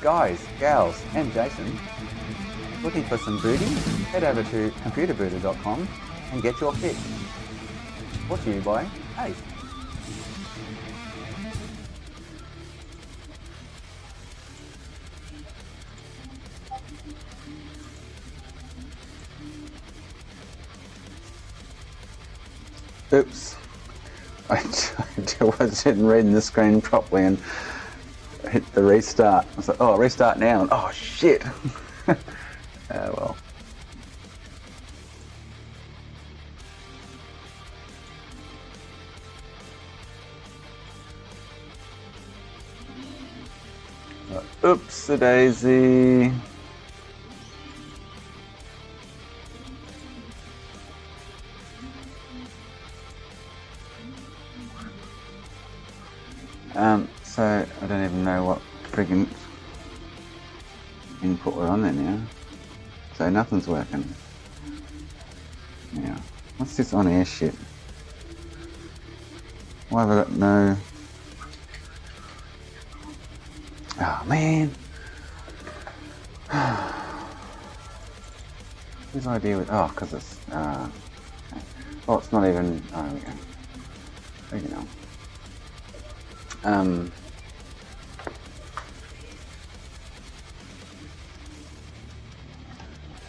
guys, gals, and Jason. Looking for some booty? Head over to computerbooter.com and get your fix. Brought to you by Ace. Oops. I wasn't reading the screen properly and hit the restart. I was like, oh, restart now. And, oh, shit. Well. Oops-a-daisy. So I don't even know what friggin' input we're on there now. So nothing's working. Yeah. What's this on air shit? Why have I got no... Oh man. Whose idea was... Oh, because it's... Okay. Oh, it's not even... Oh, there we go. Friggin' hell.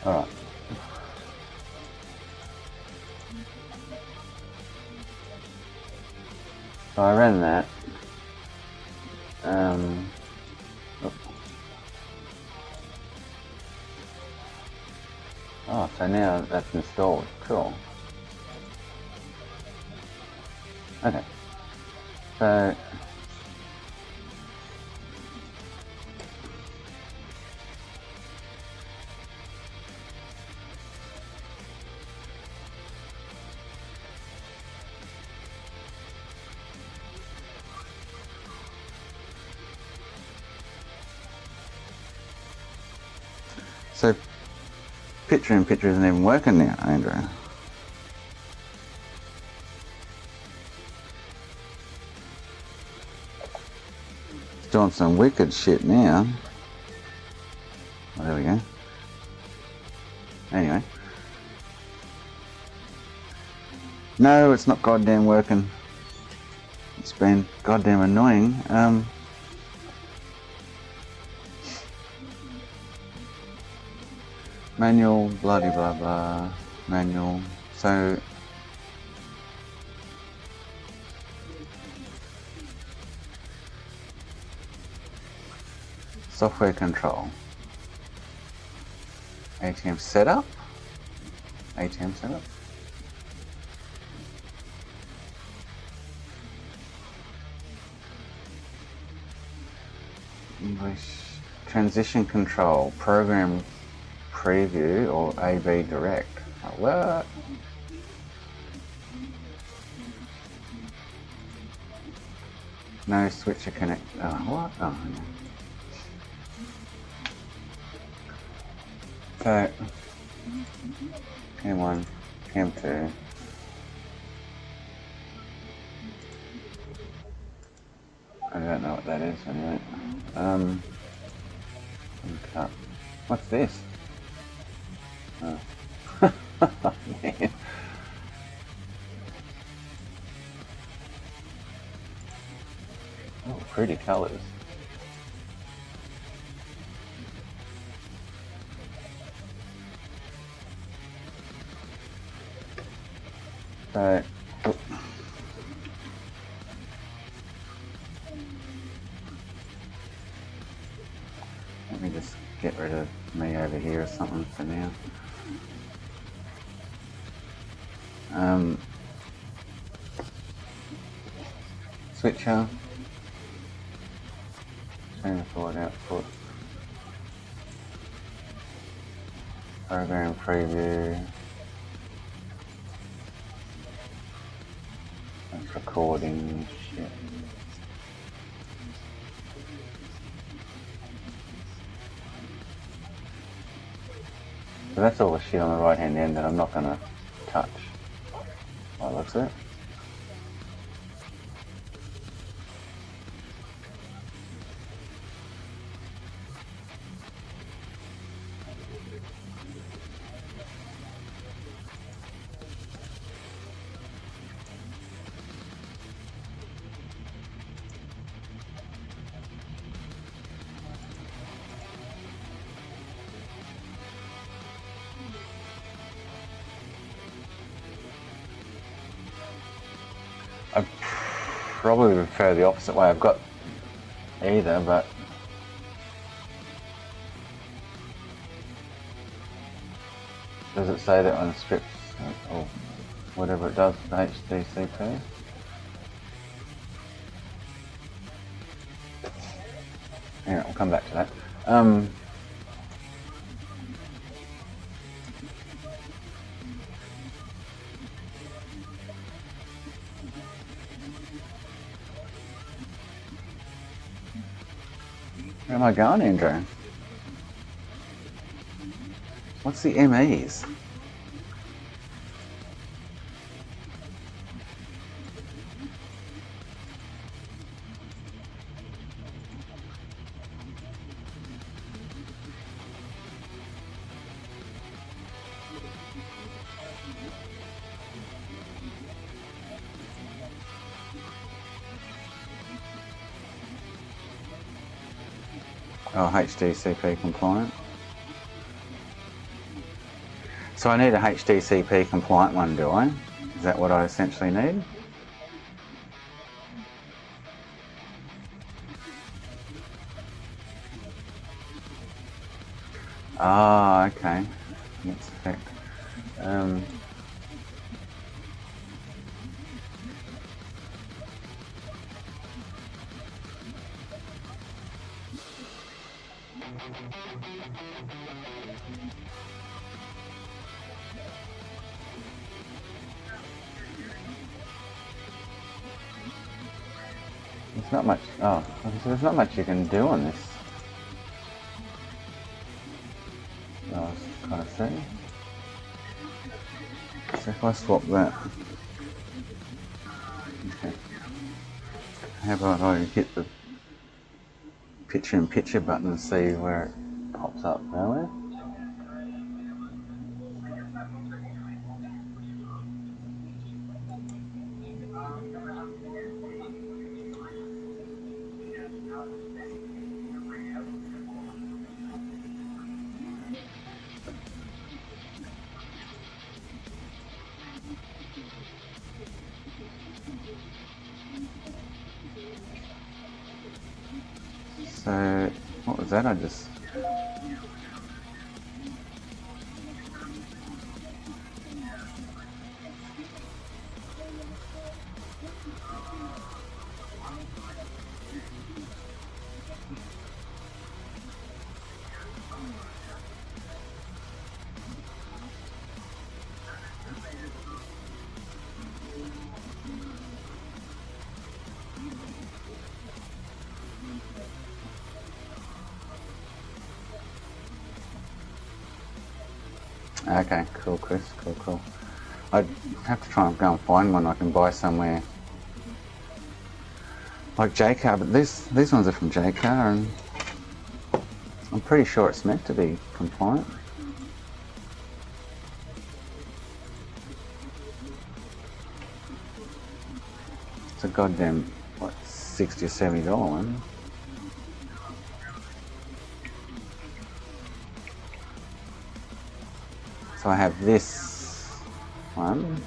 Alright. So I ran that. Oh, so now that's installed. Cool. Okay. So picture isn't even working now, Andrew. It's doing some wicked shit now. Oh, there we go. Anyway. No, it's not goddamn working. It's been goddamn annoying. Manual, bloody blah blah, manual. So software control. ATM setup. ATM setup. English transition control program. Preview or AB direct. Oh, what? No switcher connect. Oh, what? Oh, no. So, M1, M2. I don't know what that is anyway. Cut. What's this? Oh. Man. Oh, pretty colours. So, oh. Let me just get rid of me over here or something for now. Switcher, turn forward output, program preview, that's recording shit. So that's all the shit on the right hand end that I'm not going to touch. By the looks of it. probably prefer the opposite way. I've got either, but does it say that on the scripts or whatever it does, the HDCP? Yeah, I'll come back to that. Where am I going, Andrew? What's the MEs? Oh, HDCP compliant. So I need a HDCP compliant one, do I? Is that what I essentially need? Ah, okay. That's effect. There's not much. Oh, there's not much you can do on this. I was kind of see. So if I swap that, okay. How about I hit the picture-in-picture button and see where it pops up earlier? So, what was that? I just... Okay, cool, Chris, cool. I'd have to try and go and find one I can buy somewhere. Like Jaycar, but these ones are from Jaycar, and I'm pretty sure it's meant to be compliant. It's a goddamn, what, $60 or $70 one. So I have this one.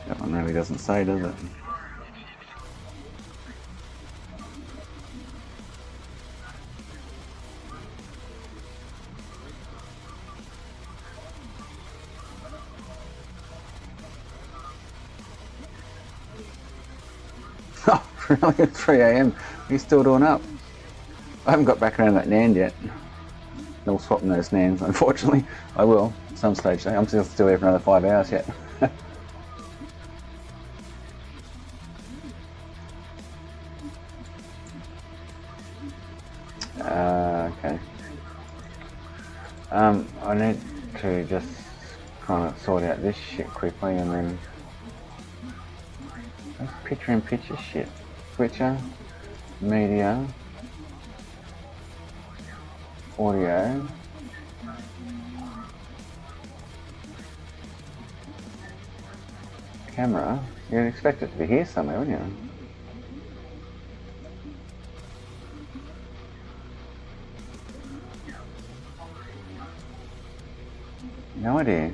That one really doesn't say, does it? Oh, really? At 3 AM? You're still doing up? I haven't got back around that NAND yet. No swapping those NANDs, unfortunately. I will, at some stage though. I'm still here for another 5 hours yet. Okay. I need to just kind of sort out this shit quickly and then That's picture-in-picture shit. Switcher, media, audio, camera. You'd expect it to be here somewhere, wouldn't you? No idea.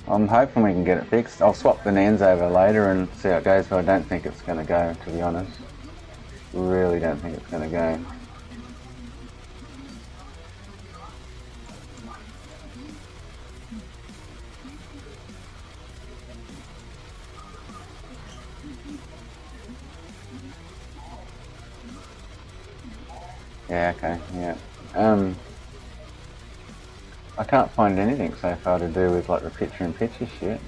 I'm hoping we can get it fixed. I'll swap the NANDs over later and see how it goes, but I don't think it's going to go, to be honest. Really don't think it's going to go. Yeah, okay, yeah. I can't find anything so far to do with like the picture-in-picture shit.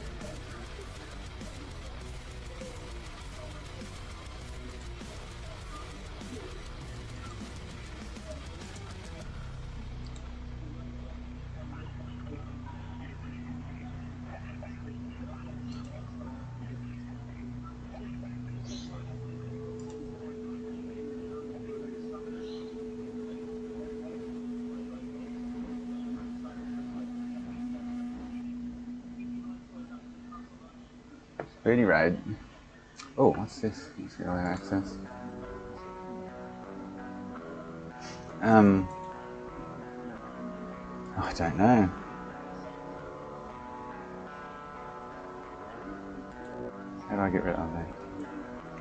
Booty Road. Oh, what's this? Let's get early access. I don't know. How do I get rid of that?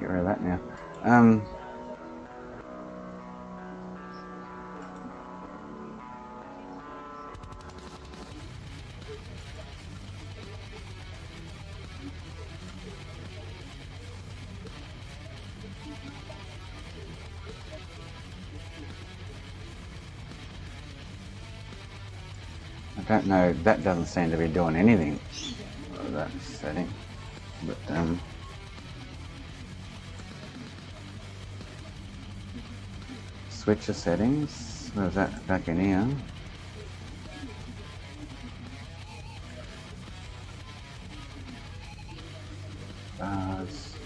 Get rid of that now. I don't know, that doesn't seem to be doing anything with that setting, but switcher settings, where's that? Back in here.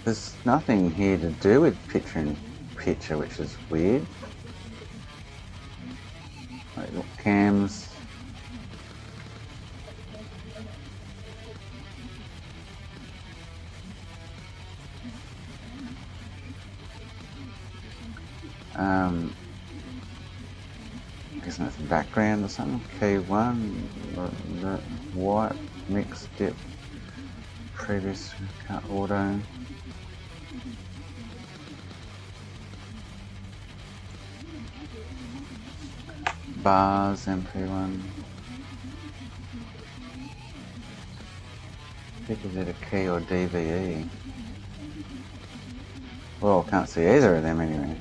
There's nothing here to do with picture-in-picture, which is weird. Like cams. Isn't it background or something? K1, the white, mix, dip, previous cut auto. Bars, MP1. I think is it a key or DVE? Well, I can't see either of them anyway.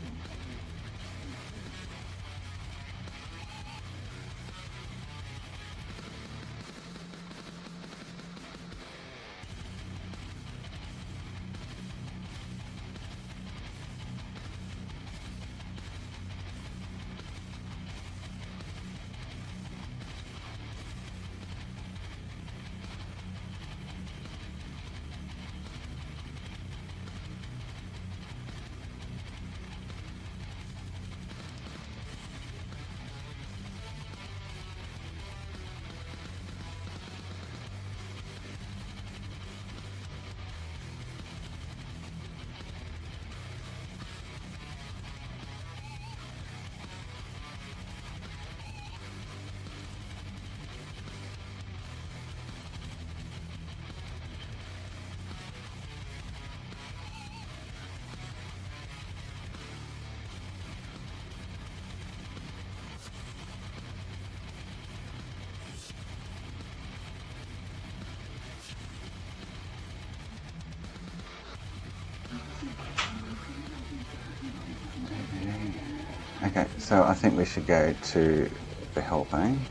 Okay, so I think we should go to the helping.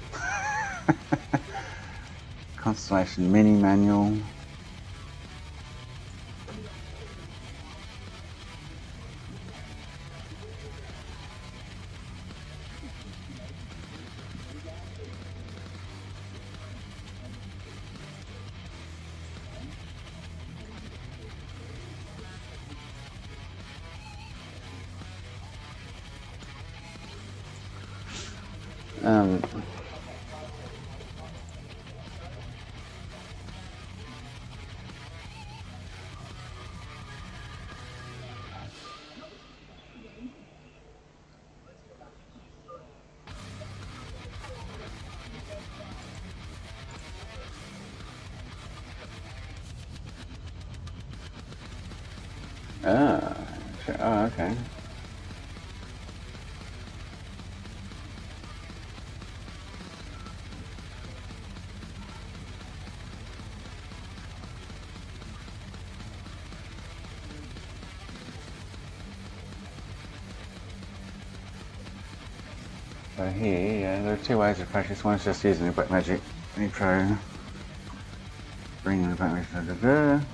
Constellation mini manual. Um, oh, okay. So here, yeah, there are two ways of practice. One is just using the Black Magic Pro, bringing the Black Magic.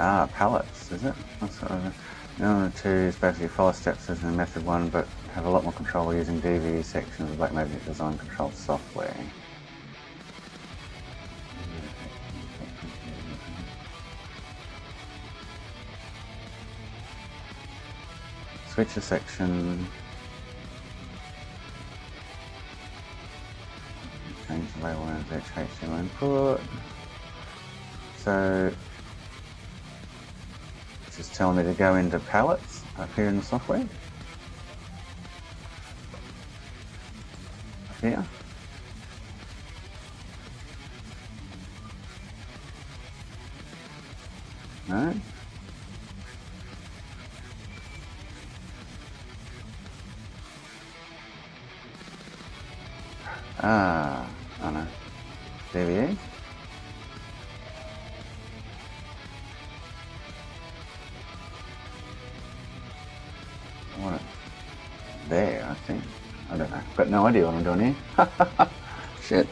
Ah, palettes, is it? That's what the two is basically follow steps as in method one, but have a lot more control using DV sections of Black Magic Design Control software. Switch a section. Change the label as HTML input. So it's just telling me to go into palettes up here in the software. Up here. No. Ah, oh no. DVE. What? There, I think. I don't know. Got no idea what I'm doing here. Shit.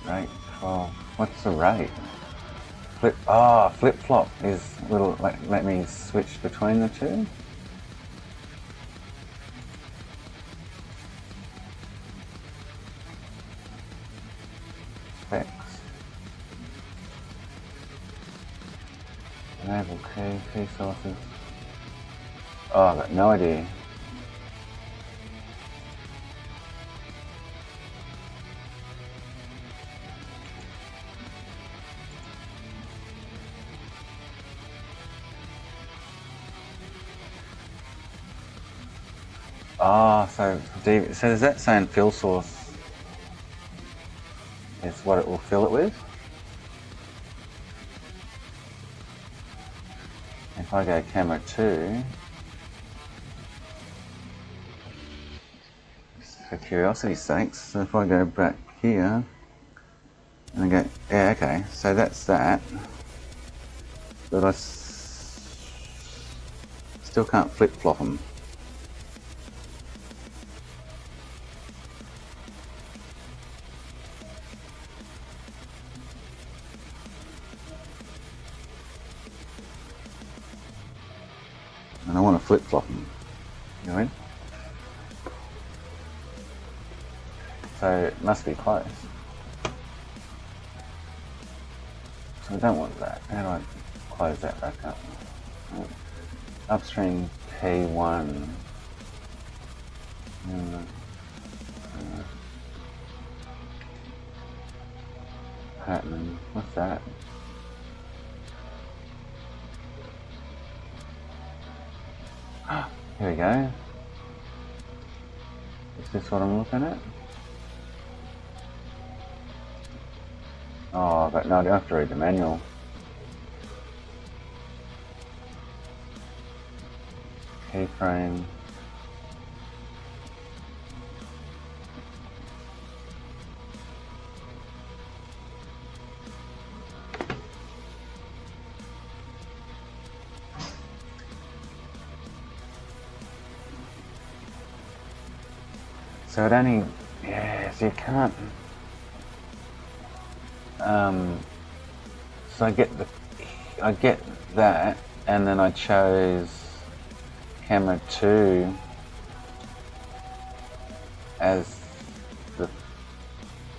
Right. Oh, what's the rate? Flip flop is little. Let me switch between the two. Specs. Enable key sources. Oh, I've got no idea. So is that saying fill source is what it will fill it with? If I go camera 2, for curiosity's sakes, so if I go back here and I go, yeah, okay, so that's that, but I still can't flip flop them. And I want to flip flop them. You know what I mean? So it must be close. So I don't want that. How do I close that back up? Upstream P1. Pattern. What's that? Here we go. Is this what I'm looking at? Oh, but no, I don't have to read the manual. Keyframe. So it only, yeah, so you can't, so I get that, and then I chose camera 2 as the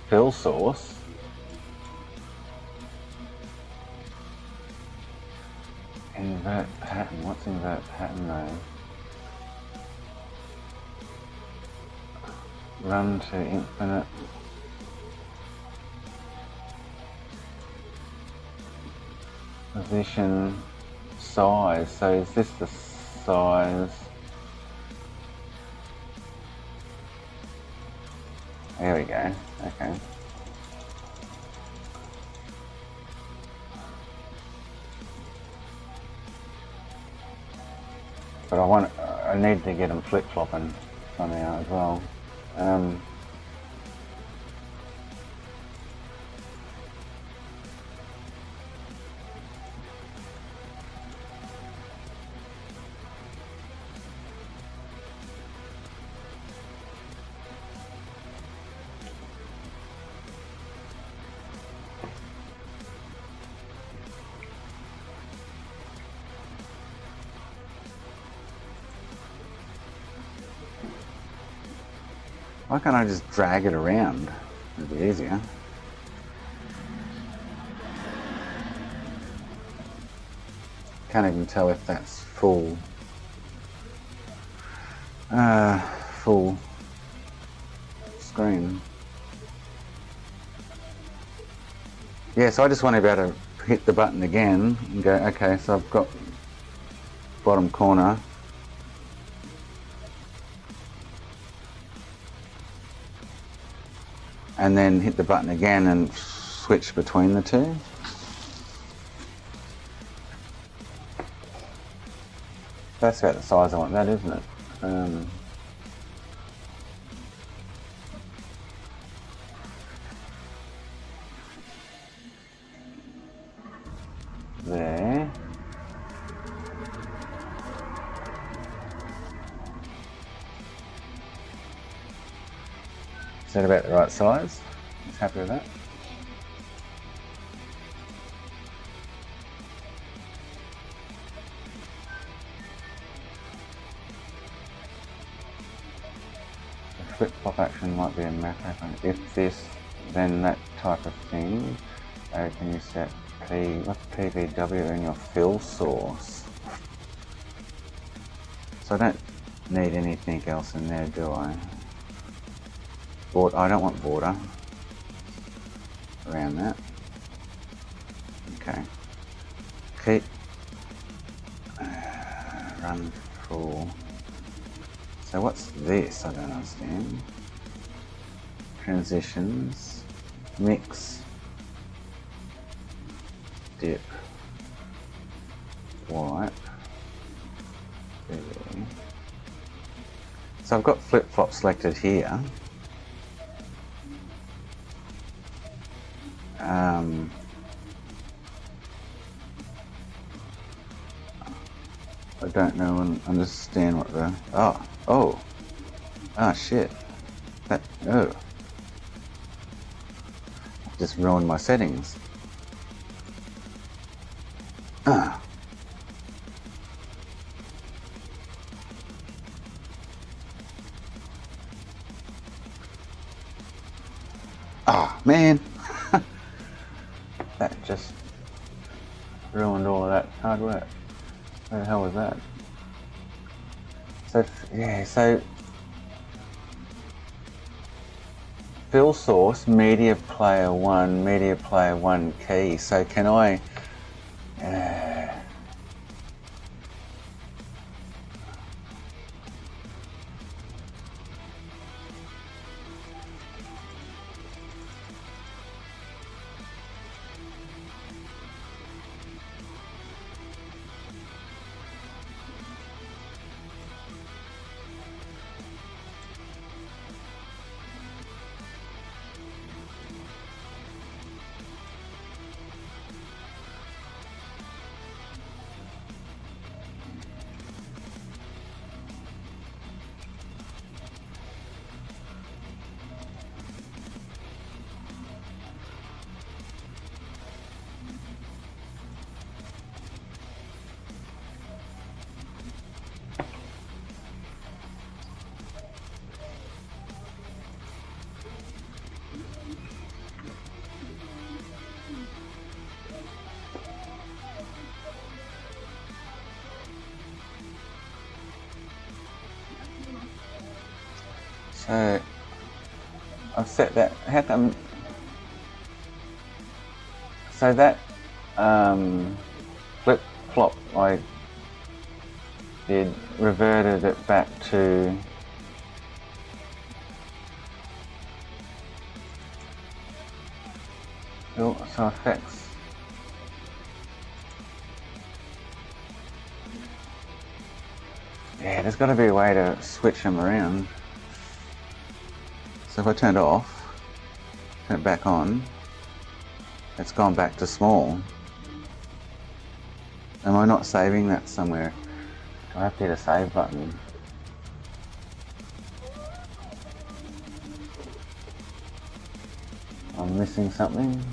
fill source. Invert pattern, what's invert pattern though? Run to infinite. Position, size, so is this the size? There we go, okay. But I need to get them flip-flopping somehow as well. Why can't I just drag it around? It'd be easier. Can't even tell if that's full screen. Yeah, so I just want to be able to hit the button again and go, okay, so I've got bottom corner. And then hit the button again and switch between the two. That's about the size I want that, isn't it? There. Is that about the right size? Just happy with that. The flip-flop action might be a macro. If this, then that type of thing. Can you set what's PVW in your fill source? So I don't need anything else in there, do I? I don't want border around that. Okay. Keep run full. So what's this? I don't understand. Transitions, mix, dip, wipe. So I've got flip-flop selected here. I don't know and understand what the shit. Just ruined my settings. Man. That just ruined all of that hard work. Where the hell was that? So yeah, so fill source, media player 1 key. So can I So I've set that. How come? So that flip flop I did reverted it back to so effects. Yeah, there's got to be a way to switch them around. So if I turn it off, turn it back on, it's gone back to small. Am I not saving that somewhere? Do I have to hit a save button? I'm missing something.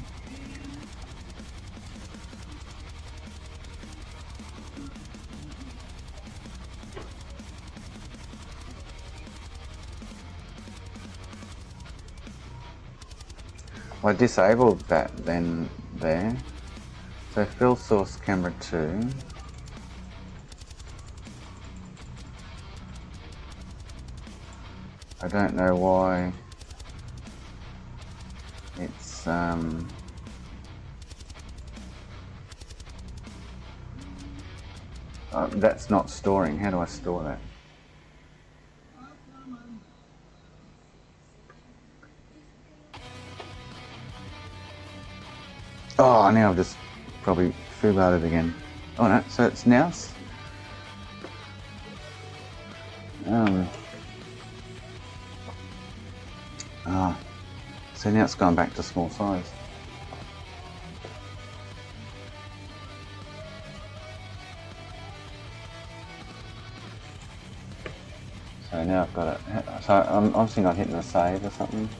I disabled that then there. So fill source camera 2. I don't know why it's that's not storing. How do I store that? Oh, now I've just probably foobarred it again. Oh no, so it's now. So now it's gone back to small size. So now I've got it. So I'm obviously not hitting the save or something.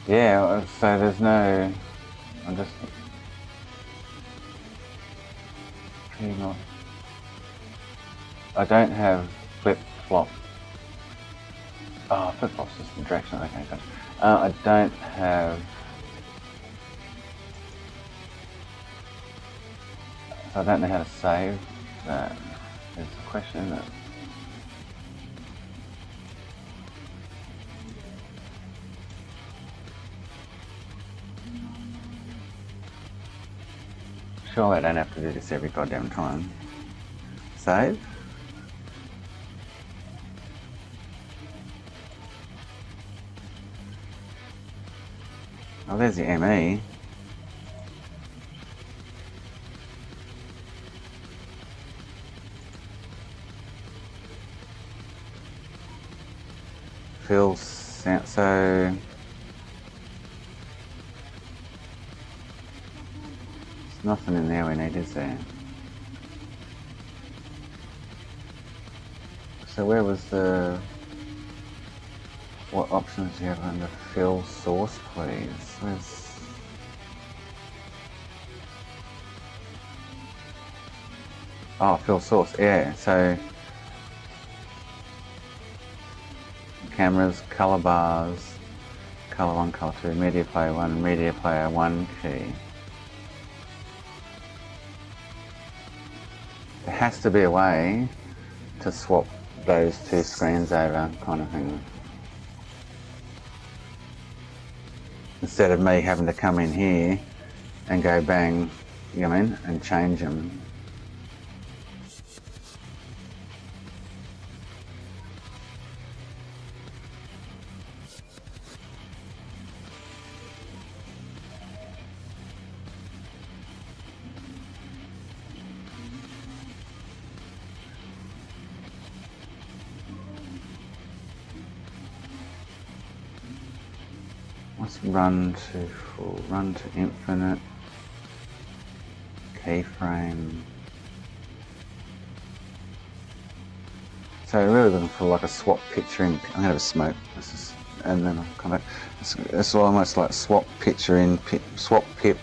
Yeah, so there's no, I'm just, I don't have flip flop. Oh, flip flop's just the direction, okay, gotcha. I don't have, so I don't know how to save that. Is the question, isn't it? Surely I don't have to do this every goddamn time. Save. Oh, there's the ME. Feels so. Nothing in there we need, is there? So where was the... What options do you have under fill source, please? Where's... Oh, fill source, yeah, so... Cameras, color bars, color 1, color 2, media player 1, media player 1 key. There has to be a way to swap those two screens over, kind of thing. Instead of me having to come in here and go bang, you know what I mean, and change them. Let's run to full, run to infinite, keyframe. So we're really looking for like a swap picture in. I'm gonna have a smoke. And then I'll come back. It's almost like swap picture in swap pip.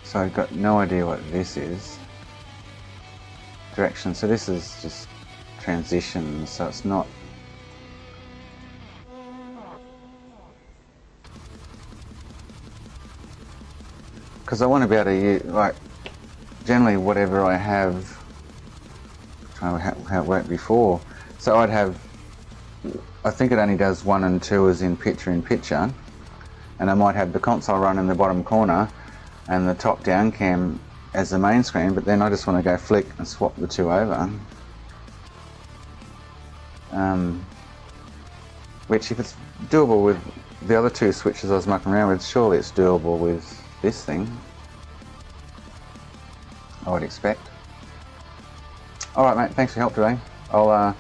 So I've got no idea what this is. Direction. So this is just transitions. So it's not. Because I want to be able to use, like, generally whatever I have, trying to how it worked before. So I'd have, I think it only does 1 and 2 as in picture, and I might have the console run in the bottom corner and the top down cam as the main screen, but then I just want to go flick and swap the two over. Which if it's doable with the other two switches I was mucking around with, surely it's doable with this thing, I would expect. Alright mate, thanks for your help today. I'll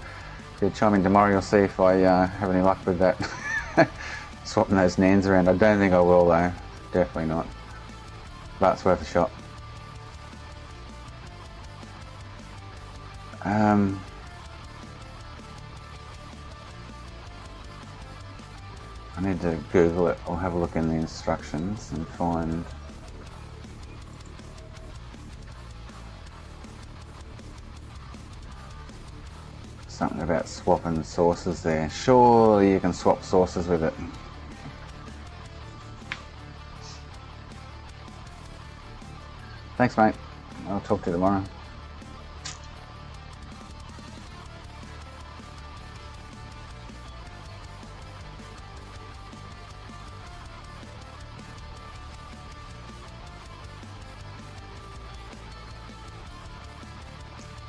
if you chime in tomorrow, you'll see if I have any luck with that swapping those NANDs around. I don't think I will though, definitely not, but it's worth a shot. I need to Google it or have a look in the instructions and find something about swapping sources there. Surely you can swap sources with it. Thanks mate, I'll talk to you tomorrow.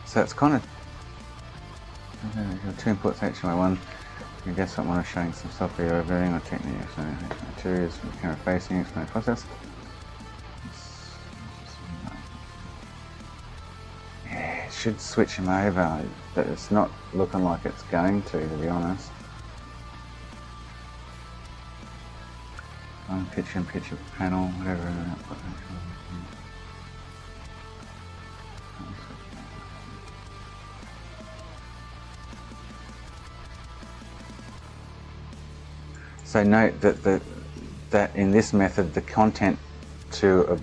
So it's kind of two inputs HDMI1. You guess what one is showing some software overlaying or techniques, materials from the camera facing, explain process. Yeah, it should switch them over, but it's not looking like it's going to be honest. Picture and picture panel, whatever. So note that in this method the content to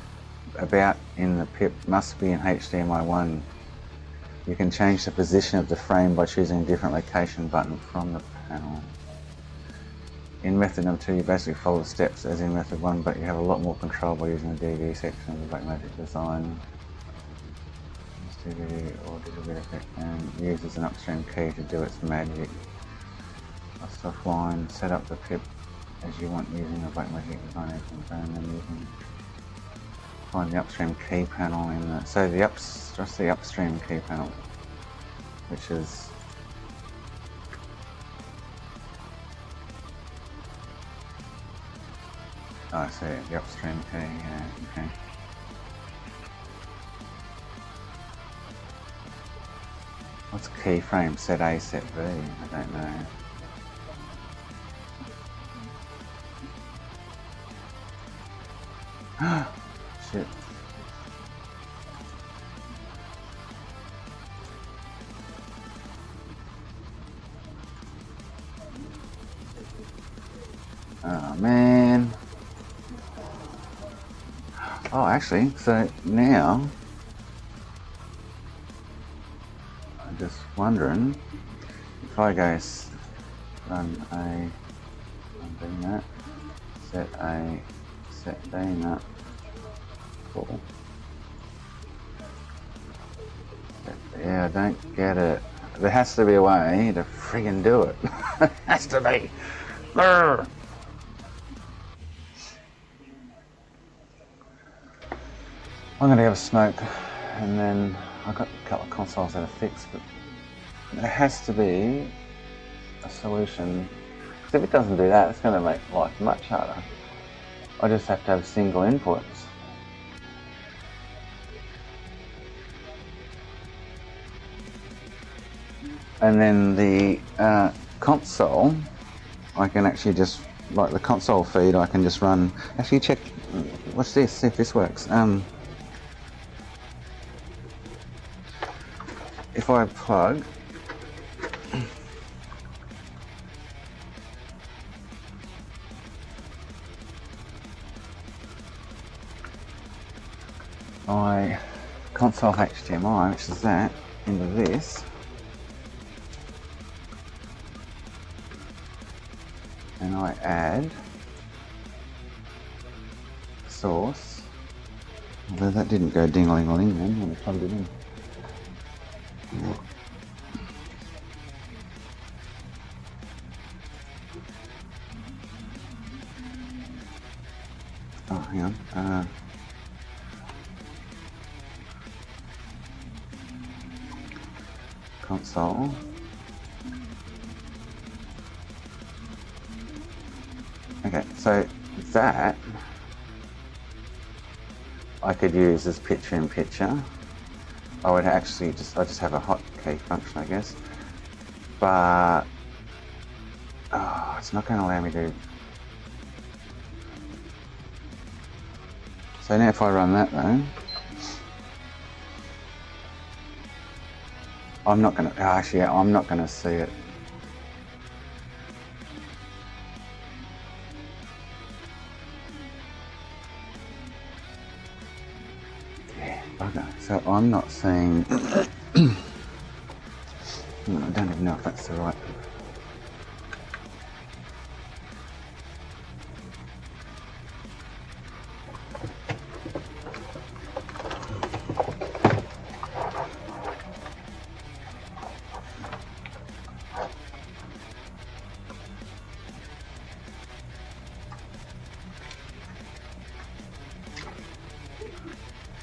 about in the pip must be in HDMI1. You can change the position of the frame by choosing a different location button from the panel. In method number 2 you basically follow the steps as in method 1, but you have a lot more control by using the DV section of the Blackmagic design. Use DV or digital bit effect and uses an upstream key to do its magic. Lost offline, set up the pip as you want using the Blackmagic design and then you can find the upstream key panel in the, so just the upstream key panel, which is I see the upstream key, yeah, okay. What's keyframe? Set A, set B? I don't know. Shit. Oh man. Oh, actually, so now I'm just wondering if I go run A, run B nut, set A, set B nut, cool. Yeah, I don't get it. There has to be a way to friggin' do it. Has to be. Grr. I'm going to have a smoke, and then I've got a couple of consoles that are fixed, but there has to be a solution. Because if it doesn't do that, it's going to make life much harder. I just have to have single inputs. And then the console, I can actually just, like the console feed, I can just run. Actually, check. Watch this. See if this works. If I plug. My console HDMI, which is that, into this, and I add source, although that didn't go ding-a-ling-a-ling then when I plugged it in. Oh, hang on. Console. Okay, so that I could use as picture-in-picture. I would actually I just have a hotkey function, I guess. But it's not going to allow me to. So now if I run that though, I'm not going to. Actually, yeah, I'm not going to see it. Okay, so I'm not seeing. I don't even know if that's the right.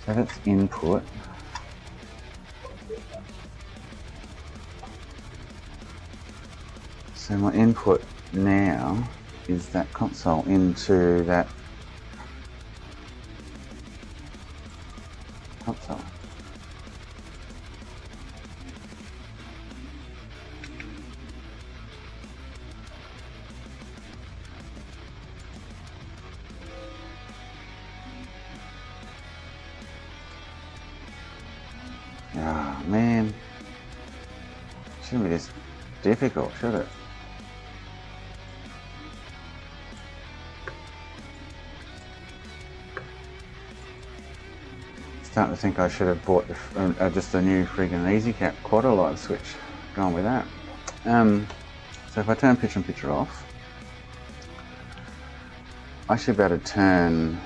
So that's input. So my input now is that console into that console. Ah, man. Shouldn't be this difficult, should it? Starting to think I should have bought just a new friggin' EasyCap quad light switch. Gone with that. So if I turn picture-in-picture off, I should be able to turn.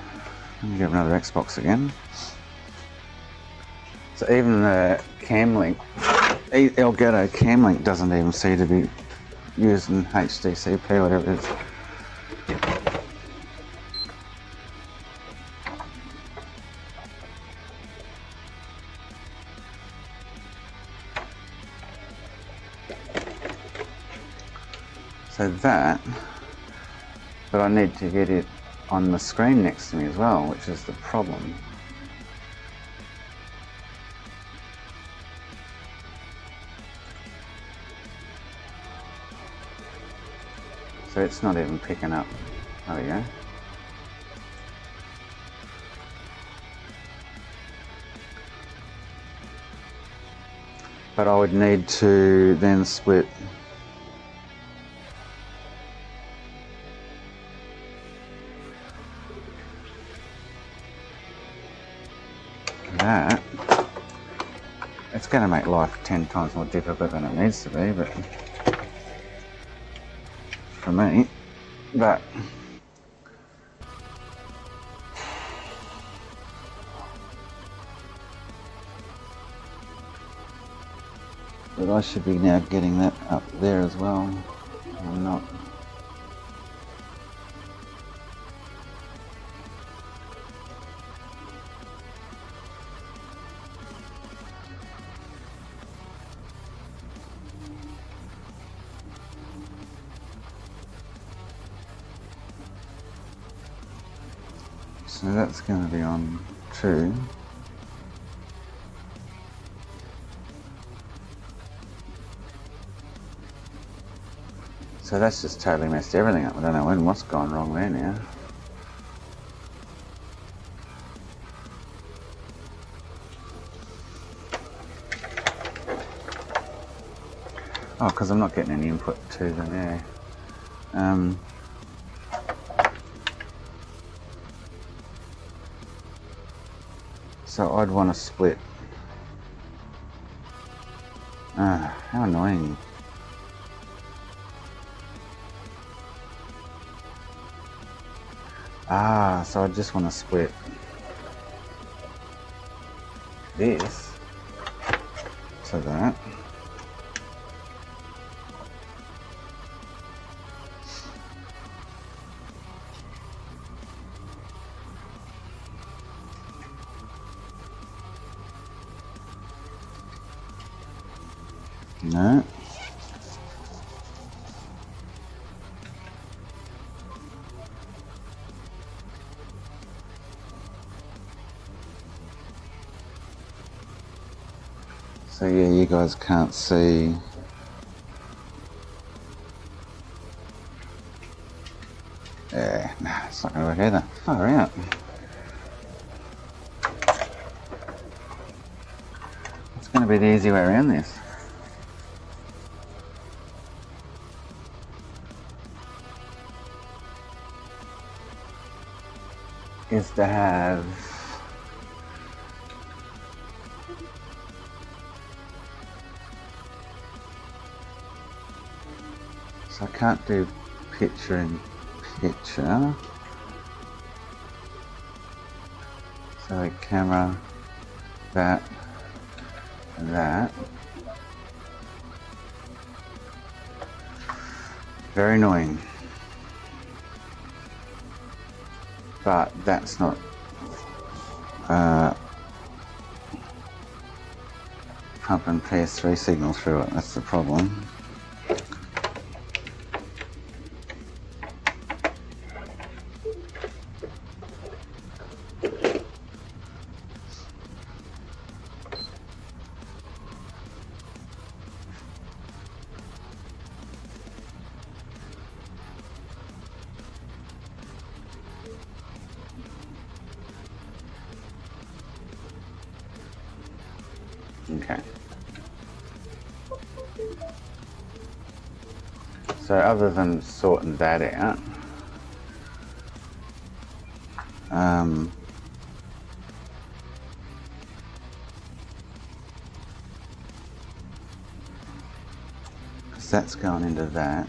Let me get another Xbox again. So even the Camlink, Elgato Camlink doesn't even seem to be using HDCP, whatever it is. So that, but I need to get it on the screen next to me as well, which is the problem. So it's not even picking up. There we go. But I would need to then split that. It's going to make life 10 times more difficult than it needs to be, but for me, but I should be now getting that up there as well. I'm not. So that's going to be on 2. So that's just totally messed everything up. I don't know what's gone wrong there now. Oh, because I'm not getting any input to them there. So I'd want to split. How annoying. So I just want to split this to that. No. So yeah, you guys can't see. Yeah, nah, it's not going to work either. Far out. It's going to be the easy way around this. Is to have so I can't do picture in picture, so like camera, that and that. Very annoying. But that's not pumping PS3 signal through it, that's the problem. Okay. So other than sorting that out, because that's going into that.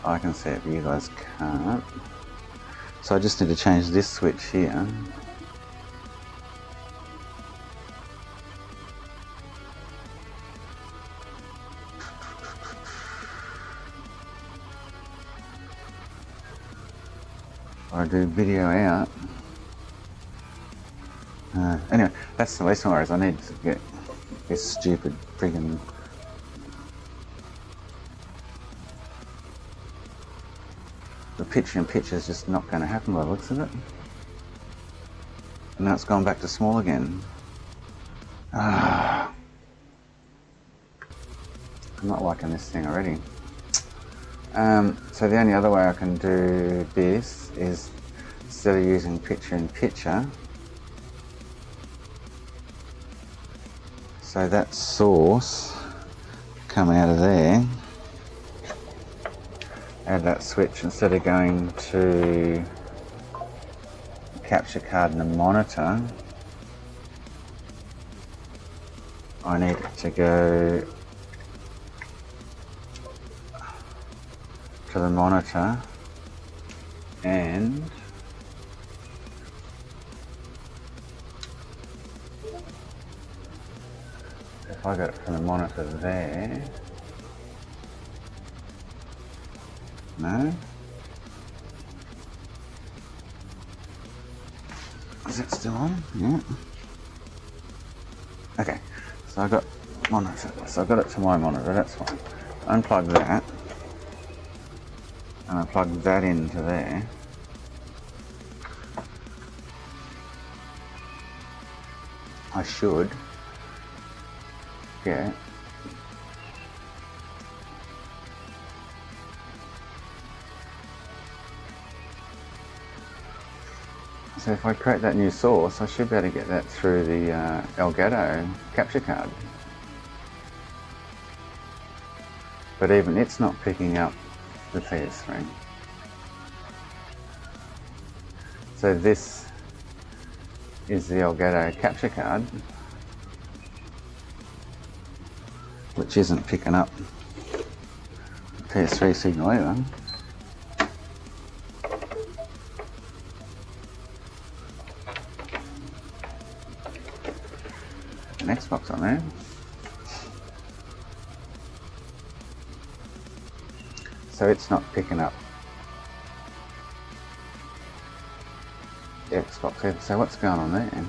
I can see it, but you guys can't. So I just need to change this switch here. I do video out. Anyway, that's the least worries. I need to get this stupid friggin' the picture in picture is just not going to happen by the looks of it. And now it's gone back to small again. I'm not liking this thing already. So the only other way I can do this is, instead of using picture in picture, so that source coming out of there, add that switch, instead of going to capture card and the monitor, I need it to go to the monitor, and if I got it from the monitor there, no? Is it still on? Yeah. Okay, so I got monitor, so I got it to my monitor, that's fine. Unplug that, and I plug that into there. I should get. So if I create that new source, I should be able to get that through the Elgato capture card. But even it's not picking up the PS3. So this is the Elgato capture card, which isn't picking up the PS3 signal either. An Xbox on there. So it's not picking up the Xbox either. So what's going on there?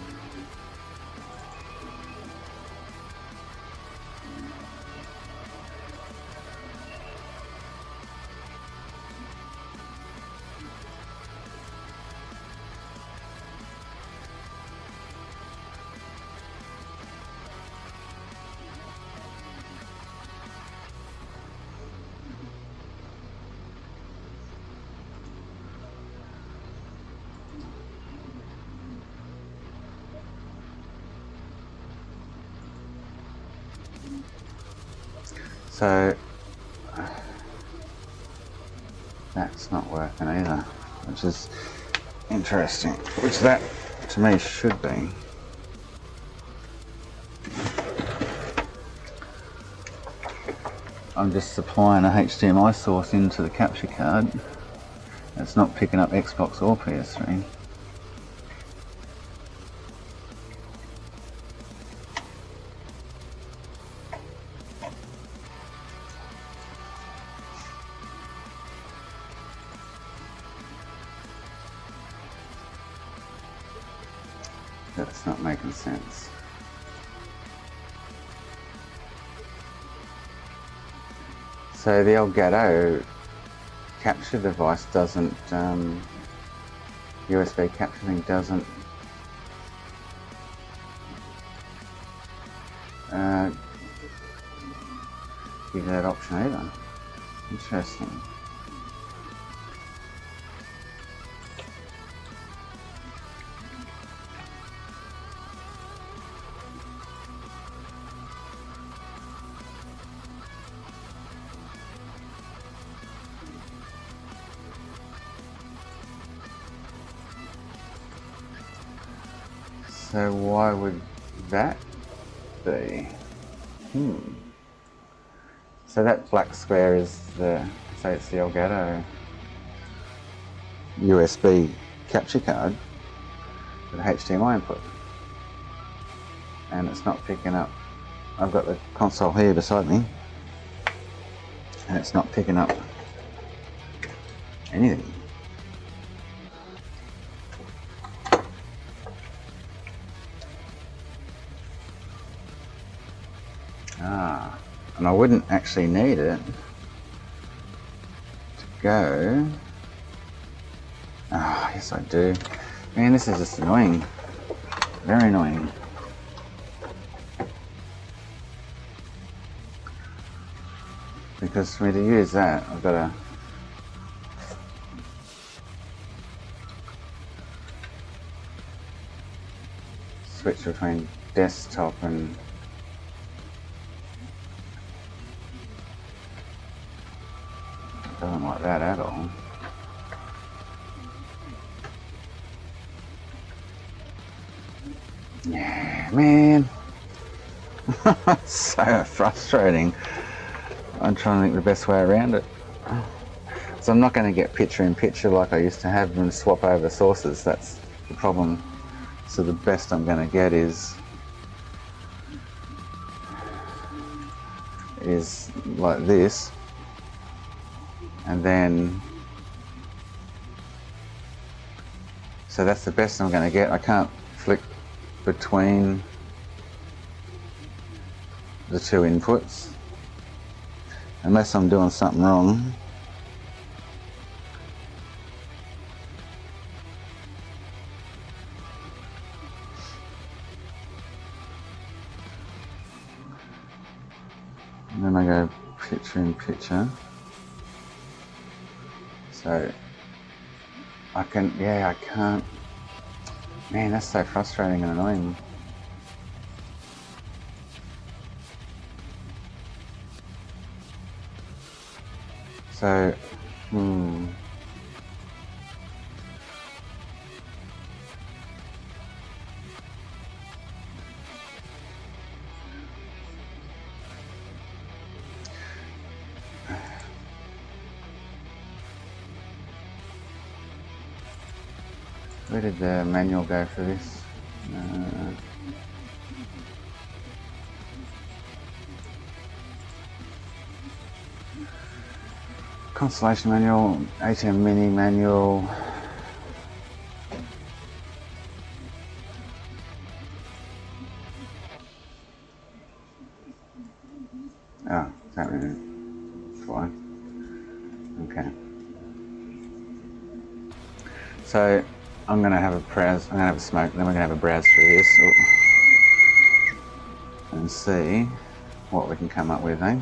So that's not working either, which is interesting, which that to me should be. I'm just supplying a HDMI source into the capture card. It's not picking up Xbox or PS3. That's not making sense. So the Elgato capture device doesn't, USB capturing doesn't give you that option either. Interesting. So why would that be? So that black square is the, say it's the Elgato USB capture card with HDMI input. And it's not picking up. I've got the console here beside me and it's not picking up anything. And I wouldn't actually need it to go. Yes I do. Man, this is just annoying. Very annoying. Because for me to use that, I've got to switch between desktop and doesn't like that at all. Yeah, man. So frustrating. I'm trying to think the best way around it. So I'm not going to get picture in picture like I used to have and swap over sources. That's the problem. So the best I'm going to get is like this. And then, so that's the best I'm going to get. I can't flick between the two inputs unless I'm doing something wrong. picture in picture. So I can't. Man, that's so frustrating and annoying. So, where did the manual go for this? Constellation manual, ATM mini manual. Oh, is that fine? Okay. So I'm gonna have a browse. I'm gonna have a smoke. Then we're gonna have a browse through this and see what we can come up with, eh?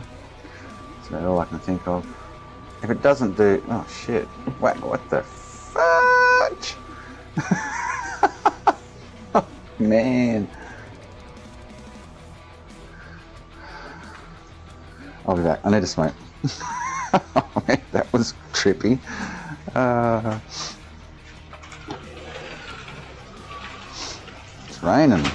So all I can think of. If it doesn't do, oh shit! Wait, what the fudge? Oh, man. I'll be back. I need a smoke. Oh, man, that was trippy. It's raining.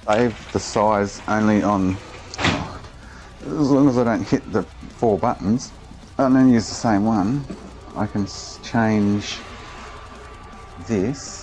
save the size only on, as long as I don't hit the 4 buttons and then use the same one, I can change this.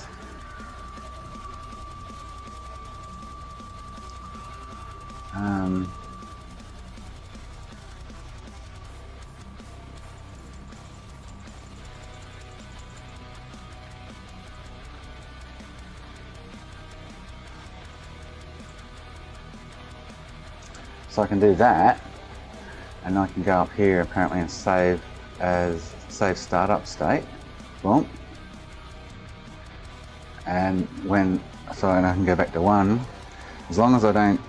So I can do that, and I can go up here apparently and save startup state. Boom. And and I can go back to 1. As long as I don't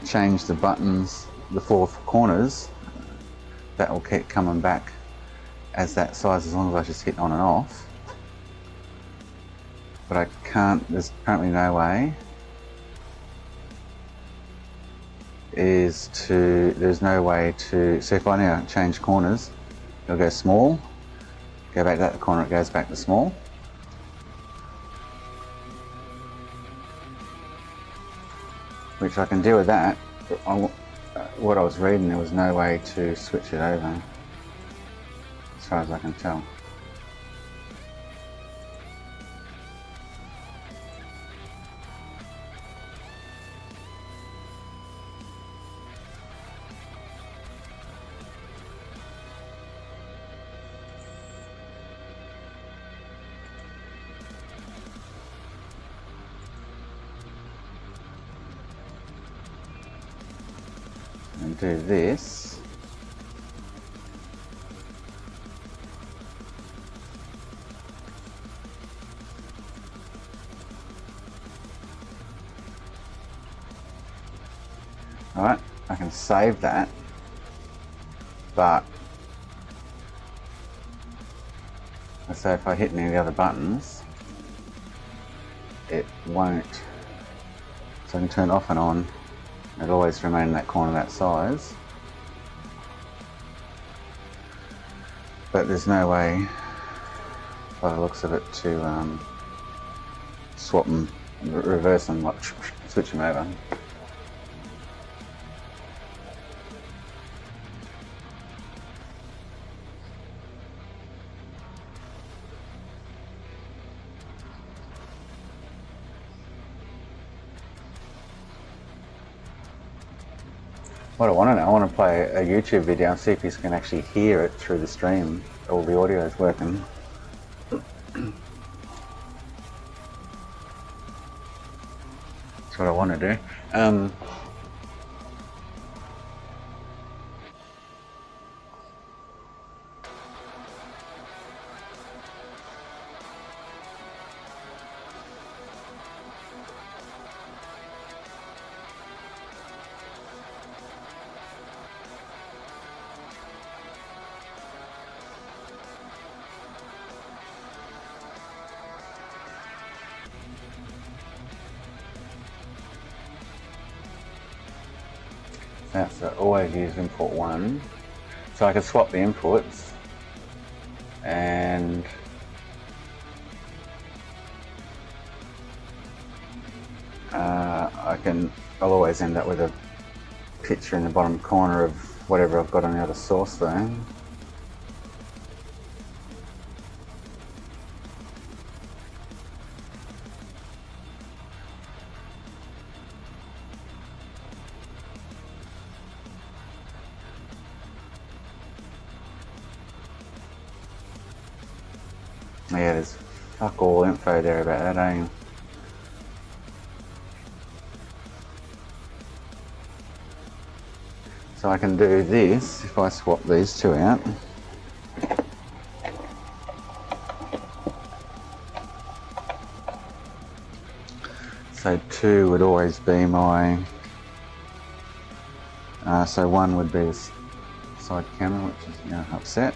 change the buttons, the 4 corners, that will keep coming back as that size as long as I just hit on and off. But I can't, there's apparently no way, there's no way to, so if I now change corners, it'll go small, go back to that corner, it goes back to small. Which I can do with that. What I was reading, there was no way to switch it over, as far as I can tell. And do this. Alright, I can save that, but so if I hit any of the other buttons, it won't. So I can turn it off and on. It'll always remain in that corner that size. But there's no way, by the looks of it, to swap them, reverse them, like switch them over. What I want to know, I want to play a YouTube video and see if you can actually hear it through the stream. All the audio is working. That's what I want to do. That's always use input 1. So I can swap the inputs and I'll always end up with a picture in the bottom corner of whatever I've got on the other source though. Yeah, there's fuck all info there about that, eh? So I can do this if I swap these 2 out. So 2 would always be my, so 1 would be the side camera, which is now upset.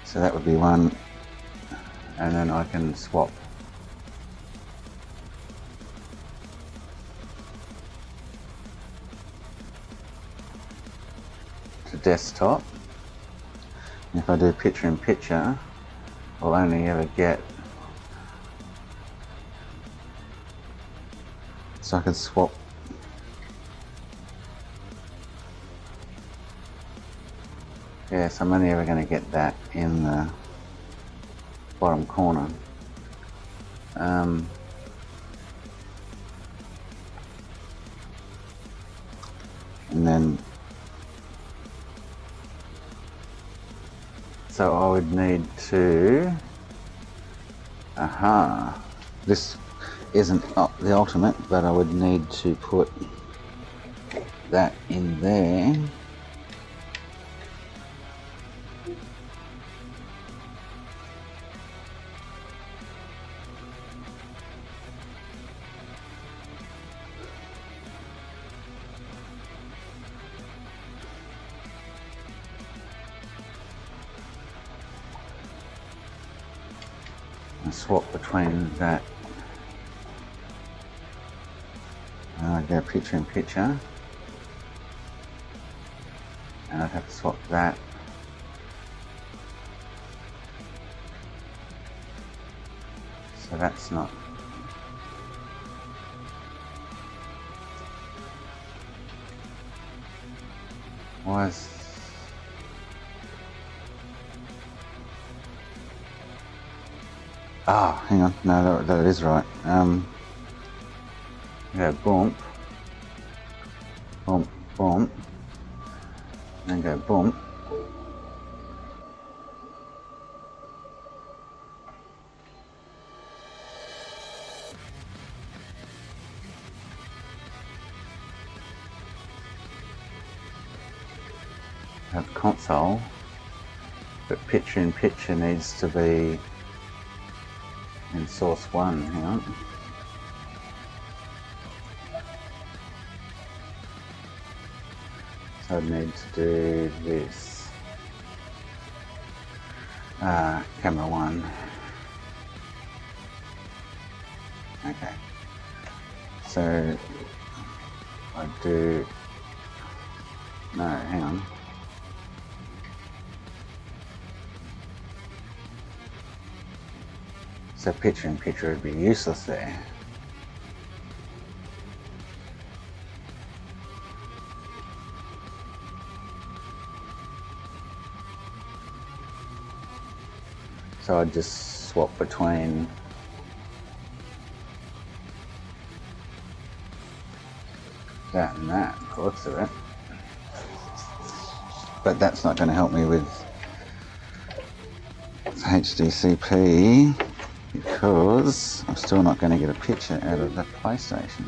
So that would be 1, and then I can swap to desktop. If I do picture in picture, I'll only ever get, so I can swap. Yes, I'm only ever going to get that in the bottom corner. And then, so I would need to, this isn't the ultimate, but I would need to put that in there. And swap between that. I'd go picture in picture. And I'd have to swap that. So that's not. Was. Oh, hang on. No, that is right. Go bump. Bump, bump. And go bump. Have console, but picture in picture needs to be in source 1. Hang on. So I need to do this. Camera 1. Okay. So I do. No, hang on. So picture in picture would be useless there. So I'd just swap between that and that, by the looks of it. But that's not going to help me with HDCP because I'm still not going to get a picture out of the PlayStation.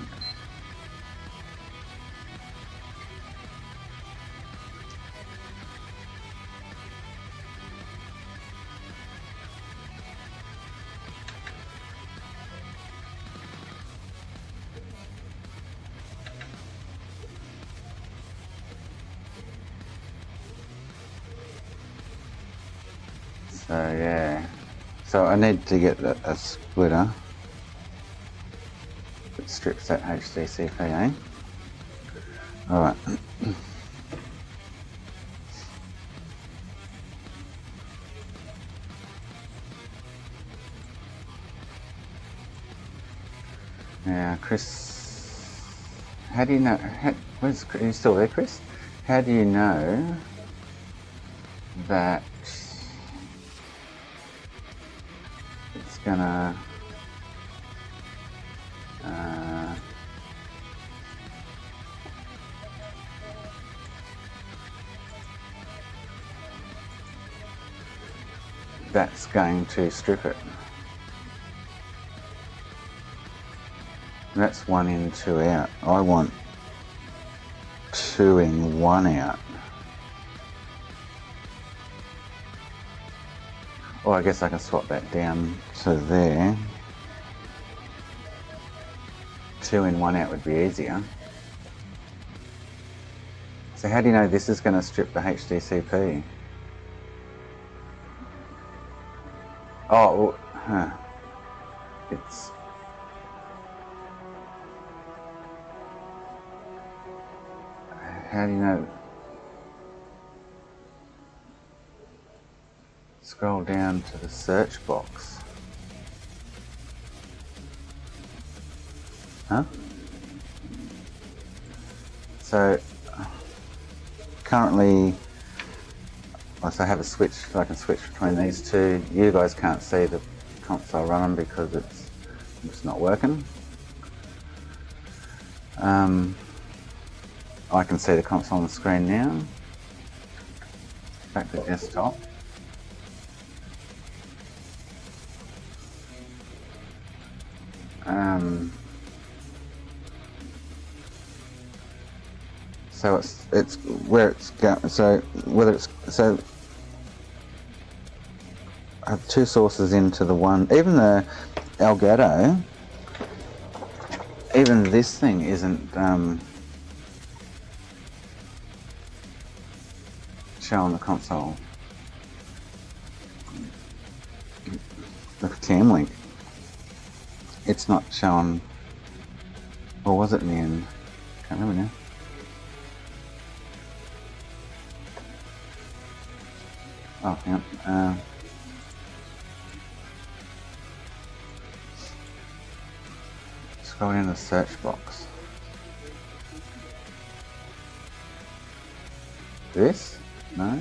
So yeah, so I need to get a splitter that strips that HDCP, eh? Alright. Yeah, Chris, how do you know, are you still there, Chris? How do you know that it's gonna that's going to strip it? That's 1 in, 2 out. I want 2 in, 1 out. Or I guess I can swap that down to there. 2 in, 1 out would be easier. So how do you know this is going to strip the HDCP? Oh, it's... How do you know? scroll down to the search box. Huh? So currently, I have a switch, so I can switch between these two. You guys can't see the console running because it's just not working. I can see the console on the screen now. Back to desktop. So it's where it's going. So whether it's I have two sources into the one. Even the Elgato, even this thing isn't showing the console. The cam link, it's not showing. Or was it in the end? Can't remember now. Oh, yeah. Scroll in the search box. This? No?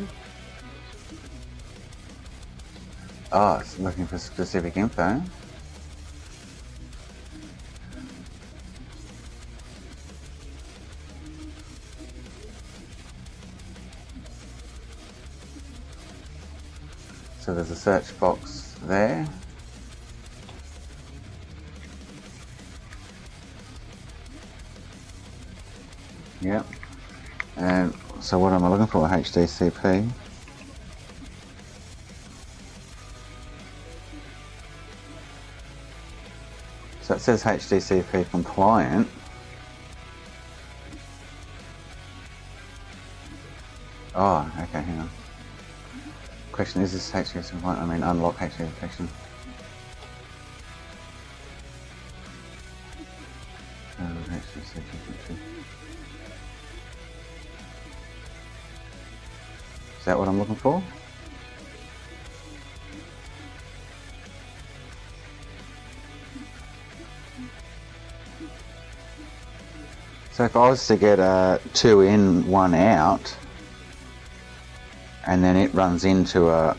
Oh, it's looking for specific info. So there's a search box there. Yep. And so what am I looking for? HDCP. So it says HDCP compliant. Oh, okay, hang on. Question, is this HDCP compliant? I mean, unlock HDCP protection. Is that what I'm looking for? So if I was to get a 2 in, 1 out, and then it runs into a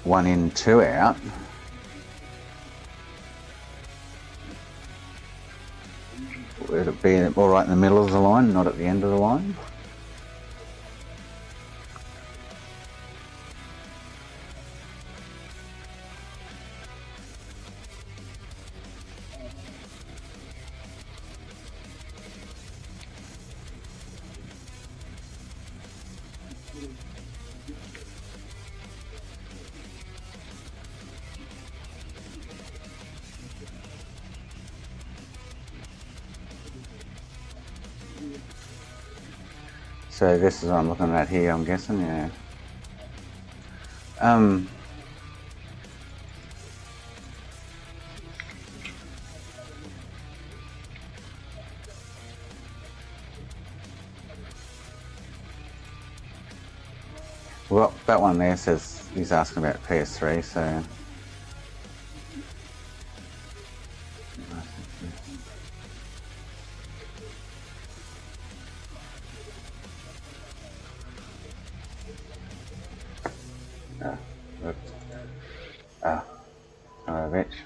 1 in, 2 out, would it be all right in the middle of the line, not at the end of the line? So this is what I'm looking at here, I'm guessing, yeah. Well, that one there says he's asking about PS3, so... Rich.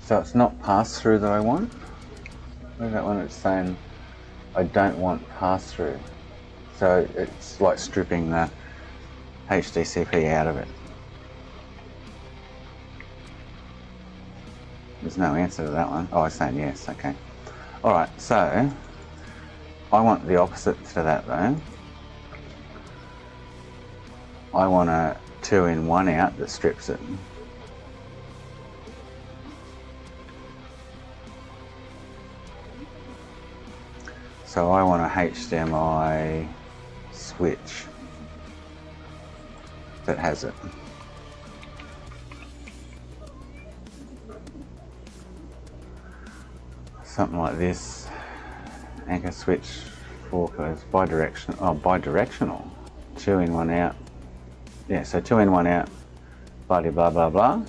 So it's not pass-through that I want. Look at that one, it's saying I don't want pass-through. So it's like stripping the HDCP out of it. There's no answer to that one. Oh, it's saying yes, okay. Alright, so I want the opposite to that though. I want a 2 in, 1 out that strips it. So I want a HDMI switch that has it. Something like this. Anchor switch, 4 codes, bidirectional. Oh, bidirectional. 2 in, 1 out. Yeah, so 2 in, 1 out. Blah blah blah blah.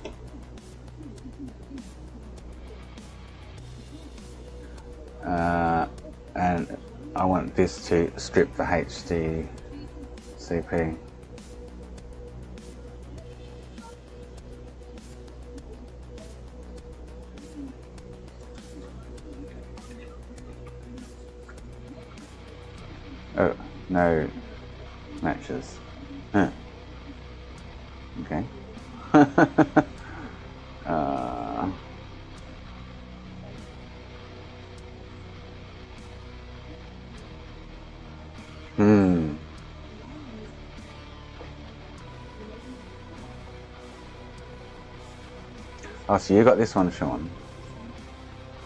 And I want this to strip the HD CP. Oh, no matches. Huh. Okay. Oh, so you got this one, Sean.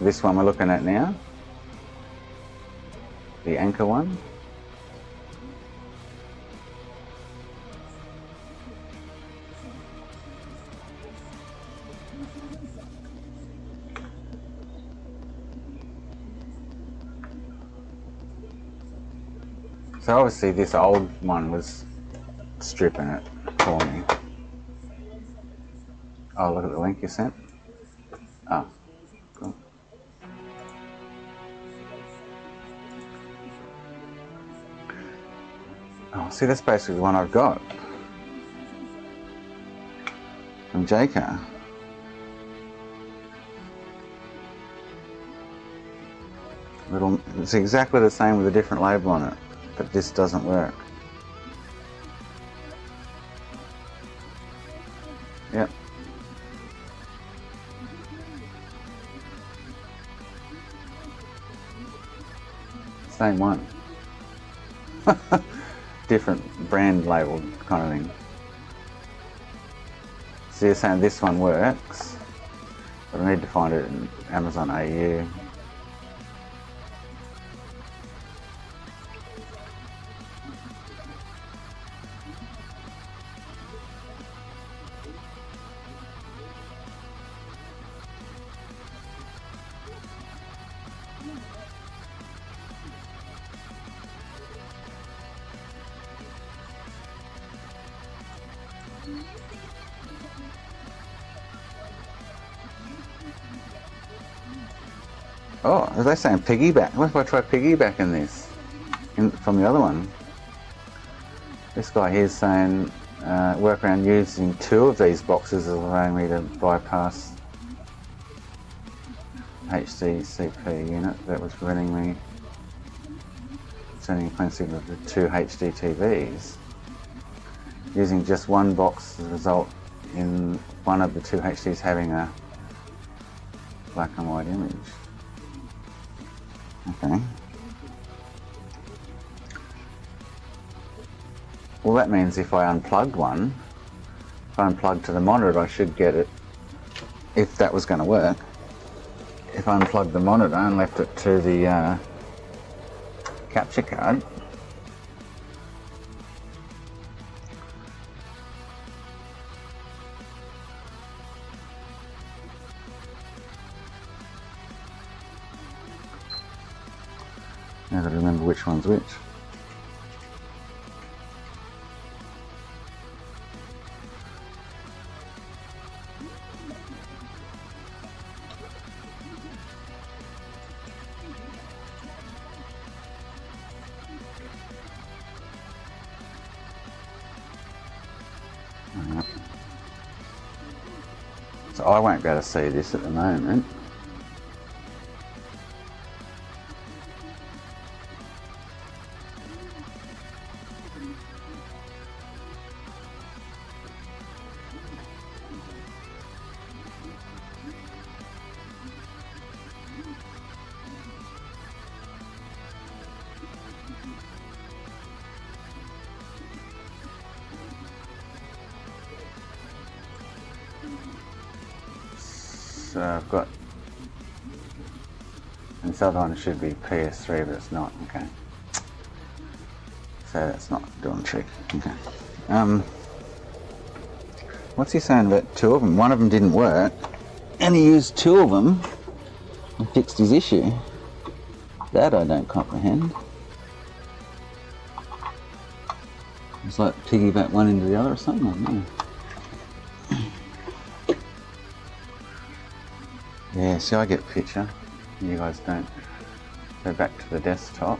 This one we're looking at now. The Anchor one. So obviously this old one was stripping it for me. Oh, look at the link you sent. Oh, cool. Oh, see, that's basically the one I've got from Jaycar. It's exactly the same with a different label on it, but this doesn't work. Yep. Same one. Different brand label kind of thing. So you're saying this one works, but I need to find it in Amazon AU. Oh, are they saying piggyback? What if I try piggybacking this from the other one? This guy here's saying work around using 2 of these boxes is allowing me to bypass HDCP unit that was preventing me sending a clean signal to 2 HD TVs. Using just one box to result in one of the 2 HDs having a black and white image. Okay. Well, that means if I unplugged one, if I unplugged to the monitor, I should get it, if that was going to work. If I unplugged the monitor and left it to the capture card, I've got to remember which one's which. So I won't be able to see this at the moment. So I've got, and This other one should be PS3, but it's not. Okay. So that's not doing the trick. Okay. What's he saying about two of them? One of them didn't work, and he used two of them and fixed his issue. That I don't comprehend. It's like piggyback one into the other or something, I don't know. Yeah, see, I get the picture. You guys don't. Go back to the desktop.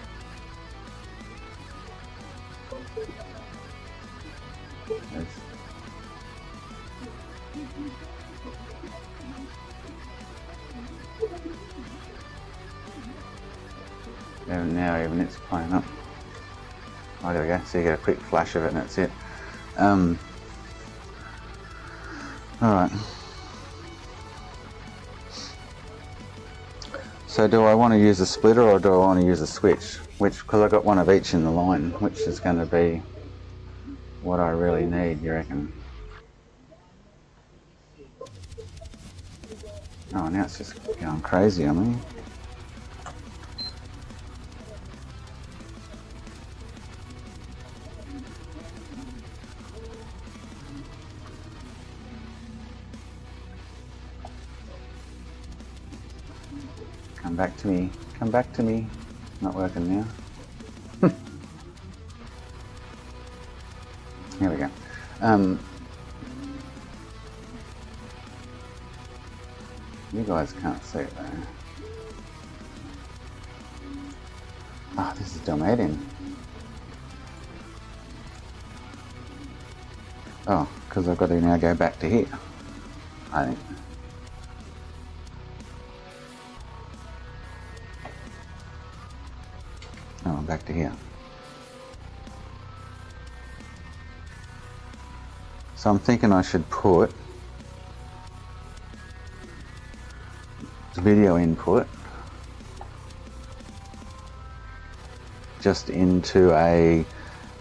And now even it's playing up. Oh, there we go. So you get a quick flash of it and that's it. Alright. So do I want to use a splitter or do I want to use a switch? Because I've got one of each in the line, which is going to be what I really need, you reckon? Oh, now it's just going crazy on me. Come back to me. Come back to me. Not working now. Here we go. You guys can't see it though. Ah, this is Dalmatian. Oh, because I've got to now go back to here, I think. Oh, I'm back to here. So I'm thinking I should put the video input just into a,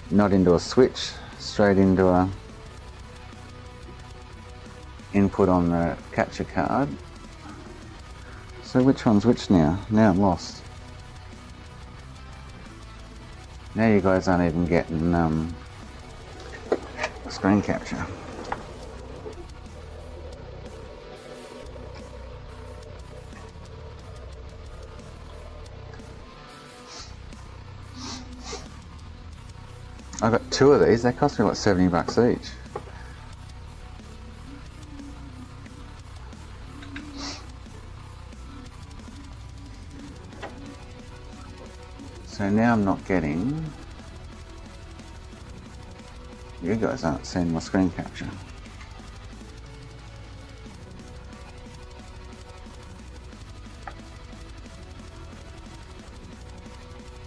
not into a switch, straight into a input on the capture card. So which one's which now? Now I'm lost. Now you guys aren't even getting screen capture. I've got two of these, they cost me like $70 each. So now I'm not getting, you guys aren't seeing my screen capture.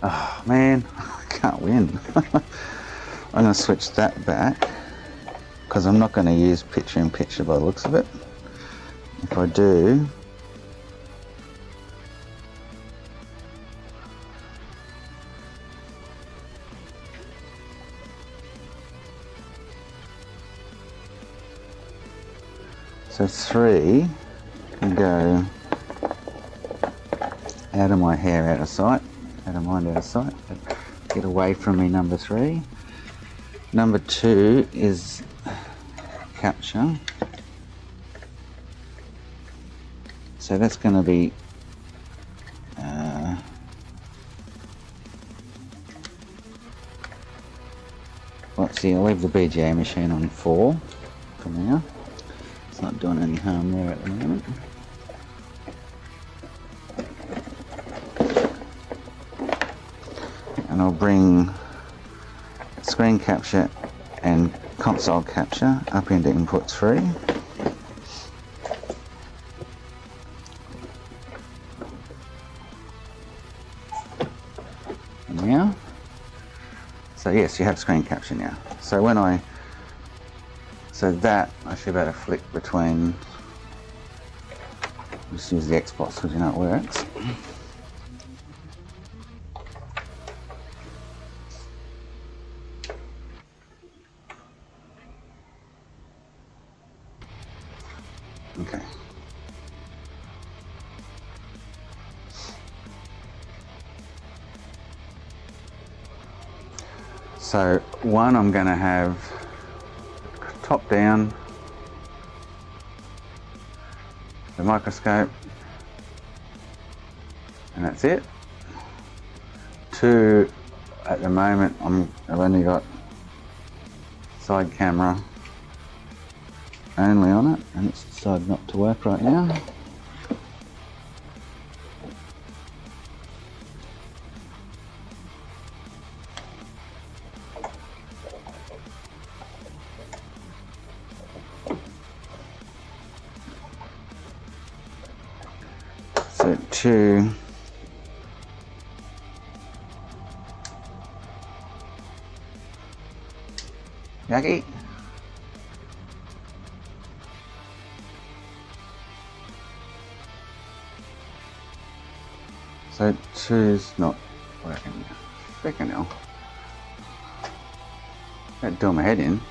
Oh man, I can't win. I'm going to switch that back because I'm not going to use picture-in-picture by the looks of it. If I do, so 3 can go out of my hair, out of sight, out of mind, out of sight. Get away from me, number 3. Number 2 is capture. So that's going to be let's see, I'll leave the BGA machine on 4 for now. It's not doing any harm there at the moment. And I'll bring screen capture and console capture up into input 3. Now, so yes, you have screen capture now. So when I, so that I should be able to flick between, just use the Xbox because you know it works. Okay. So one I'm going to have top down, the microscope, and that's it. Two, at the moment I've only got side camera only on it, and it's decided not to work right now. So two, Yagi. So two's not working. Freaking hell. Don't do my head in.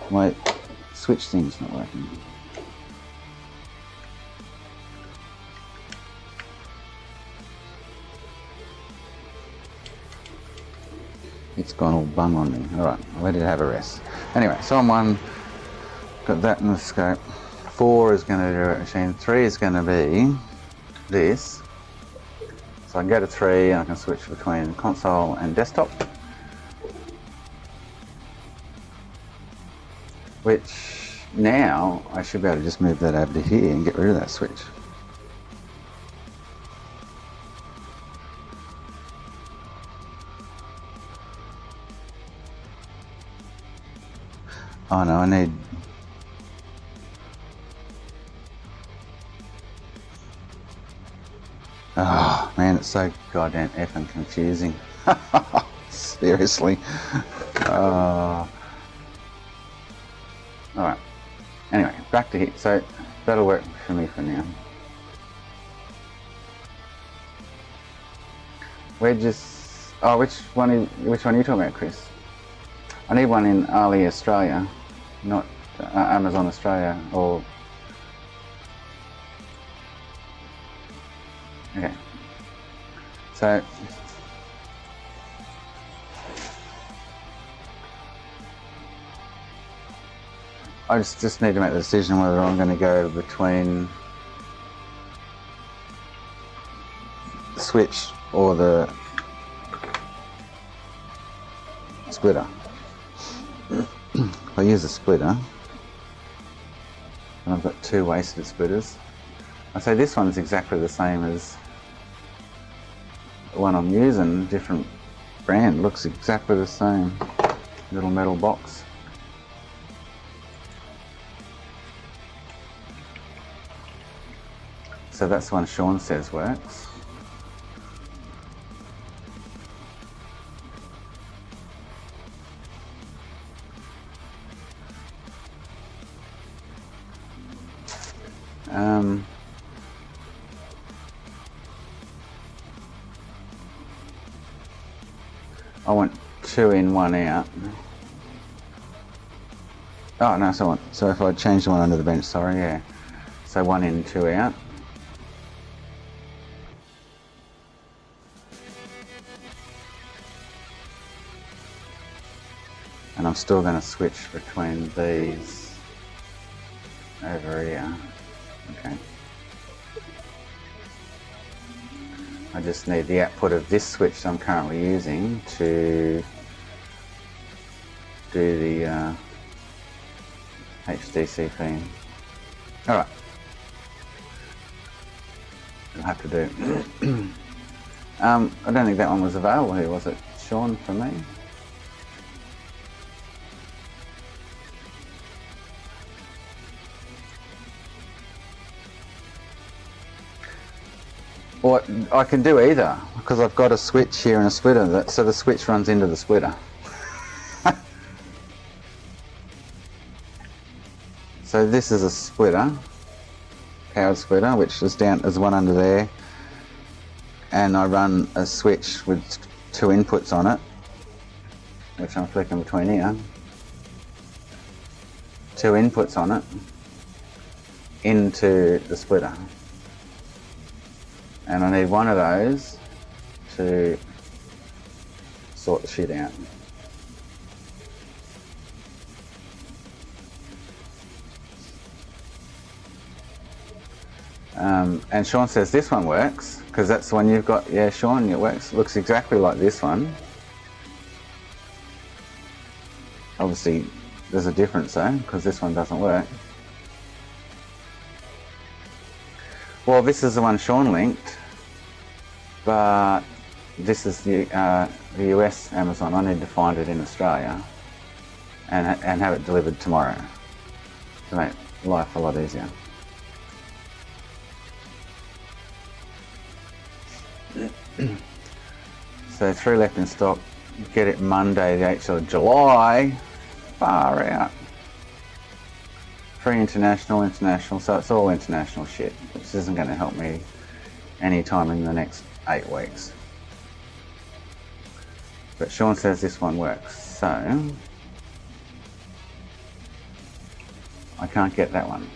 My switch thing's not working. It's gone all bung on me. Alright, I'll let it have a rest. Anyway, so on one, got that in the scope. 4 is going to do it machine. 3 is going to be this. So I can go to 3 and I can switch between console and desktop. Which now I should be able to just move that over to here and get rid of that switch. Oh no, I need... Oh man, it's so goddamn effing confusing. Seriously. Alright. Anyway, back to here. So that'll work for me for now. Wedges... Oh, which one are you talking about, Chris? I need one in Ali, Australia, not Amazon Australia, or... Okay. So... I just need to make the decision whether I'm going to go between the switch or the splitter. If I use a splitter, and I've got 2 wasted splitters. I say this one's exactly the same as the one I'm using, different brand, looks exactly the same. Little metal box. So that's the one Sean says works. I want 2 in, 1 out. Oh no, so if I change the one under the bench, sorry, yeah. So 1 in, 2 out. And I'm still going to switch between these over here. Okay. I just need the output of this switch I'm currently using to do the HDC thing. Alright. I'll have to do. I don't think that one was available here, was it, Sean, for me? Or I can do either, because I've got a switch here and a splitter, so the switch runs into the splitter. So this is a splitter, powered splitter, which is down as one under there, and I run a switch with 2 inputs on it, which I'm flicking between here. 2 inputs on it into the splitter. And I need one of those to sort the shit out. And Sean says this one works, because that's the one you've got. Yeah, Sean, it works. Looks exactly like this one. Obviously, there's a difference though, because this one doesn't work. Well, this is the one Sean linked, but this is the US Amazon. I need to find it in Australia and have it delivered tomorrow to make life a lot easier. So 3 left in stock. Get it Monday, the 8th of July. Far out. 3 international, so it's all international shit, which isn't going to help me anytime in the next 8 weeks. But Sean says this one works, so I can't get that one.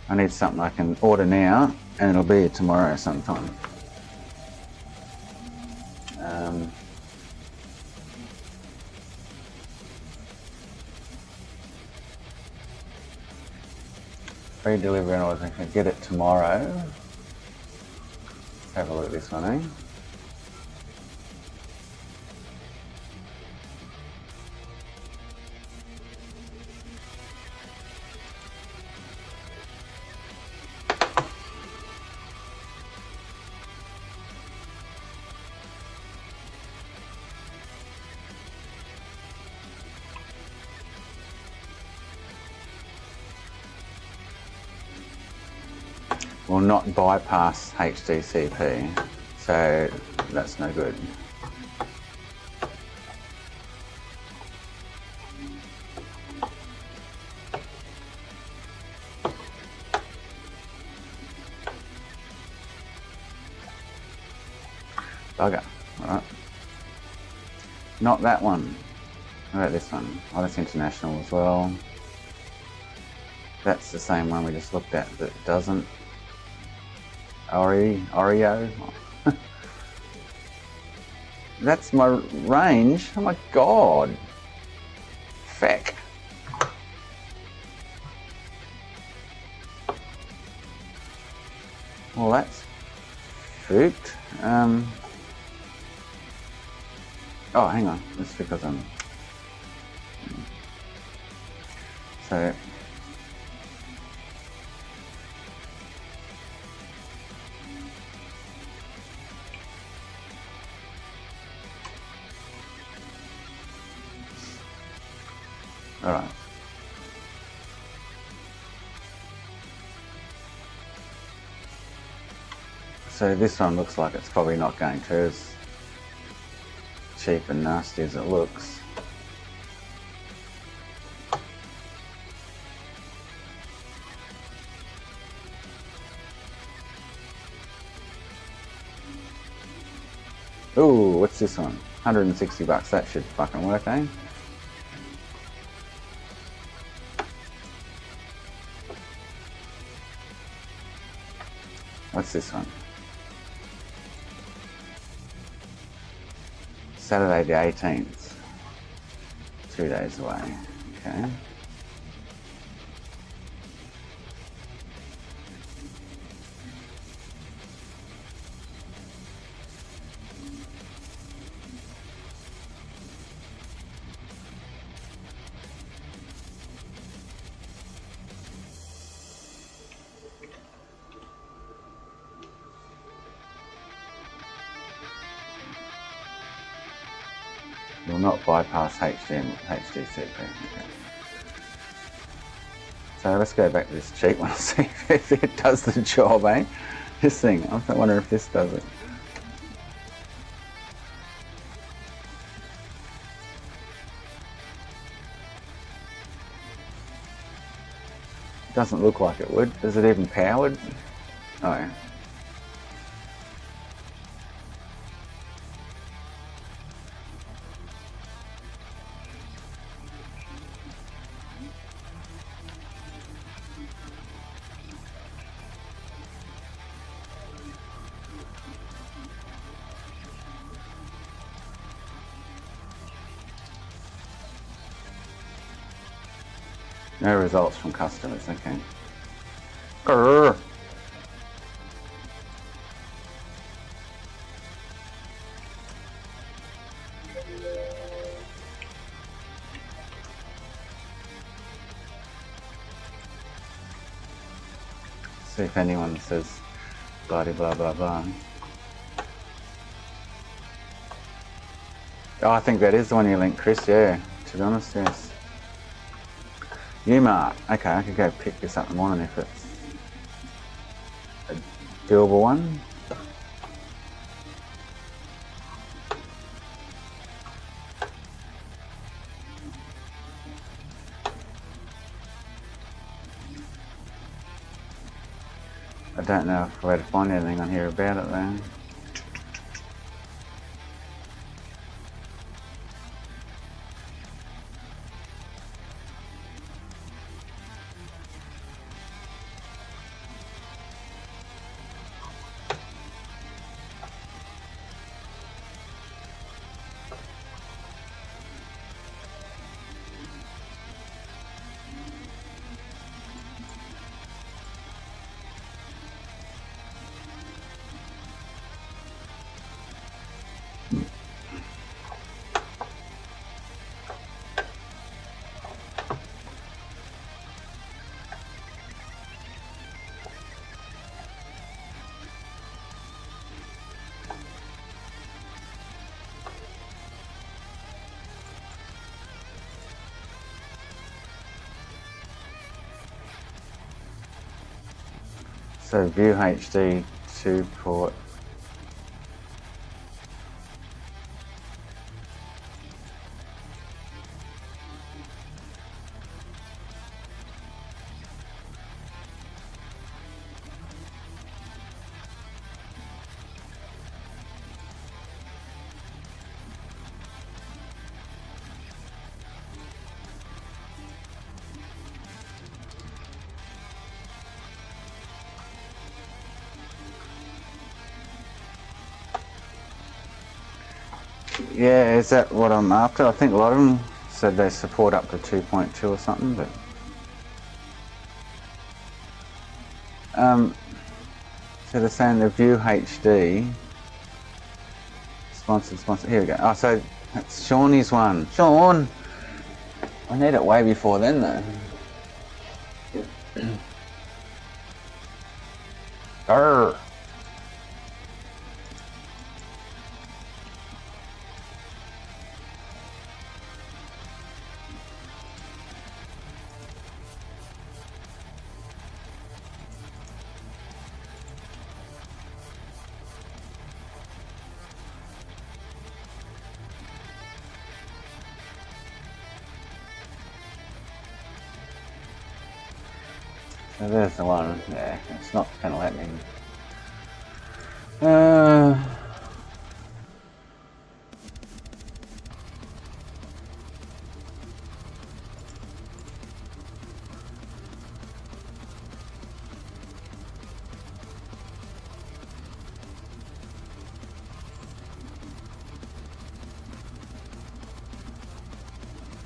I need something I can order now, and it'll be here tomorrow sometime. Free delivery, and I can get it tomorrow. Let's have a look at this one, eh? Will not bypass HDCP, so that's no good. Bugger, alright. Not that one. What about this one? Oh, that's international as well. That's the same one we just looked at that doesn't. Oreo. That's my range. Oh my god. Feck. Well, that's spooked. Oh, hang on. That's because I'm. So. Alright. So this one looks like it's probably not going to as cheap and nasty as it looks. Ooh, what's this one? 160 bucks. That should fucking work, eh? What's this one? Saturday the 18th. 2 days away. Okay. Will not bypass HDCP. Okay. So let's go back to this cheap one and see if it does the job, eh? This thing. I wonder if this does it. Doesn't look like it would. Is it even powered? Oh yeah. No results from customers, okay. Grrr. See if anyone says blah blah blah blah. Oh, I think that is the one you linked, Chris, yeah. To be honest, yes. Umart. Okay, I could go pick this up in the morning if it's a doable one. I don't know where to find anything on here about it though. So View HD 2 port. Yeah, is that what I'm after? I think a lot of them said they support up to 2.2 or something, but so they're saying the View HD sponsored. Here we go. Oh, so that's Shawnee's one. Sean, I need it way before then though. Arr. So there's the one. Yeah, it's not going to let me.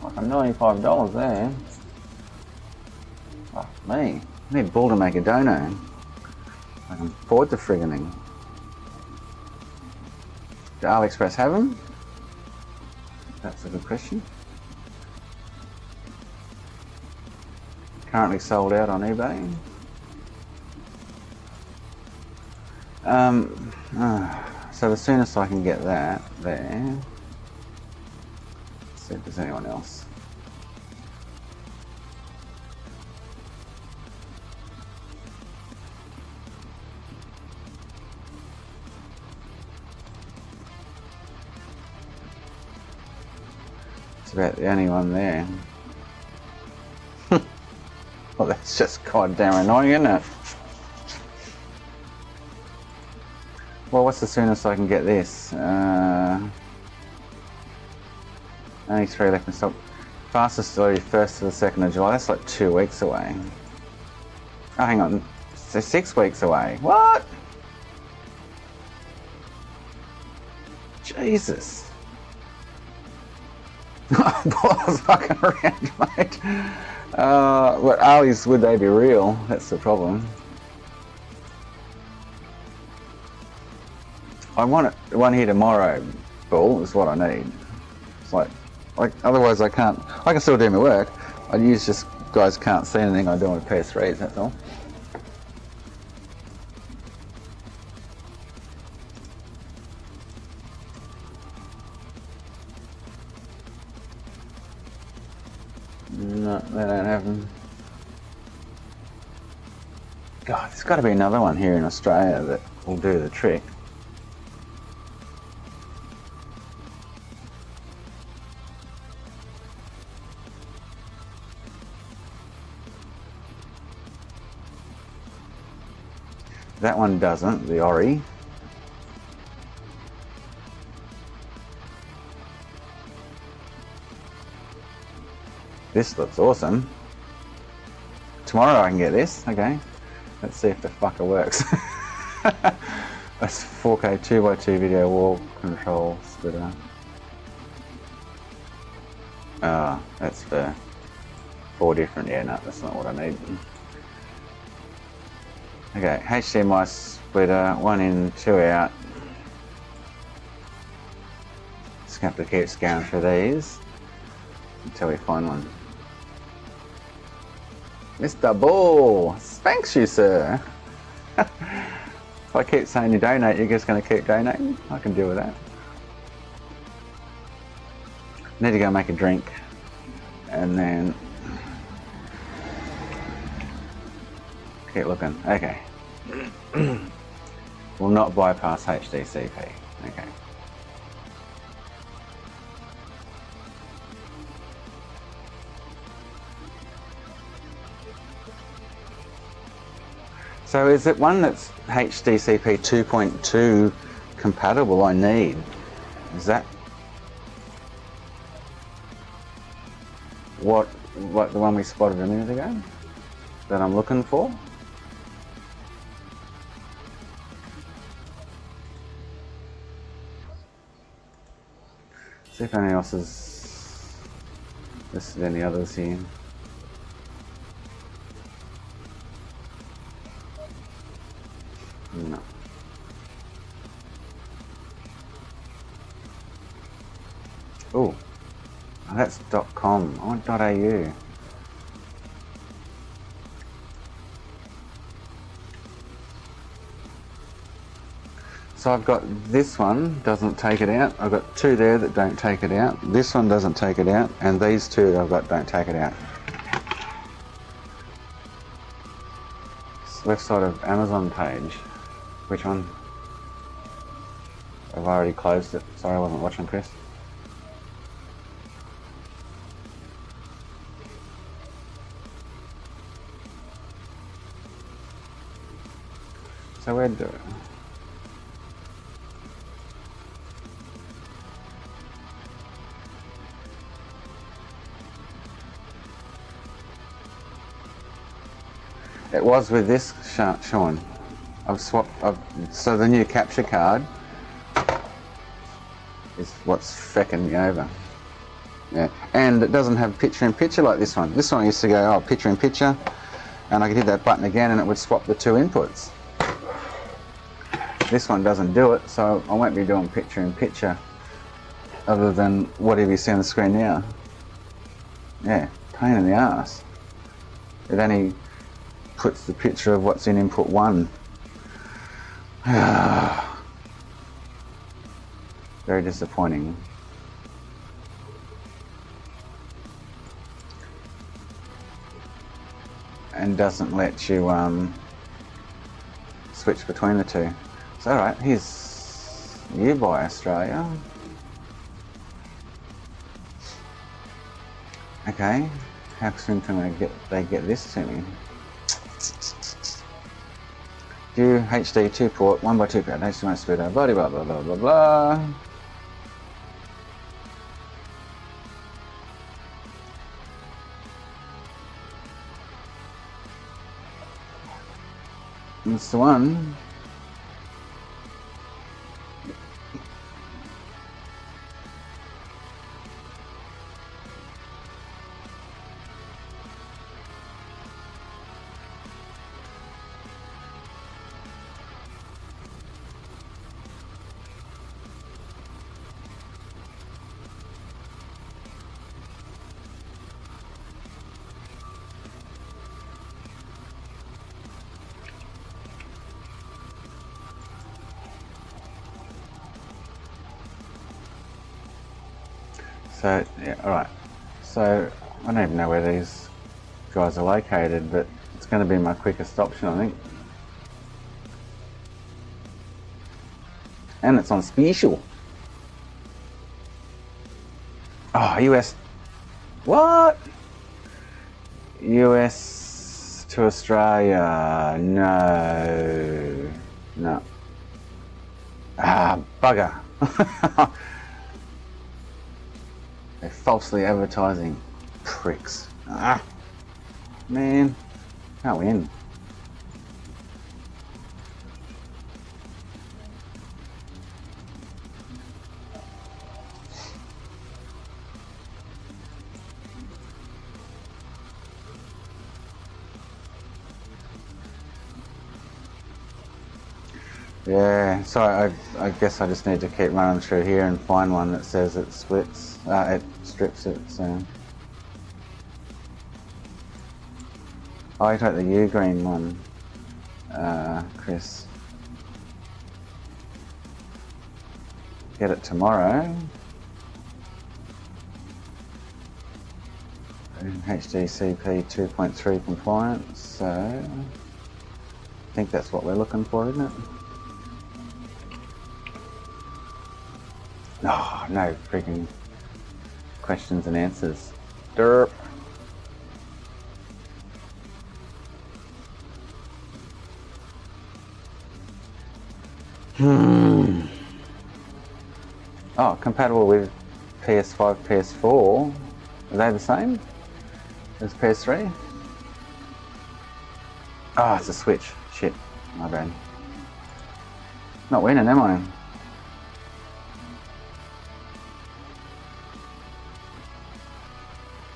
Like $95 there. Fuck me. I need Bull to make a dono. I can afford the friggin' thing. Do AliExpress have them? That's a good question. Currently sold out on eBay. So the soonest I can get that there. Let's see if there's anyone else. It's about the only one there. Well, that's just goddamn annoying, isn't it? Well, what's the soonest I can get this? Only 3 left in stock. Fastest delivery 1st to the 2nd of July. That's like 2 weeks away. Oh, hang on. It's 6 weeks away. What? Jesus. I was fucking around, mate. But Ali's, would they be real? That's the problem. I want one here tomorrow, Bull, is what I need. It's like otherwise I can't. I can still do my work. I use just guys can't see anything I do on PS3s. That's all. No, they don't have them. God, there's got to be another one here in Australia that will do the trick. That one doesn't, the Ori. This looks awesome. Tomorrow I can get this, okay. Let's see if the fucker works. That's 4K 2x2 video wall control splitter. Ah, that's for 4 different, yeah, no, that's not what I need. Okay, HDMI splitter, 1 in, 2 out. Just gonna have to keep scanning through these until we find one. Mr. Bull, thanks you, sir. If I keep saying you donate, you're just going to keep donating? I can deal with that. Need to go make a drink and then keep looking. Okay. Will not bypass HDCP. Okay. So is it one that's HDCP 2.2 compatible I need? Is that what the one we spotted a minute ago that I'm looking for? See if anyone else is listed any others here. No. Oh, that's .com. I want .au. So I've got this one doesn't take it out. I've got 2 there that don't take it out. This one doesn't take it out, and these 2 I've got don't take it out. It's left side of Amazon page. Which one? I've already closed it. Sorry, I wasn't watching, Chris. So where'd do it? It was with this, Sean. I've swapped, so the new capture card is what's fecking me over. Yeah, and it doesn't have picture-in-picture like this one. This one used to go, oh, picture-in-picture, and I could hit that button again and it would swap the 2 inputs. This one doesn't do it, so I won't be doing picture-in-picture other than whatever you see on the screen now. Yeah, pain in the ass. It only puts the picture of what's in input 1. Very disappointing. And doesn't let you switch between the 2. So alright, here's you by Australia. Okay, how soon can they get this to me? Do HD 2 port 1x2 port HDMI splitter blah blah blah blah blah blah. That's the one. So, yeah, alright. So, I don't even know where these guys are located, but it's going to be my quickest option, I think. And it's on special. Oh, US. What? US to Australia. No. No. Ah, bugger. They're falsely advertising. Pricks. Ah. Man. Can't win. Yeah, so I guess I just need to keep running through here and find one that says it splits, it strips it, so. I take the U-green one, Chris. Get it tomorrow. HDCP 2.3 compliance, so I think that's what we're looking for, isn't it? Oh, no freaking questions and answers. Derp. Oh, compatible with PS5, PS4. Are they the same as PS3? Oh, it's a Switch. Shit, my bad. Not winning, am I?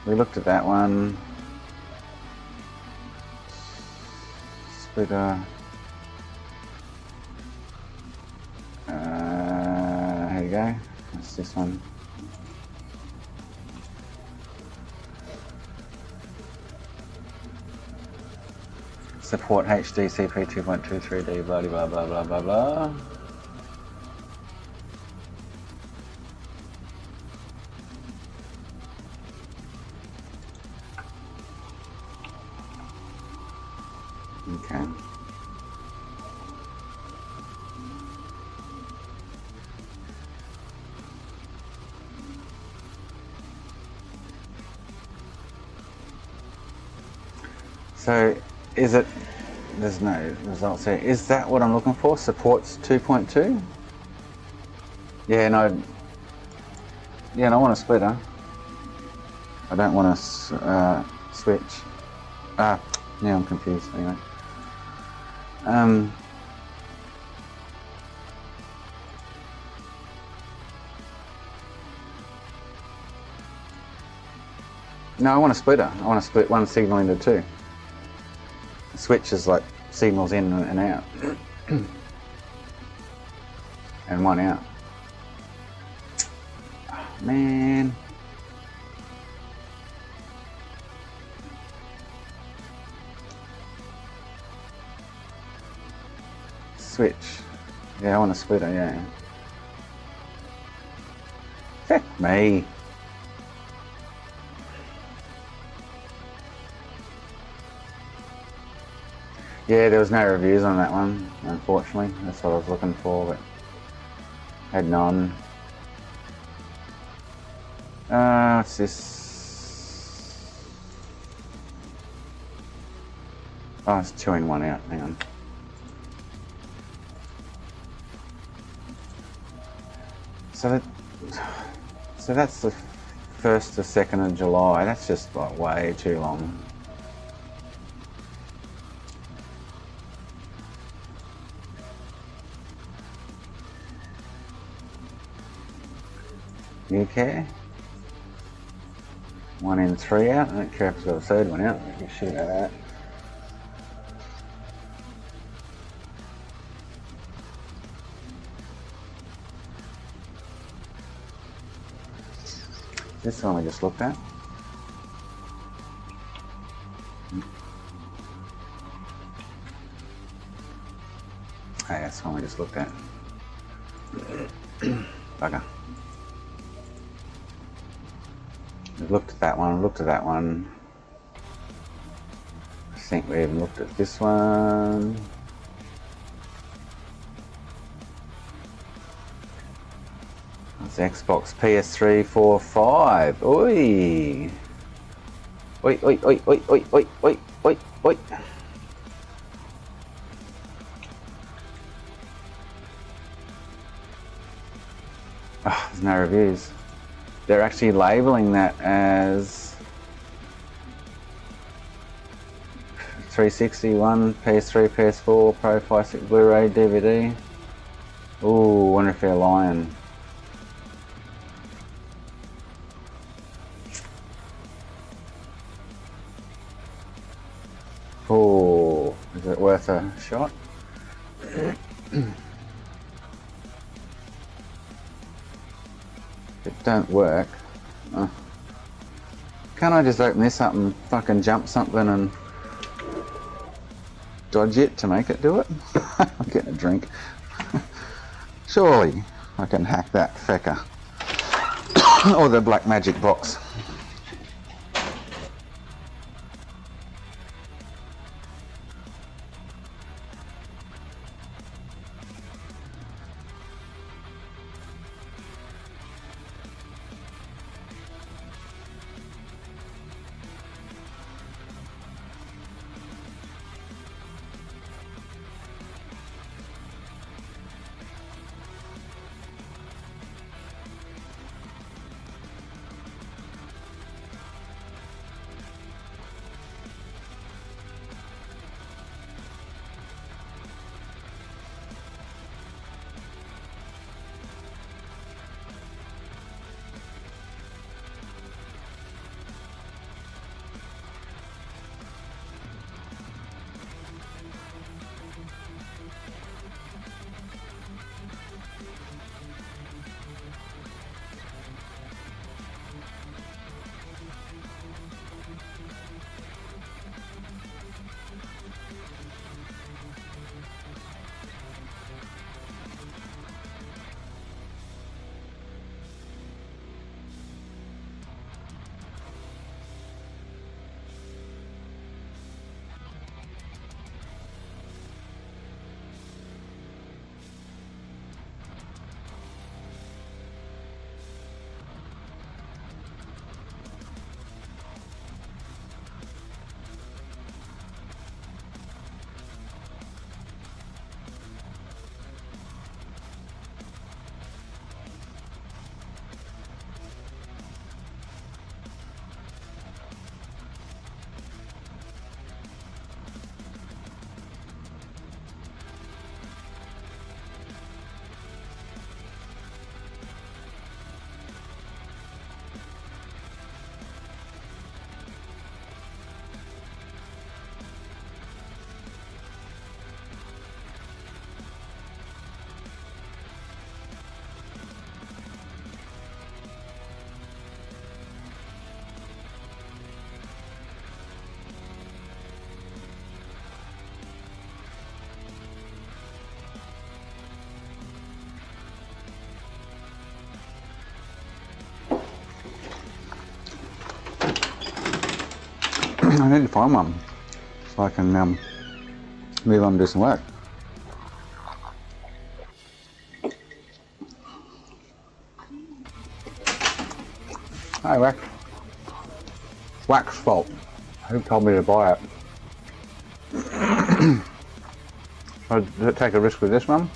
We looked at that one. Splitter. Here you go. That's this one. Support HDCP 2.23D, blah blah blah blah blah blah. Okay. So, is it, there's no results here. Is that what I'm looking for? Supports 2.2? Yeah, no. Yeah, and I want a splitter. I don't want to switch. Now I'm confused anyway. No, I want a splitter. I want to split one signal into two. The switch is like signals in and out. And one out. Oh, man. Switch. Yeah, I want a splitter, yeah. Fuck me. Yeah, there was no reviews on that one, unfortunately. That's what I was looking for, but had none. What's this? Oh, it's 2 in 1 out. Hang on. So that's the 1st to 2nd of July. That's just like way too long. You care? 1 in 3 out. I don't care if it's got a 3rd one out. You can shoot at that. This one we just looked at. Hey, that's the one we just looked at. Bugger. We've looked at that one, looked at that one. I think we even looked at this one. It's Xbox, PS3, 4, 5. Oi! Oi, oi, oi, oi, oi, oi, oi, oi, oi. Oh, there's no reviews. They're actually labeling that as 361, PS3, PS4, Pro 5, 6, Blu-ray, DVD. Ooh, wonder if they're lying. Oh, is it worth a shot? If it don't work, can't I just open this up and fucking jump something and dodge it to make it do it? I'm getting a drink. Surely I can hack that fecker. Or the black magic box. I need to find one so I can move on and do some work. Hey, Wax fault. Who told me to buy it? Should I take a risk with this one?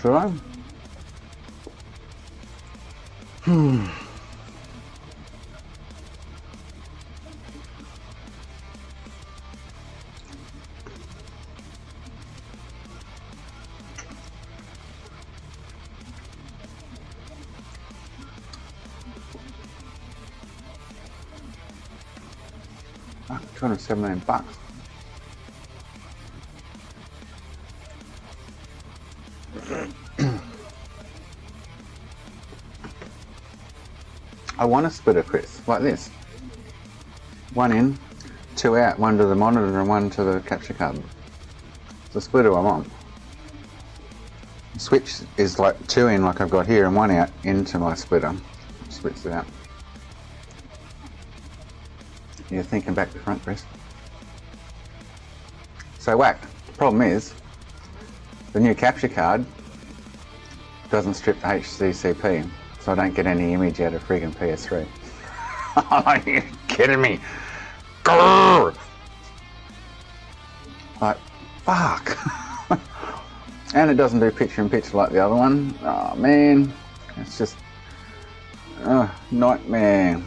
Should I? $279. I want a splitter, Chris, like this. One in, two out, one to the monitor and one to the capture card. the splitter I'm on. The switch is like 2 in like I've got here and 1 out into my splitter. Splits it out. You're thinking back to front, Chris. So whack. The problem is, the new capture card doesn't strip the HDCP, so I don't get any image out of friggin' PS3. Are you kidding me? Grrr! Like, fuck. And it doesn't do picture-in-picture like the other one. Oh man, it's just nightmare.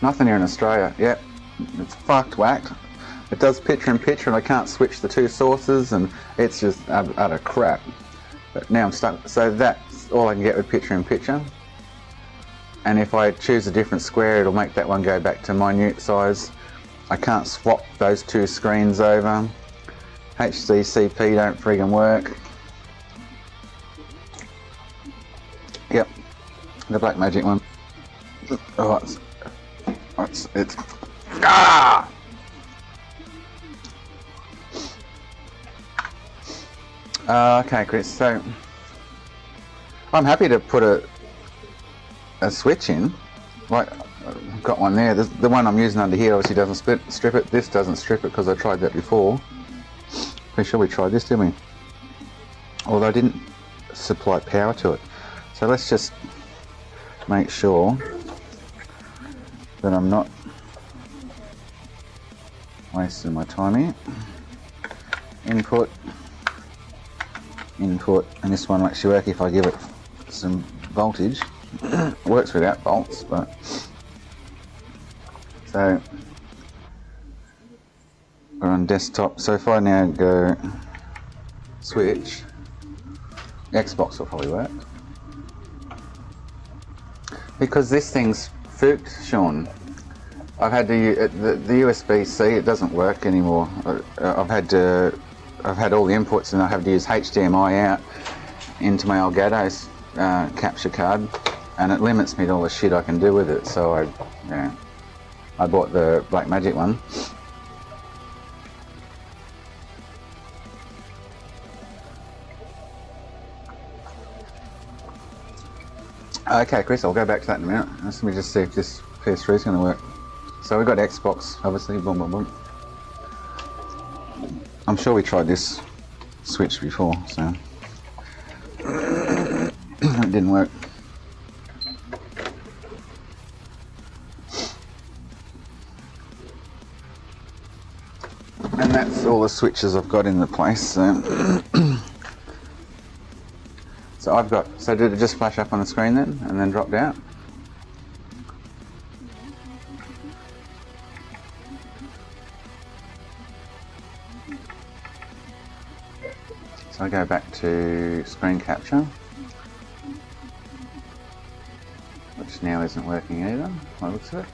Nothing here in Australia. Yep, it's fucked whacked. It does picture-in-picture and I can't switch the 2 sources and it's just utter crap. But now I'm stuck, so that's all I can get with picture-in-picture. And if I choose a different square, it'll make that one go back to minute size. I can't swap those 2 screens over. HDCP don't friggin' work. Yep, the Blackmagic one. Oh, it's ah! Okay, Chris, so I'm happy to put a switch in. Like, I've got one there. The one I'm using under here obviously doesn't strip it. This doesn't strip it because I tried that before. Pretty sure we tried this, didn't we? Although I didn't supply power to it. So let's just make sure that I'm not wasting my time here. Input, and this one will actually work if I give it some voltage. Works without volts, but so we're on desktop. So if I now go switch, Xbox will probably work. Because this thing's fooked, Sean. I've had the USB-C. It doesn't work anymore. I've had all the inputs, and I have to use HDMI out into my Elgato's capture card, and it limits me to all the shit I can do with it. So I bought the Blackmagic one. Okay, Chris, I'll go back to that in a minute. Let me just see if this PS3 is going to work. So we've got Xbox, obviously, boom, boom, boom. I'm sure we tried this switch before, so it didn't work. And that's all the switches I've got in the place. So, so did it just flash up on the screen then, and then dropped out? So I go back to screen capture, which now isn't working either, by the looks of it.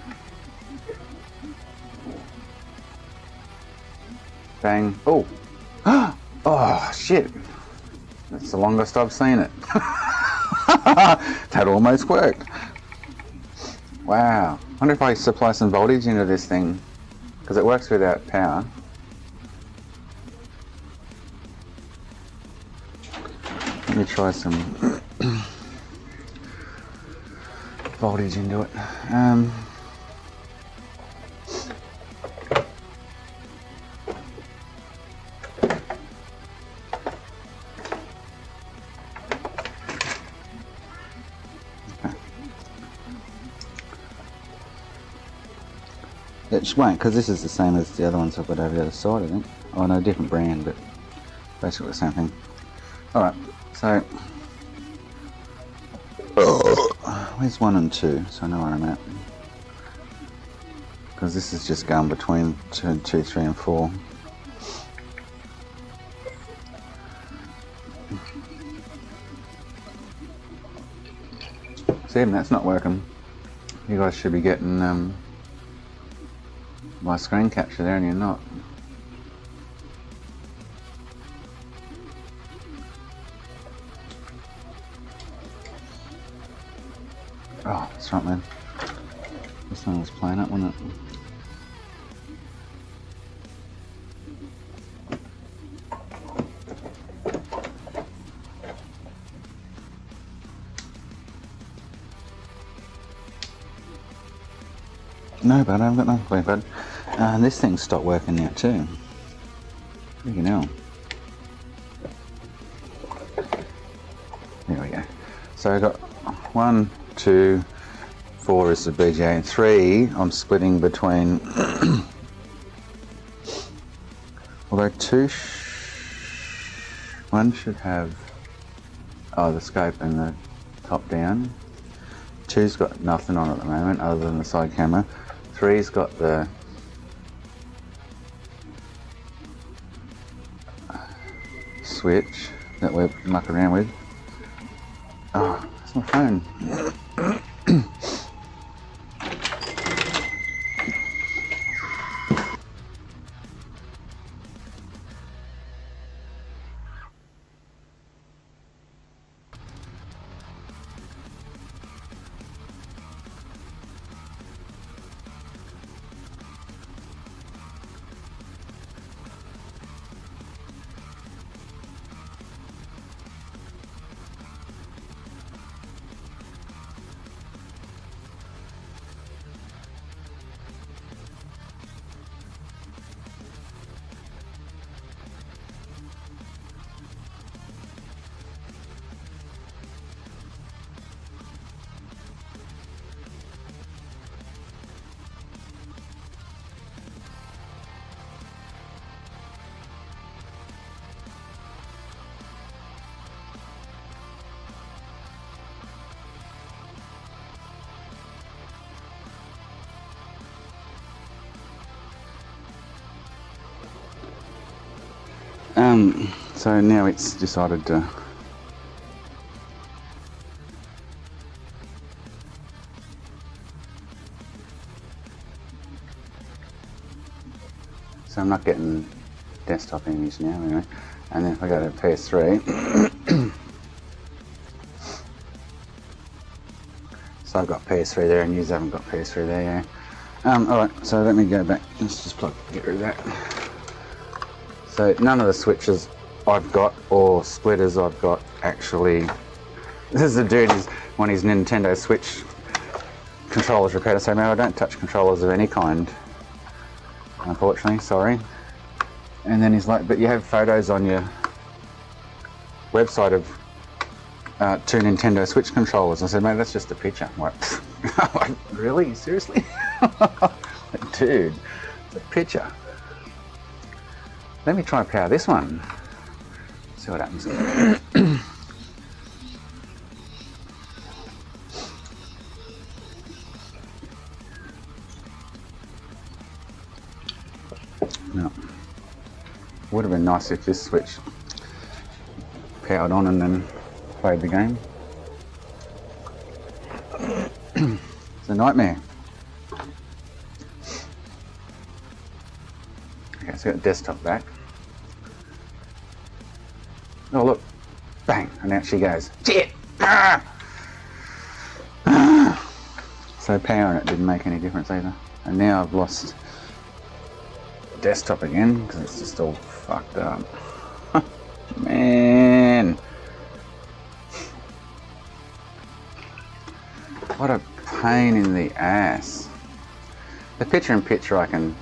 Bang. Oh! Oh, shit! That's the longest I've seen it. That almost worked. Wow. I wonder if I supply some voltage into this thing, because it works without power. Let me try some voltage into it. It won't, because this is the same as the other ones I've got over the other side, I think. Oh no, different brand, but basically the same thing. Alright, so where's 1 and 2, so I know where I'm at. Because this is just going between 2, 3 and 4. So even that's not working. You guys should be getting my screen capture there, and you're not. Oh, that's right, man. This one was playing up, wasn't it? No, bud, I haven't got nothing for you, bud. And this thing stopped working now too. You know. There we go. So I got 1, 2, 4 is the BGA, and 3 I'm splitting between. Although 1 should have the scope and the top down. 2's got nothing on at the moment other than the side camera. 3's got the switch that we're mucking around with. Oh, that's my phone. So now it's decided to so I'm not getting desktop image now anyway. And then if I go to PS3 so I've got PS3 there and you haven't got PS3 there, yeah. Alright, so let me go back. Let's just get rid of that. So none of the switches I've got or splitters I've got actually. This is the dude when his Nintendo Switch controllers repair. So man, I don't touch controllers of any kind, unfortunately. Sorry. And then he's like, but you have photos on your website of 2 Nintendo Switch controllers. I said, mate, that's just a picture. What? Like, really? Seriously? Dude, it's a picture. Let me try and power this one. See what happens. No. Would have been nice if this switch powered on and then played the game. It's a nightmare. Okay, so I've got the desktop back. Oh look, bang, and out she goes. Shit! Ah! Ah! So powering it didn't make any difference either. And now I've lost the desktop again because it's just all fucked up. Man, what a pain in the ass. The picture-in-picture I can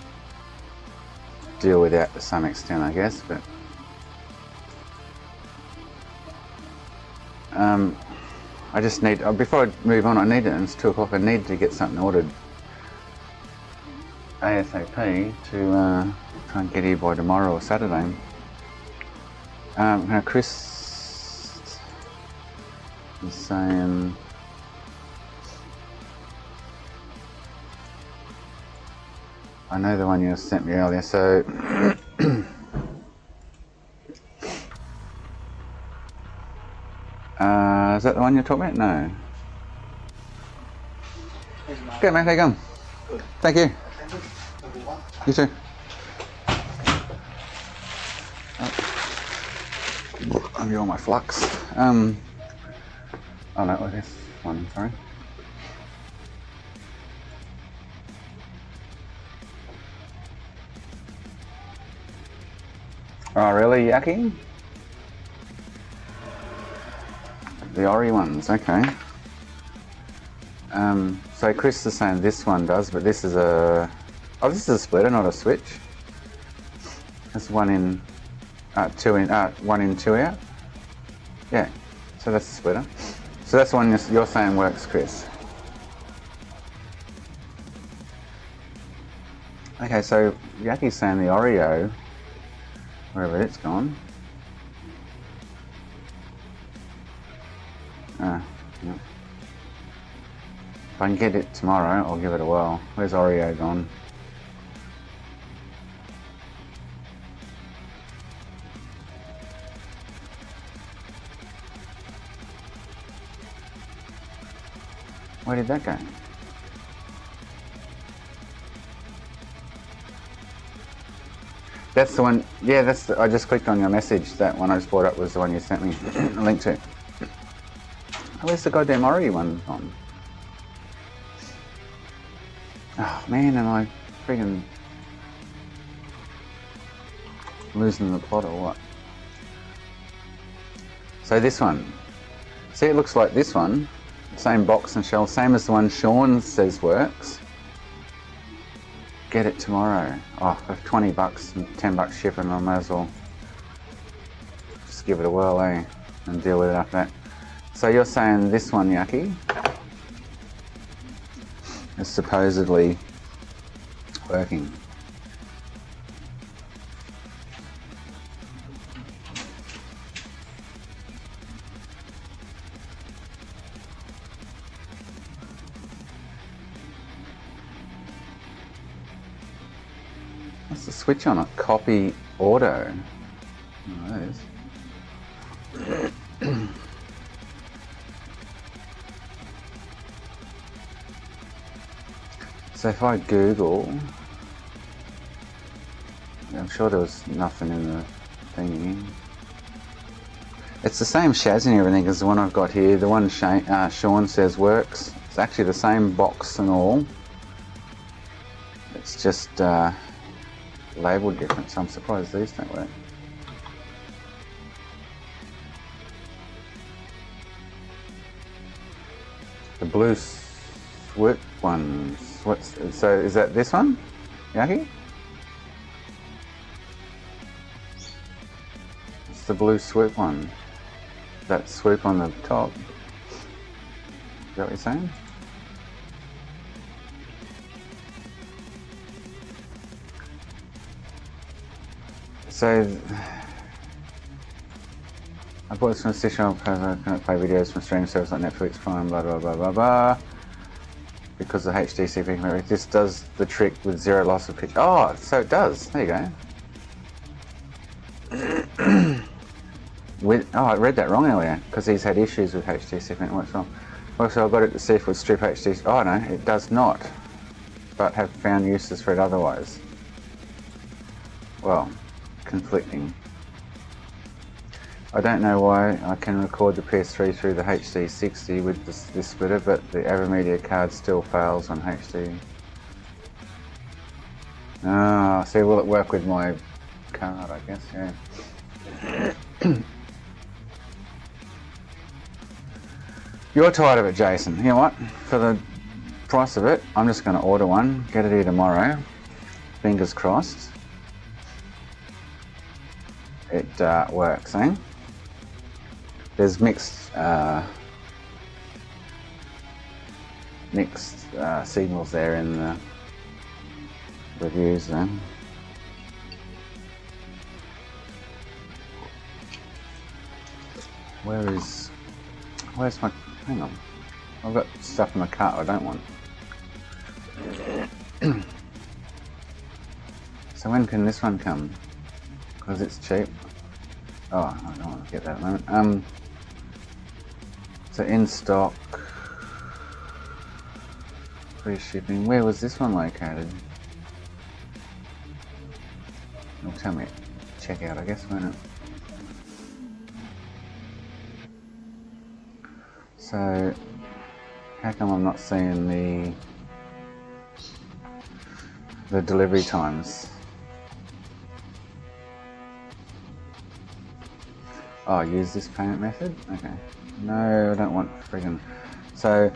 deal with that to some extent, I guess, but I just need, before I move on, it's 2 o'clock, I need to get something ordered ASAP to try and get here by tomorrow or Saturday. Now Chris is saying I know the one you sent me earlier, so is that the one you're talking about? No. Okay, man, how you going? Thank you. You too. I'll give you all my flux. Oh no, this one, sorry. Oh, really, Yaki? The Ori ones, okay. So Chris is saying this one does, but this is a... Oh, this is a splitter, not a switch. It's one in, one in, two out. Yeah, so that's the splitter. So that's the one you're saying works, Chris. Okay, so Yaki's saying the Oreo, wherever it's gone. Yep. If I can get it tomorrow, I'll give it a whirl. Where's Oreo gone? Where did that go? That's the one, yeah, that's the, I just clicked on your message. That one I just brought up was the one you sent me a link to. Where's the goddamn Oreo one gone? Oh man, am I freaking losing the plot or what? So this one, see, it looks like this one, same box and shell, same as the one Sean says works. Get it tomorrow. Oh, for 20 bucks and 10 bucks shipping, I may as well just give it a whirl, eh? And deal with it after that. So you're saying this one, Yaki, is supposedly working. What's the switch on it? Copy auto. Oh, that is. So if I Google, I'm sure there was nothing in the thingy. It's the same chassis and everything as the one I've got here. The one Sean says works. It's actually the same box and all. It's just labelled different, so I'm surprised these don't work. The blue swoop ones. So is that this one, Yaki? It's the blue swoop one. That swoop on the top. Is that what you're saying? So I bought this from a station I can't play videos from streaming service like Netflix, Prime, blah blah blah blah blah. Because the HDC picture, this does the trick with zero loss of pitch. Oh, so it does. There you go. I read that wrong earlier because he's had issues with HDC and it works wrong. Also, I got it to see if it would strip HDC. Oh no, it does not, but have found uses for it otherwise. Well, conflicting. I don't know why I can record the PS3 through the HD60 with this splitter, but the AverMedia card still fails on HD. Ah, see, will it work with my card, I guess, yeah. You're tired of it, Jason. You know what? For the price of it, I'm just going to order one, get it here tomorrow. Fingers crossed. It works, eh? There's mixed signals there in the reviews then. Where's my, hang on, I've got stuff in my cart I don't want. So when can this one come? Because it's cheap. Oh, I don't want to get that at the moment. So in stock, Free shipping. Where was this one located? It'll tell me. Check out, I guess, won't it? So, how come I'm not seeing the delivery times? Oh, use this payment method? Okay. No, I don't want friggin'. So,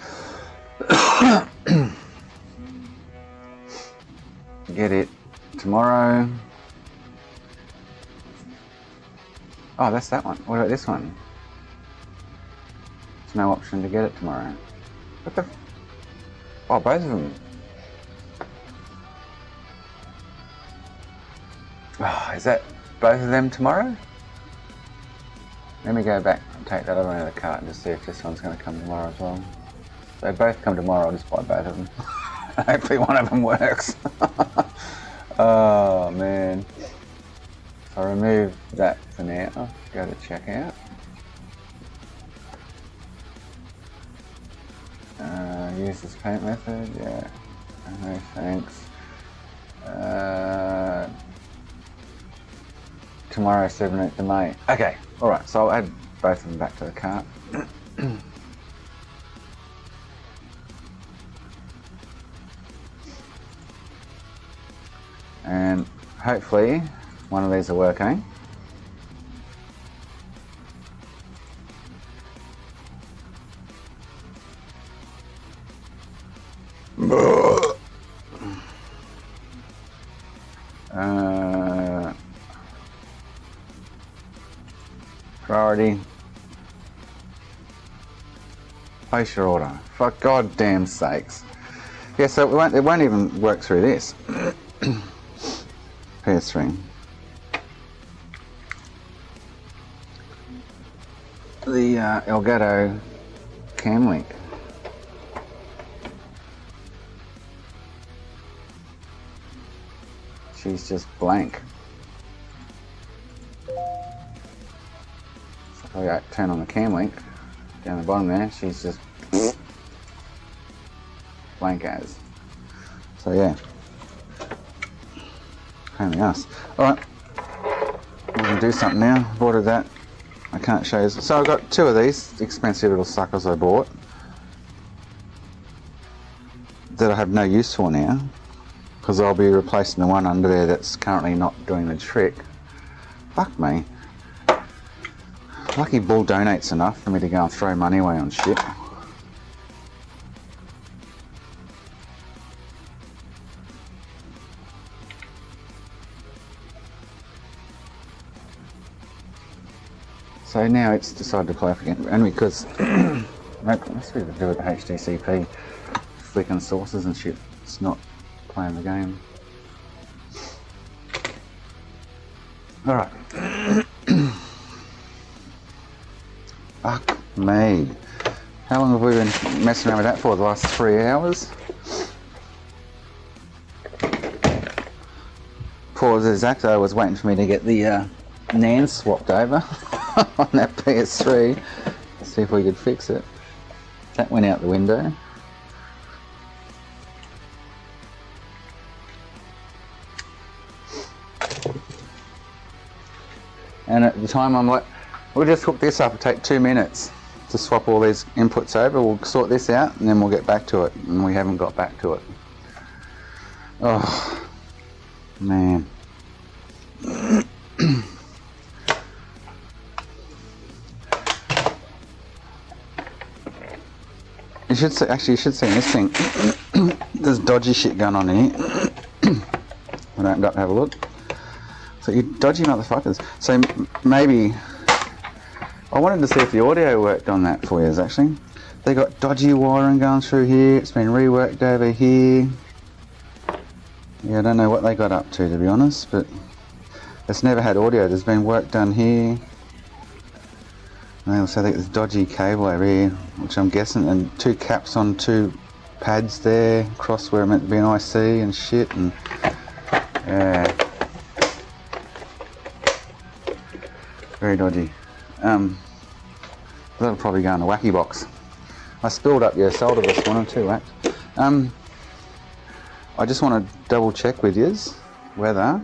get it tomorrow. Oh, that's that one. What about this one? There's no option to get it tomorrow. What the? Oh, both of them. Oh, is that both of them tomorrow? Let me go back and take that other one out of the cart and just see if this one's going to come tomorrow as well. If they both come tomorrow, I'll just buy both of them. Hopefully one of them works. Oh man. So I'll remove that for now. Go to checkout. Use this payment method. Yeah. No thanks. Tomorrow, 17th of May. Okay. Alright, so I'll add both of them back to the cart. And hopefully one of these are working. Priority. Place your order. For goddamn sakes. Yeah, so it won't even work through this. PS3. The Elgato Cam Link. She's just blank. So if I turn on the Cam Link, down the bottom there, she's just blank as. So yeah. Pain in the ass. Alright. We can do something now. I've ordered that. I can't show you. So I've got two of these expensive little suckers I bought that I have no use for now, because I'll be replacing the one under there that's currently not doing the trick. Fuck me. Lucky Bull donates enough for me to go and throw money away on shit. So now it's decided to play off again, and because must be to do with the HDCP flicking sources and shit. It's not playing the game. Alright. Fuck me. How long have we been messing around with that for? The last 3 hours? Poor Zacto was waiting for me to get the NAND swapped over on that PS3. Let's see if we could fix it. That went out the window. And at the time I'm like, we'll just hook this up, it'll take 2 minutes to swap all these inputs over, we'll sort this out and then we'll get back to it, and we haven't got back to it. Oh, man. You should see, actually you should see this thing. There's dodgy shit going on here. I don't got to have a look. So you dodgy motherfuckers. So maybe I wanted to see if the audio worked on that for you actually. They got dodgy wiring going through here, it's been reworked over here. Yeah, I don't know what they got up to be honest, but it's never had audio. There's been work done here. And they also think there's dodgy cable over here, which I'm guessing, and 2 caps on 2 pads there, across where it meant to be an IC and shit, and yeah. Very dodgy. That'll probably go in the wacky box. I spilled up your solder this morning too, Wax. I just want to double check with yous whether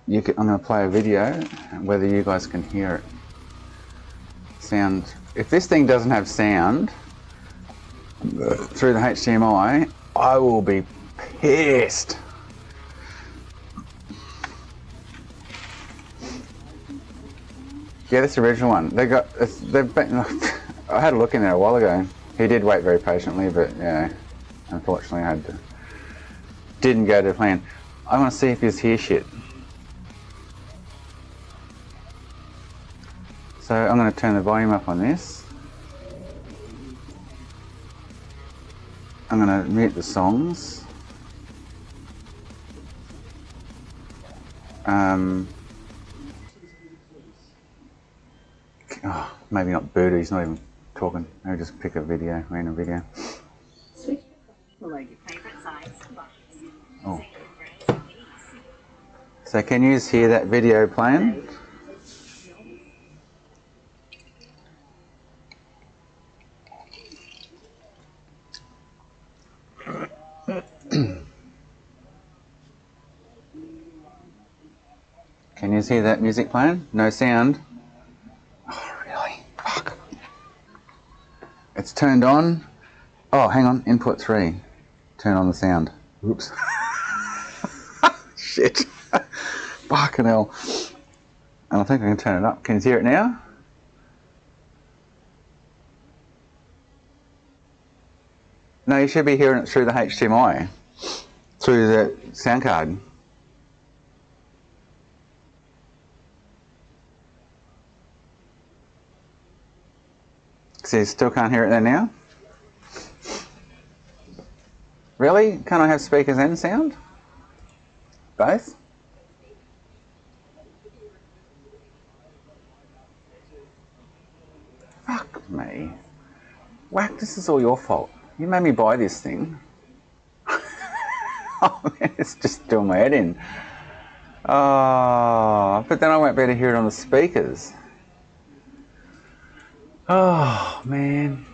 you can, I'm going to play a video, whether you guys can hear it. Sound. If this thing doesn't have sound through the HDMI, I will be pissed. Yeah, this is the original one. They've been, I had a look in there a while ago. He did wait very patiently, but yeah, unfortunately didn't go to plan. I want to see if he's hear shit. So I'm going to turn the volume up on this. I'm going to mute the songs. Oh, maybe not Buddha, he's not even talking. Maybe just pick a video, random video. Oh. So can you hear that video playing? Can you hear that music playing? No sound? Oh, really? Fuck. It's turned on. Oh, hang on. Input 3. Turn on the sound. Oops. Shit. Fucking hell. And I think I can turn it up. Can you hear it now? No, you should be hearing it through the HDMI. Through the sound card. So you still can't hear it there now? Really? Can't I have speakers and sound? Both? Fuck me. Whack, this is all your fault. You made me buy this thing. Oh man, it's just doing my head in. Oh, but then I won't be able to hear it on the speakers. Oh man.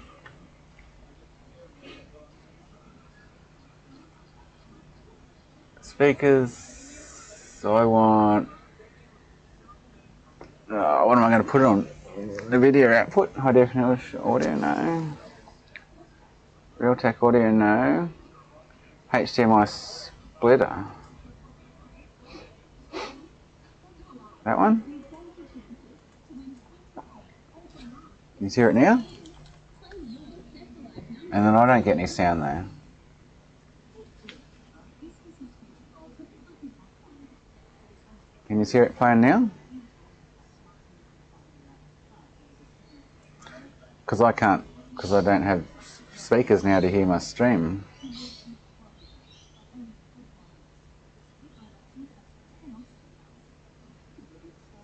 Speakers. So I want. Oh, what am I going to put it on? The video output. High definition audio, no. Realtek audio, no. HDMI splitter. That one? Can you hear it now? And then I don't get any sound there. Can you hear it playing now? Because I can't, because I don't have speakers now to hear my stream.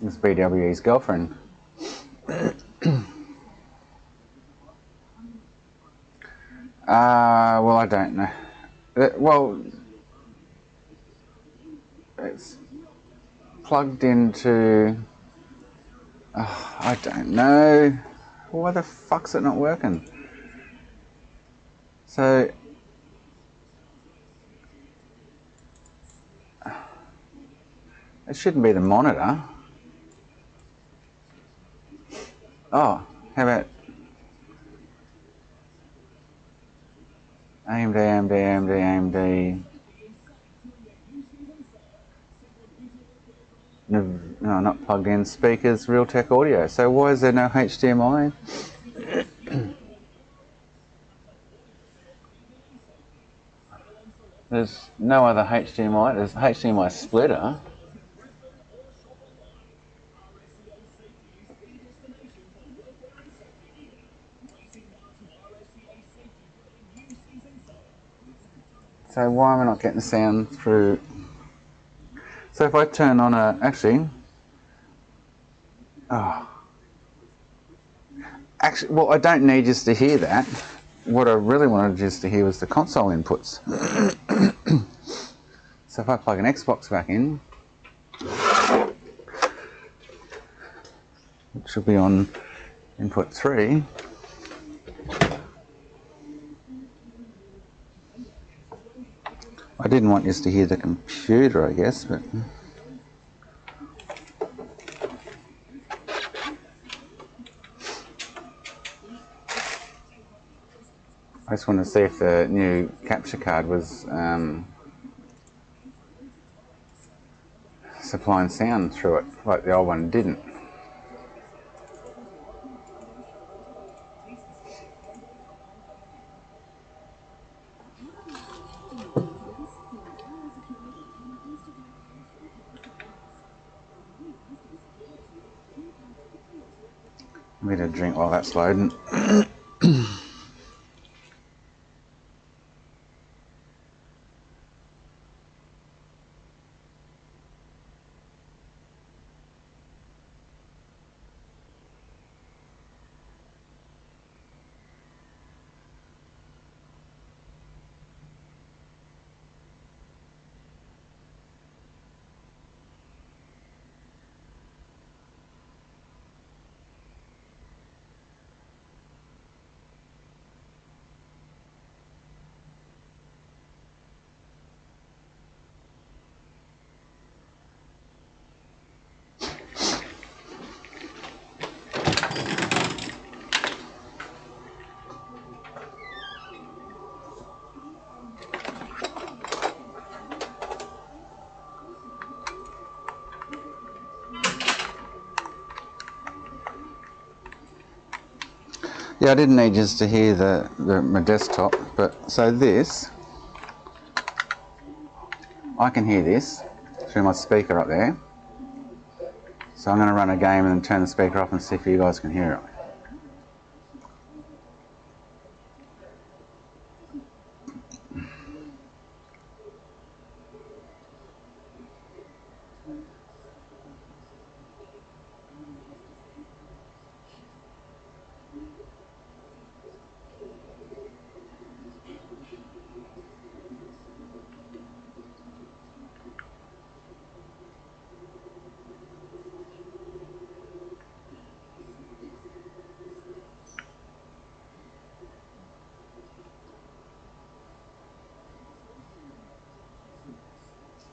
It's BWE's girlfriend. Well, I don't know. Well, it's plugged into. I don't know. Why the fuck's it not working? So. It shouldn't be the monitor. Oh, how about AMD. No, not plugged in. Speakers, Realtek audio. So why is there no HDMI? There's no other HDMI. There's HDMI splitter. So why am I not getting the sound through? So if I turn on a, actually, well, I don't need just to hear that. What I really wanted just to hear was the console inputs. So if I plug an Xbox back in, it should be on input 3. didn't want you to hear the computer, I guess, but... I just wanted to see if the new capture card was supplying sound through it, like the old one didn't. I'm going to drink while that's loading. Yeah, I didn't need just to hear my desktop, but so this, I can hear this through my speaker up there. So I'm going to run a game and then turn the speaker off and see if you guys can hear it.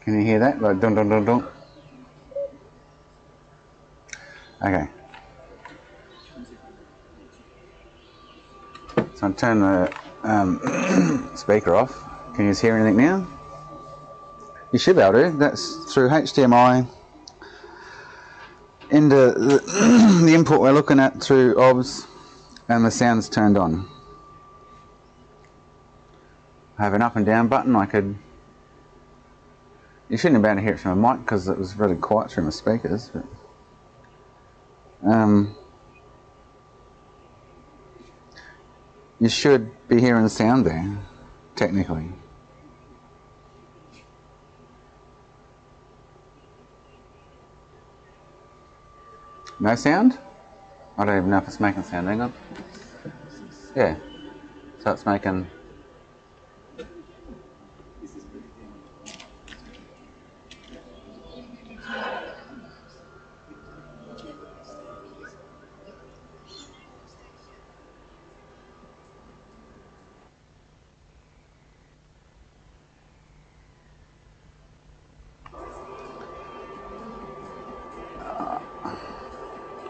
Can you hear that? Like dun dun dun dun. Okay. So I'll turn the speaker off. Can you hear anything now? You should be able to. That's through HDMI into the input we're looking at through OBS, and the sound's turned on. I have an up and down button. You shouldn't have been able to hear it from a mic because it was really quiet through my speakers. But, you should be hearing sound there, technically. No sound? I don't even know if it's making sound. Hang on. Yeah. So it's making...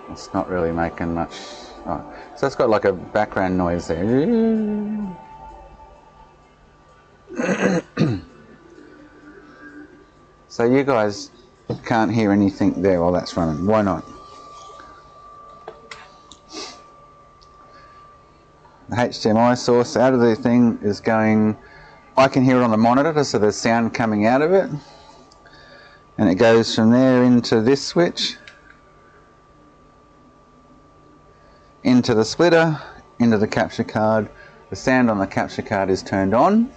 It's not really making much. Oh. So it's got like a background noise there. So you guys can't hear anything there while that's running. Why not? The HDMI source out of the thing is going. I can hear it on the monitor, so there's sound coming out of it, and it goes from there into this switch, into the splitter, into the capture card. The sound on the capture card is turned on.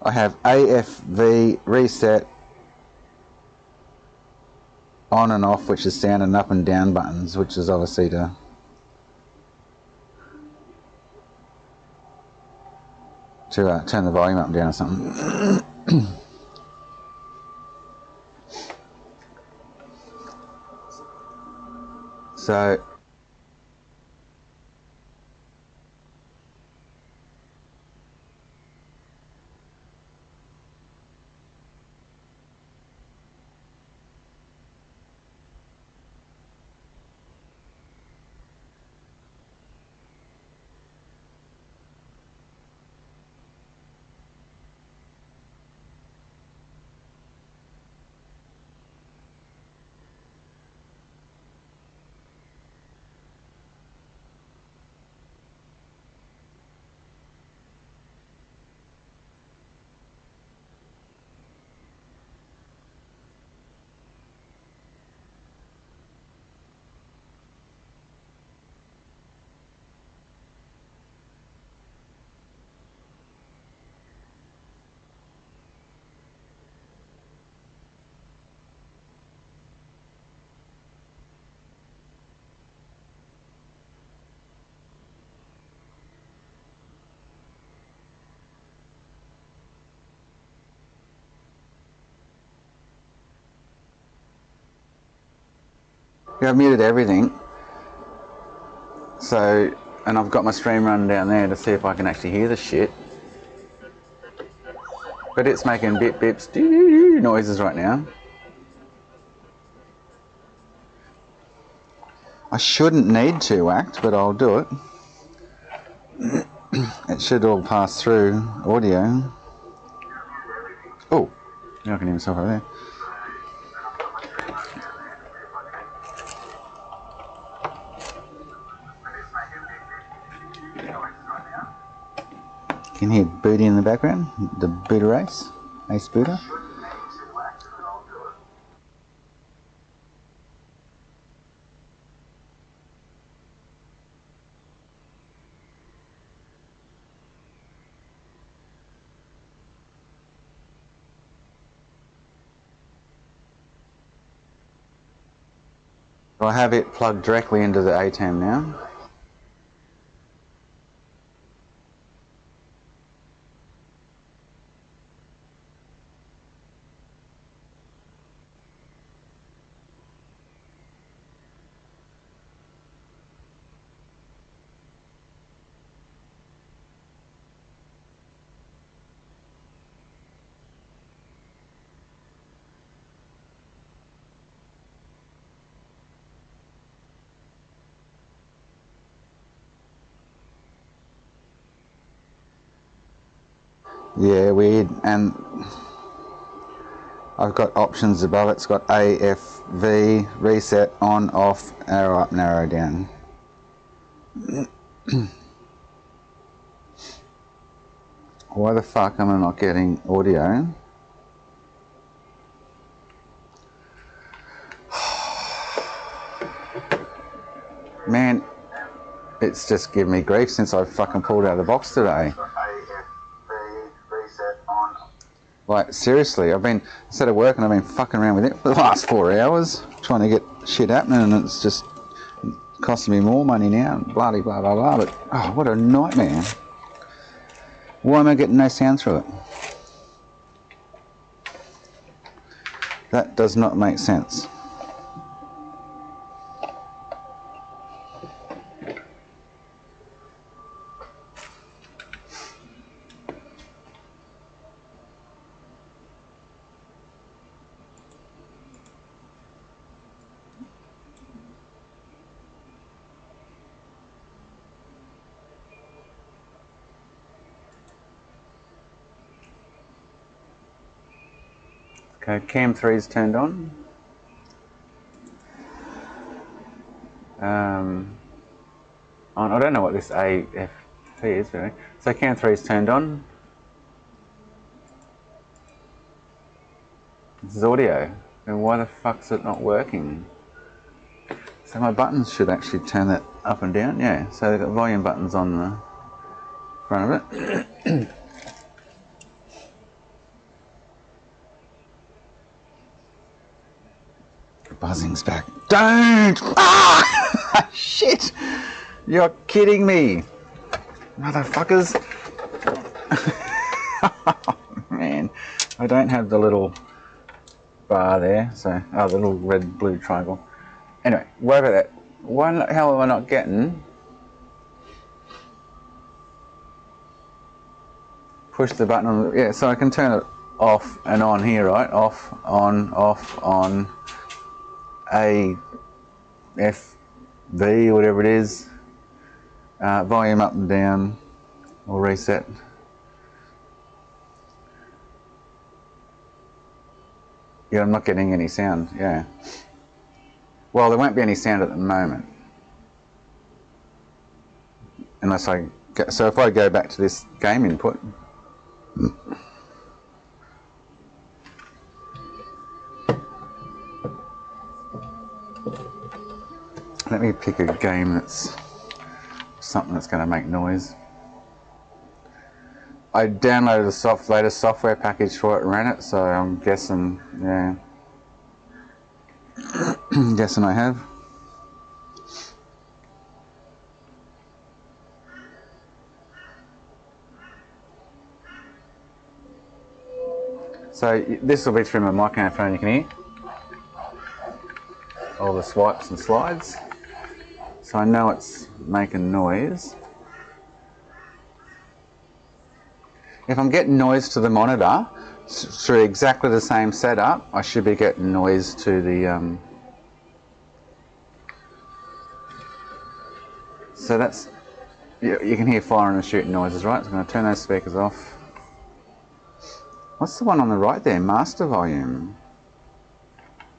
I have AFV reset on and off, which is sound, and up and down buttons, which is obviously to turn the volume up and down or something. So Yeah, I've muted everything. So, and I've got my stream running down there to see if I can actually hear the shit. But it's making bip bips noises right now. I shouldn't need to act, but I'll do it. It should all pass through audio. Oh, yeah, I can hear myself over there. Can hear Booty in the background, the Buddha race, Ace Buddha. I have it plugged directly into the ATEM now. Yeah, weird. And I've got options above it. It's got A, F, V, reset, on, off, arrow up, narrow down. Why the fuck am I not getting audio? Man, it's just giving me grief since I fucking pulled out of the box today. Like, seriously, I've been, instead of working, I've been fucking around with it for the last 4 hours, trying to get shit happening, and it's just costing me more money now, and blah, blah, blah, blah, but, oh, what a nightmare. Why am I getting no sound through it? That does not make sense. Okay, cam 3 is turned on. I don't know what this AFP is really. So cam 3 is turned on. This is audio. And why the fuck's it not working? So my buttons should actually turn that up and down. Yeah, so they've got volume buttons on the front of it. Buzzing's back. Don't! Ah! Shit! You're kidding me! Motherfuckers! Man, I don't have the little bar there, so, oh, the little red-blue triangle. Anyway, what about that? Why the hell am I not getting? Push the button on, yeah, so I can turn it off and on here, right? Off, on, A, F, V, whatever it is. Volume up and down, or reset. Yeah, I'm not getting any sound, yeah. Well, there won't be any sound at the moment. Unless I get, so if I go back to this game input. Let me pick a game that's something that's going to make noise. I downloaded the latest software package for it and ran it, so I'm guessing, yeah. Guessing I have. So this will be through my microphone, you can hear. all the swipes and slides. So I know it's making noise. If I'm getting noise to the monitor through exactly the same setup, I should be getting noise to the... So that's... You can hear firing and shooting noises, right? So I'm going to turn those speakers off. What's the one on the right there? Master volume.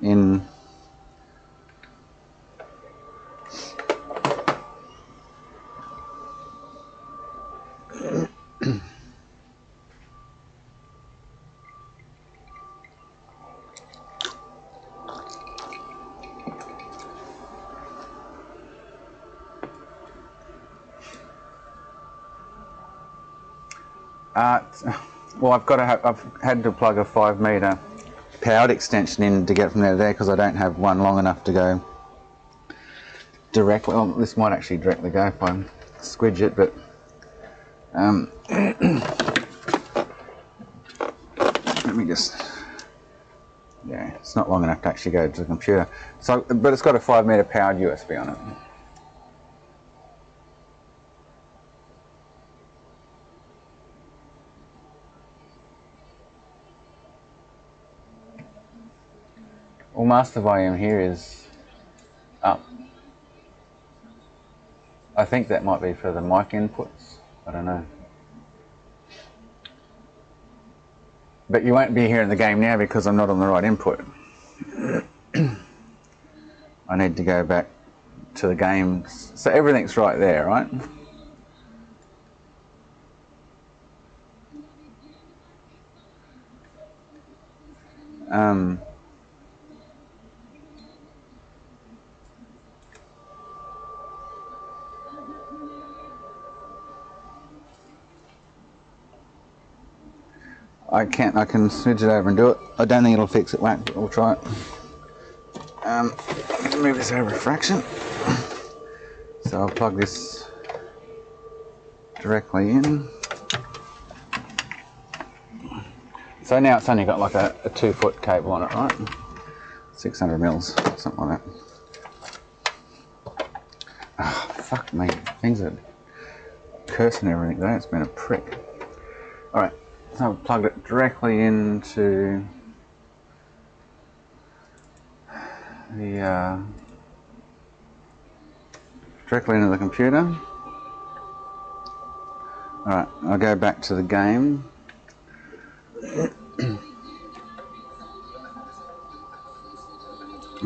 In... well, I've had to plug a 5 metre powered extension in to get from there to there because I don't have one long enough to go directly. Well, this might actually directly go if I squidge it, but let me just... Yeah, it's not long enough to actually go to the computer. So, but it's got a 5 metre powered USB on it. Well, master volume here is up. I think that might be for the mic inputs. I don't know. But you won't be hearing the game now because I'm not on the right input. I need to go back to the game. So everything's right there, right? I can switch it over and do it. I don't think it'll fix it, won't, but we'll try it. Move this over a fraction. So I'll plug this directly in. So now it's only got like a 2-foot cable on it, right? 600 mils, something like that. Oh, fuck me. Things are cursing everything though. It's been a prick. Alright, so I've plugged it directly into the computer. Alright, I'll go back to the game.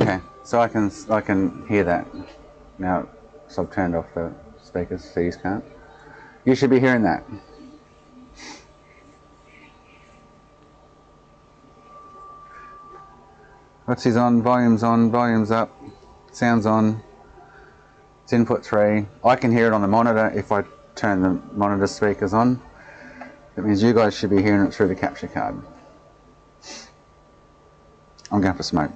Okay, so I can hear that now. So I've turned off the speakers so you can't. You should be hearing that. What's his on? Volume's up, sound's on. It's input 3. I can hear it on the monitor if I turn the monitor speakers on. That means you guys should be hearing it through the capture card. I'm going for smoke.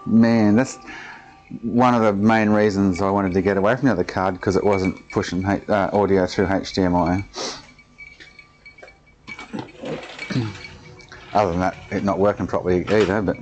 Man, that's one of the main reasons I wanted to get away from the other card, because it wasn't pushing audio through HDMI. Other than that, it not working properly either, but...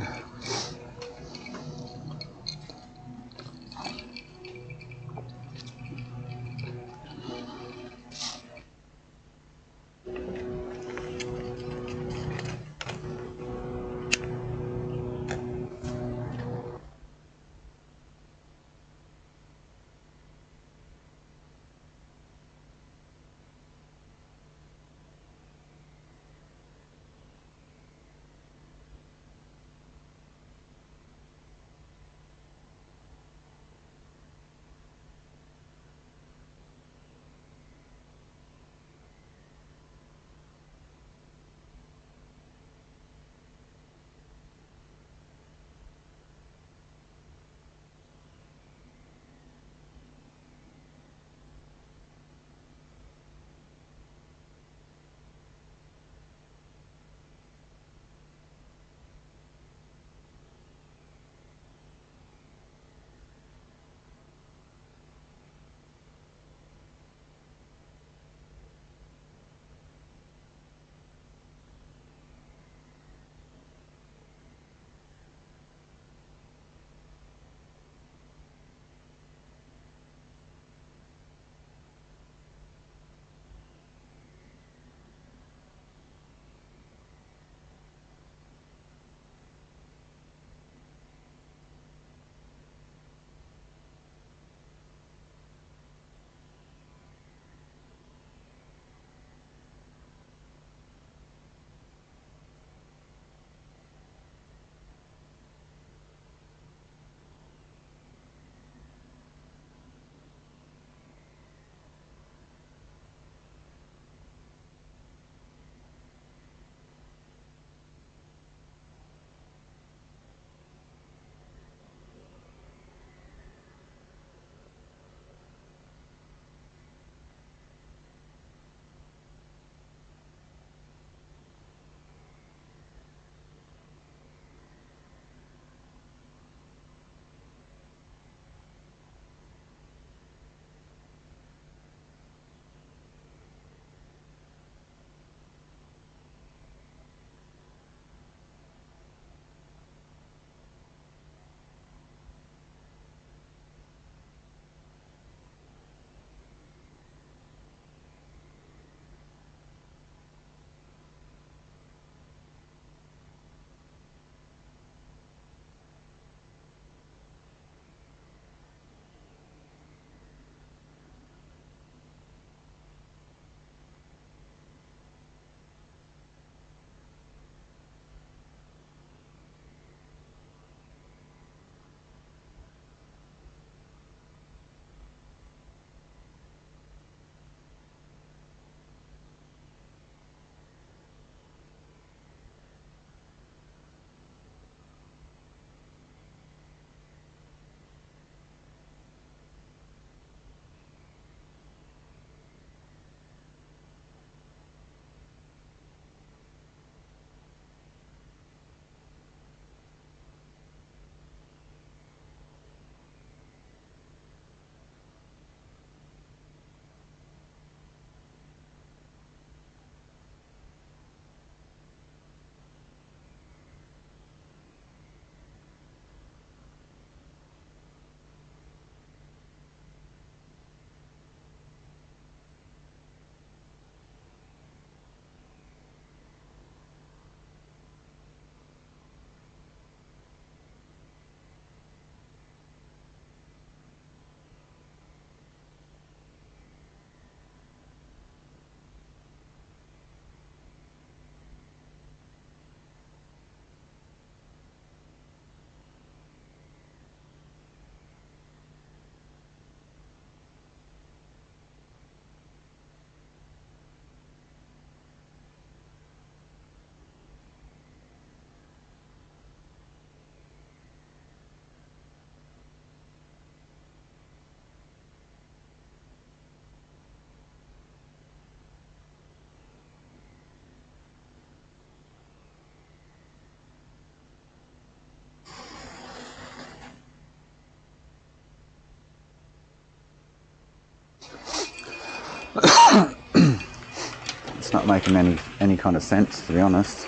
It's not making any kind of sense, to be honest.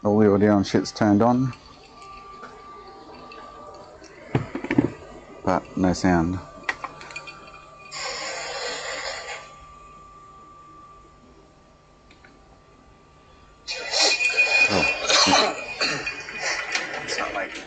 All the audio and shit's turned on, but no sound. It's not making.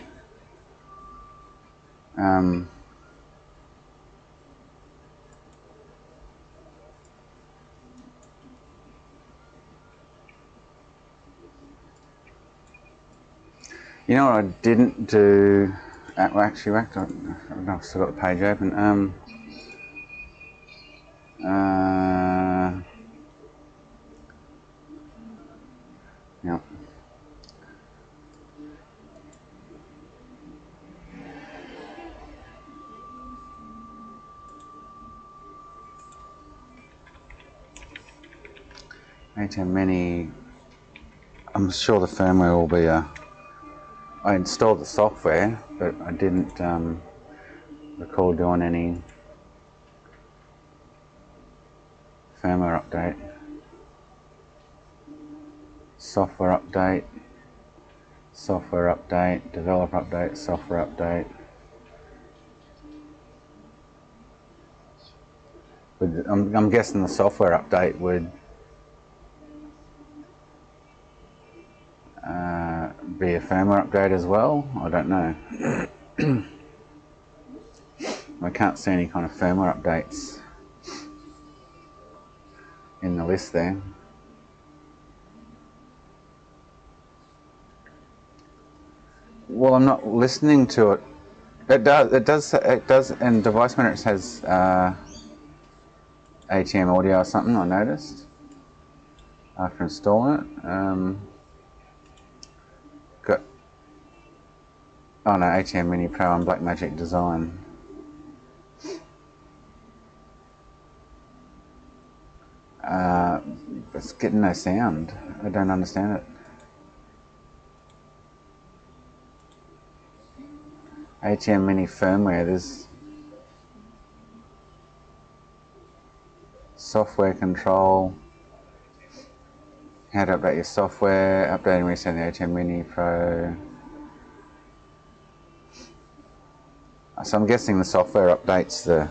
You know what I didn't do? Well, actually, I've still got the page open. Yeah. ATEM Mini. I'm sure the firmware will be I installed the software, but I didn't recall doing any firmware update. Software update, software update, developer update, software update. I'm guessing the software update would be a firmware update as well. I don't know. I can't see any kind of firmware updates in the list there. Well, I'm not listening to it. It does, and Device Minutes has ATEM audio or something, I noticed, after installing it. Oh no, ATEM Mini Pro and Blackmagic Design. It's getting no sound. I don't understand it. ATEM Mini firmware, there's software control, how to update your software, update and reset the ATEM Mini Pro. So I'm guessing the software updates the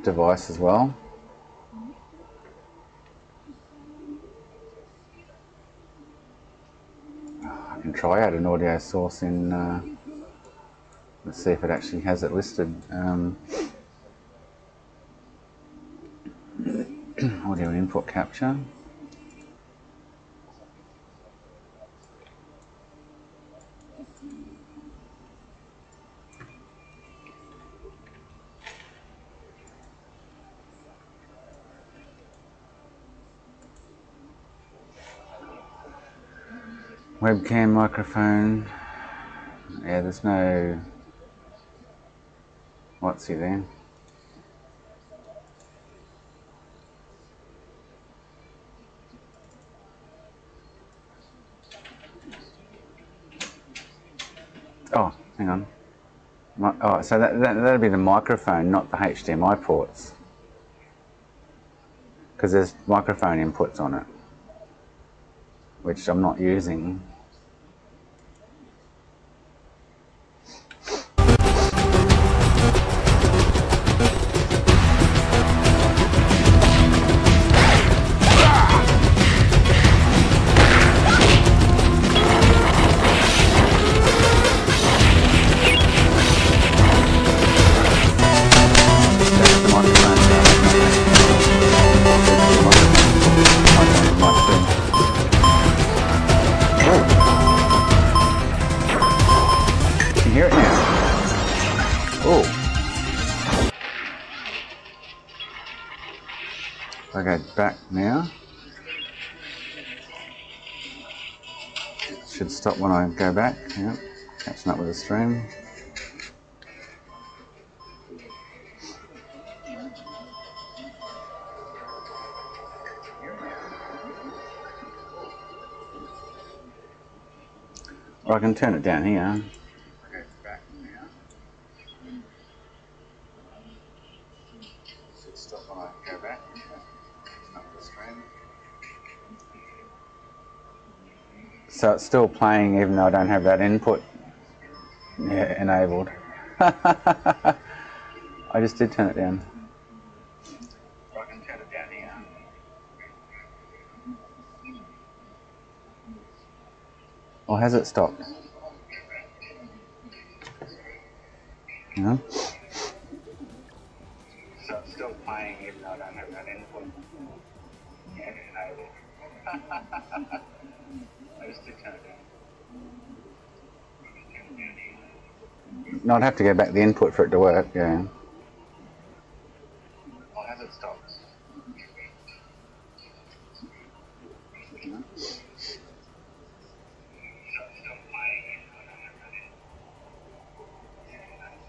device as well. I can try out an audio source in, let's see if it actually has it listed. Audio input capture. Webcam microphone. Yeah, there's no. What's he there? Oh, hang on. Oh, so that'd be the microphone, not the HDMI ports, because there's microphone inputs on it, which I'm not using. Hear it now. Oh. Okay, back now. Should stop when I go back. Yeah, catching up with the stream. Or I can turn it down here. Stop when I go back. So it's still playing even though I don't have that input enabled. I just did turn it down. I can turn it down here. Or has it stopped? No. So it's still playing even though I don't have that input enabled. I just did turn it down. No, I'd have to go back the input for it to work, yeah. Or has it stopped?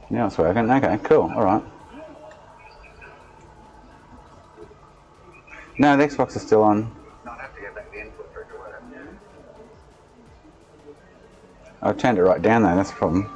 Yeah, it's working. Okay, cool. Alright. No, the Xbox is still on. I'd have to go back the input for it to work. I turned it right down though, that's the problem.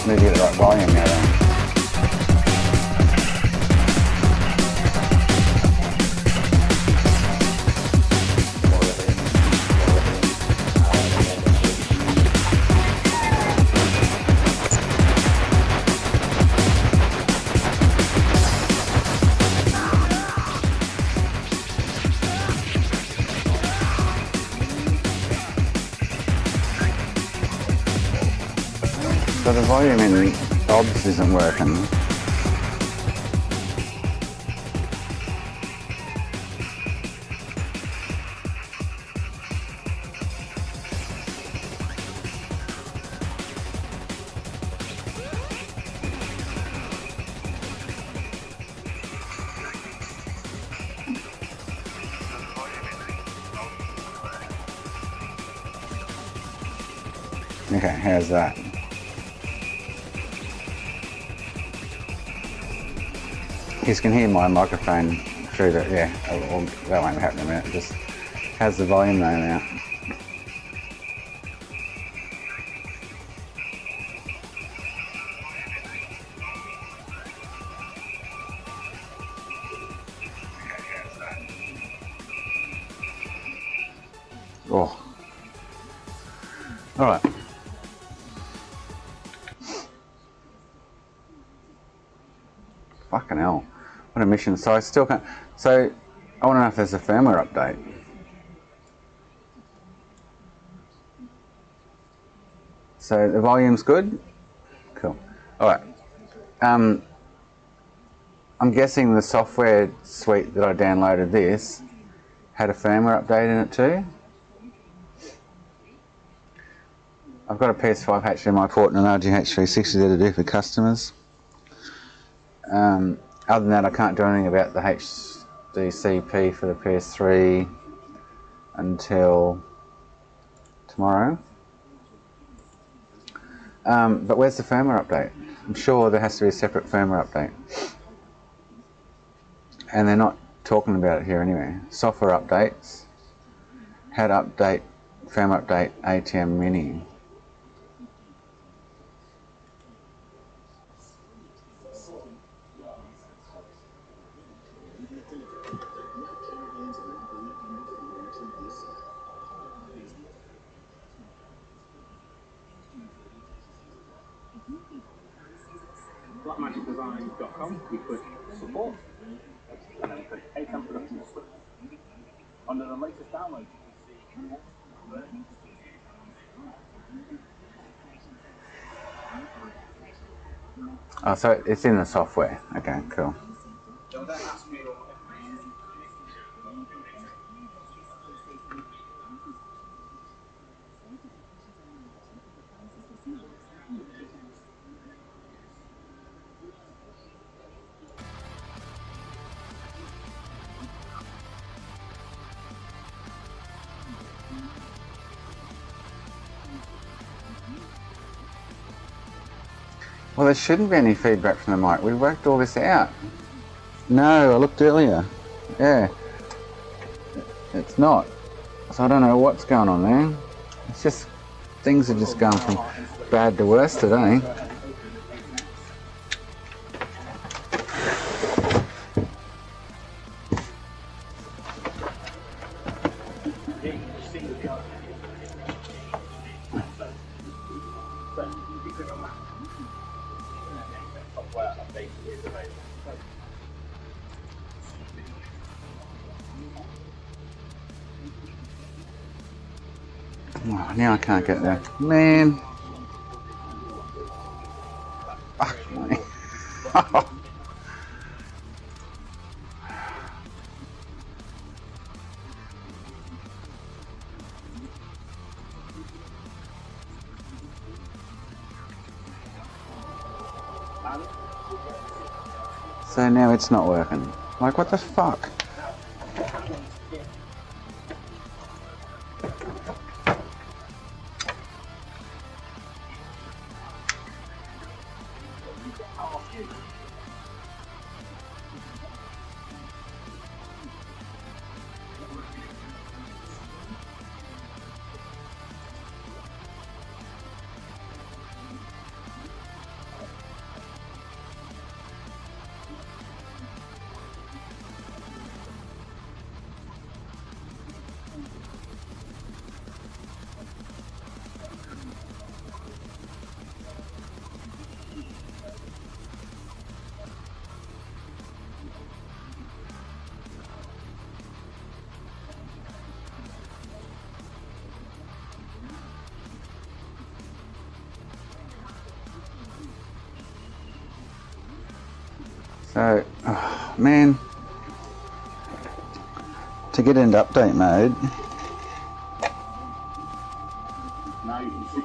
Need to get the right volume now then. So the volume in OBS isn't working. Okay, how's that? You can hear my microphone through the, yeah, well, that won't happen in a minute. Just how's the volume though now? Oh. Alright. Fucking hell. What a mission. So I still can't. So I want to know if there's a firmware update. So the volume's good? Cool. Alright. I'm guessing the software suite that I downloaded this had a firmware update in it too. I've got a PS5 HDMI port and an RGH360 there to do for customers. Other than that, I can't do anything about the HDCP for the PS3 until tomorrow. But where's the firmware update? I'm sure there has to be a separate firmware update. And they're not talking about it here anyway. Software updates. How to update, firmware update ATM Mini. BlackMagicDesign.com, we click support, and then click ATEM Production Suite. Under the latest downloads, you can see Oh, so it's in the software. Okay, cool. they'll then ask you your information. Well, there shouldn't be any feedback from the mic. We worked all this out. No, I looked earlier. Yeah. It's not. So I don't know what's going on there. It's just, things are just going from bad to worse today. Oh, now I can't get there. Man. Fuck me. So now it's not working. Like, what the fuck? So, oh, man, to get into update mode, Now you can see.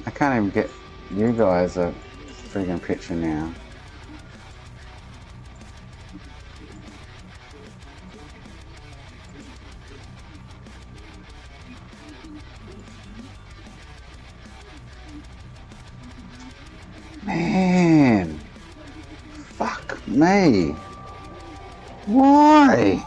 I can't even get you guys a friggin' picture now. Man, fuck me. Why?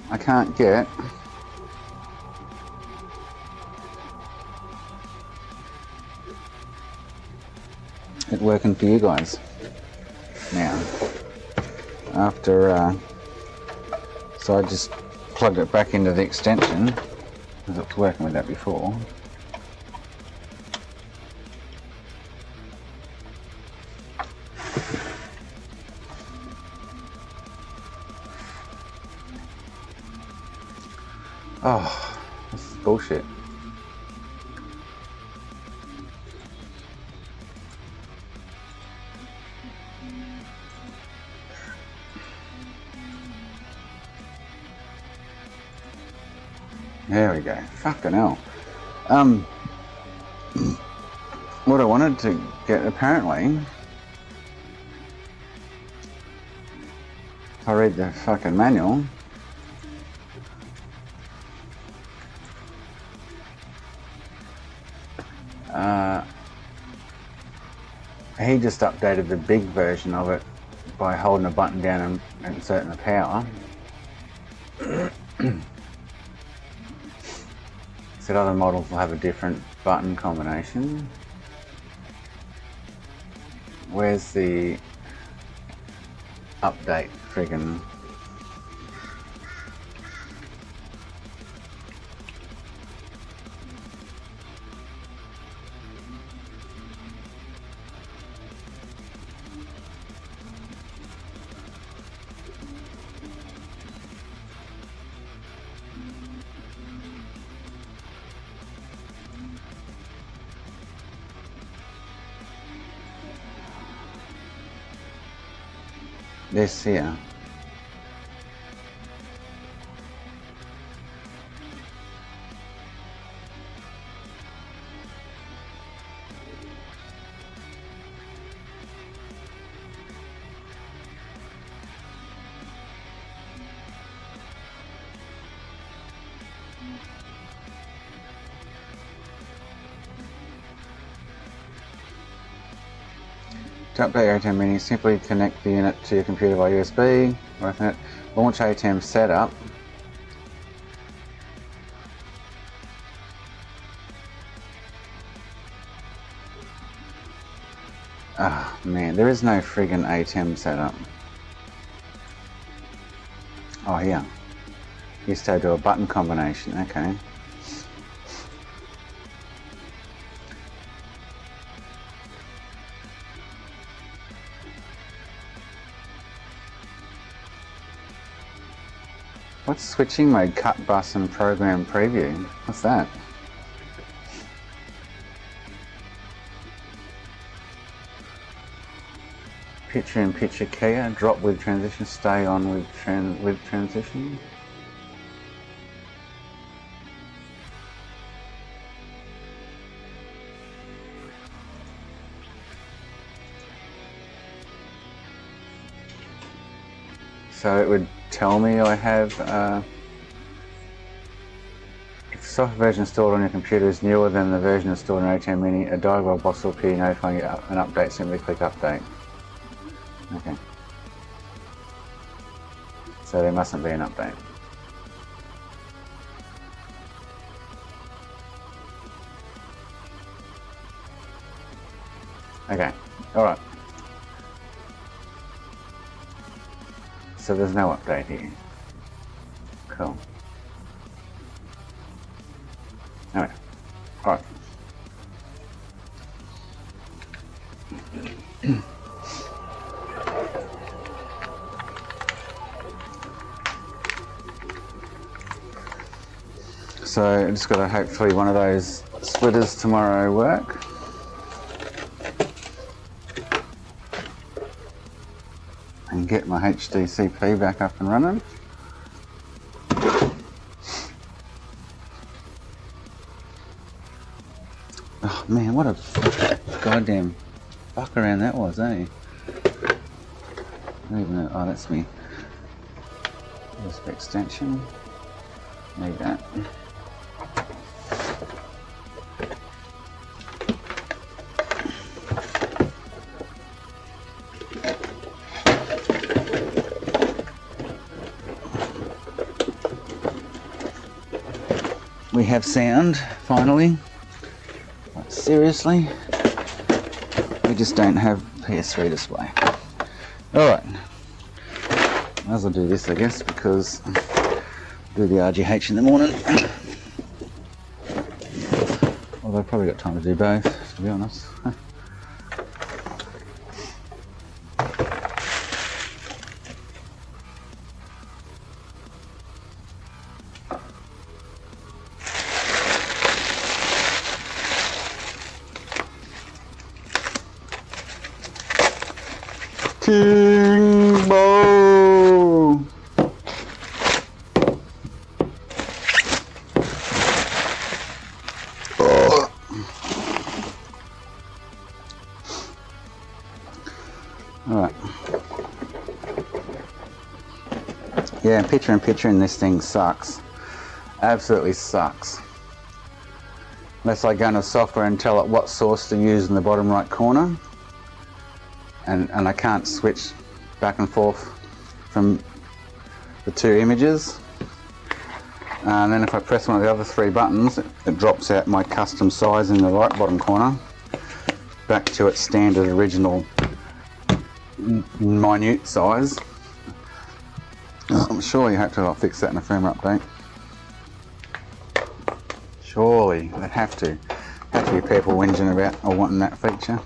I can't get it working for you guys now. After so I just plugged it back into the extension because it was working with that before. Oh, this is bullshit. There we go. Fucking hell. What I wanted to get, apparently, if I read the fucking manual, he just updated the big version of it by holding a button down and inserting the power. Said other models will have a different button combination. Where's the update friggin'? this here. To update your ATEM Mini, simply connect the unit to your computer by USB or Ethernet. Launch ATEM setup. Ah, man, there is no friggin' ATEM setup. Oh, here. Used to do a button combination, okay. What's switching mode? Cut bus and program preview. What's that? Picture in picture keyer. Drop with transition. Stay on with transition. So it would tell me I have, if the software version installed on your computer is newer than the version installed in ATEM Mini, a dialog box will appear notifying you an update. Simply click update. Okay. So there mustn't be an update. Okay, alright. So there's no update here. Cool. Alright. Alright. So I just got to hopefully one of those splitters tomorrow work. And get my HDCP back up and running. Oh man, what a goddamn fuck around that was, eh? I don't even know. Oh, that's me. USB extension. Need that. We have sound, finally. Like, seriously? We just don't have PS3 display. Alright. Might as well do this, I guess, because I'll do the RGH in the morning. Although I've probably got time to do both, to be honest. Kimbo! Alright. Yeah, picture in picture in this thing sucks. Absolutely sucks. Unless I go into software and tell it what source to use in the bottom right corner. And I can't switch back and forth from the two images. And then if I press one of the other three buttons, it drops out my custom size in the right bottom corner back to its standard original minute size. I'm sure you hope to fix that in a firmware update. Surely they'd have to. Have to be people whinging about or wanting that feature.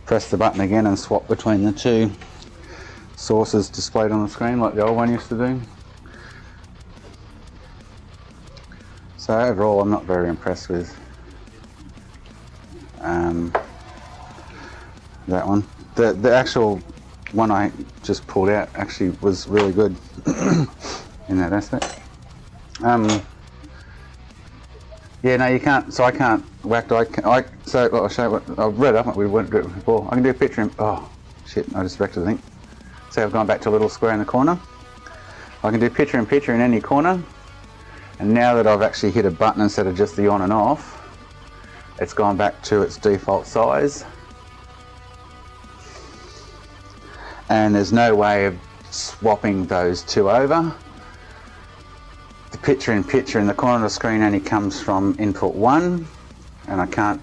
Press the button again and swap between the two sources displayed on the screen like the old one used to do. So overall, I'm not very impressed with that one. The actual one I just pulled out actually was really good in that aspect. Yeah, no, you can't. So I can't whack. So I'll show you what I've read up. We went through it before. I can do a picture. Oh shit! I just wrecked it, I think. So I've gone back to a little square in the corner. I can do picture in picture in any corner. And now that I've actually hit a button instead of just the on and off, it's gone back to its default size. And there's no way of swapping those two over. The picture in picture in the corner of the screen only comes from input 1, and I can't,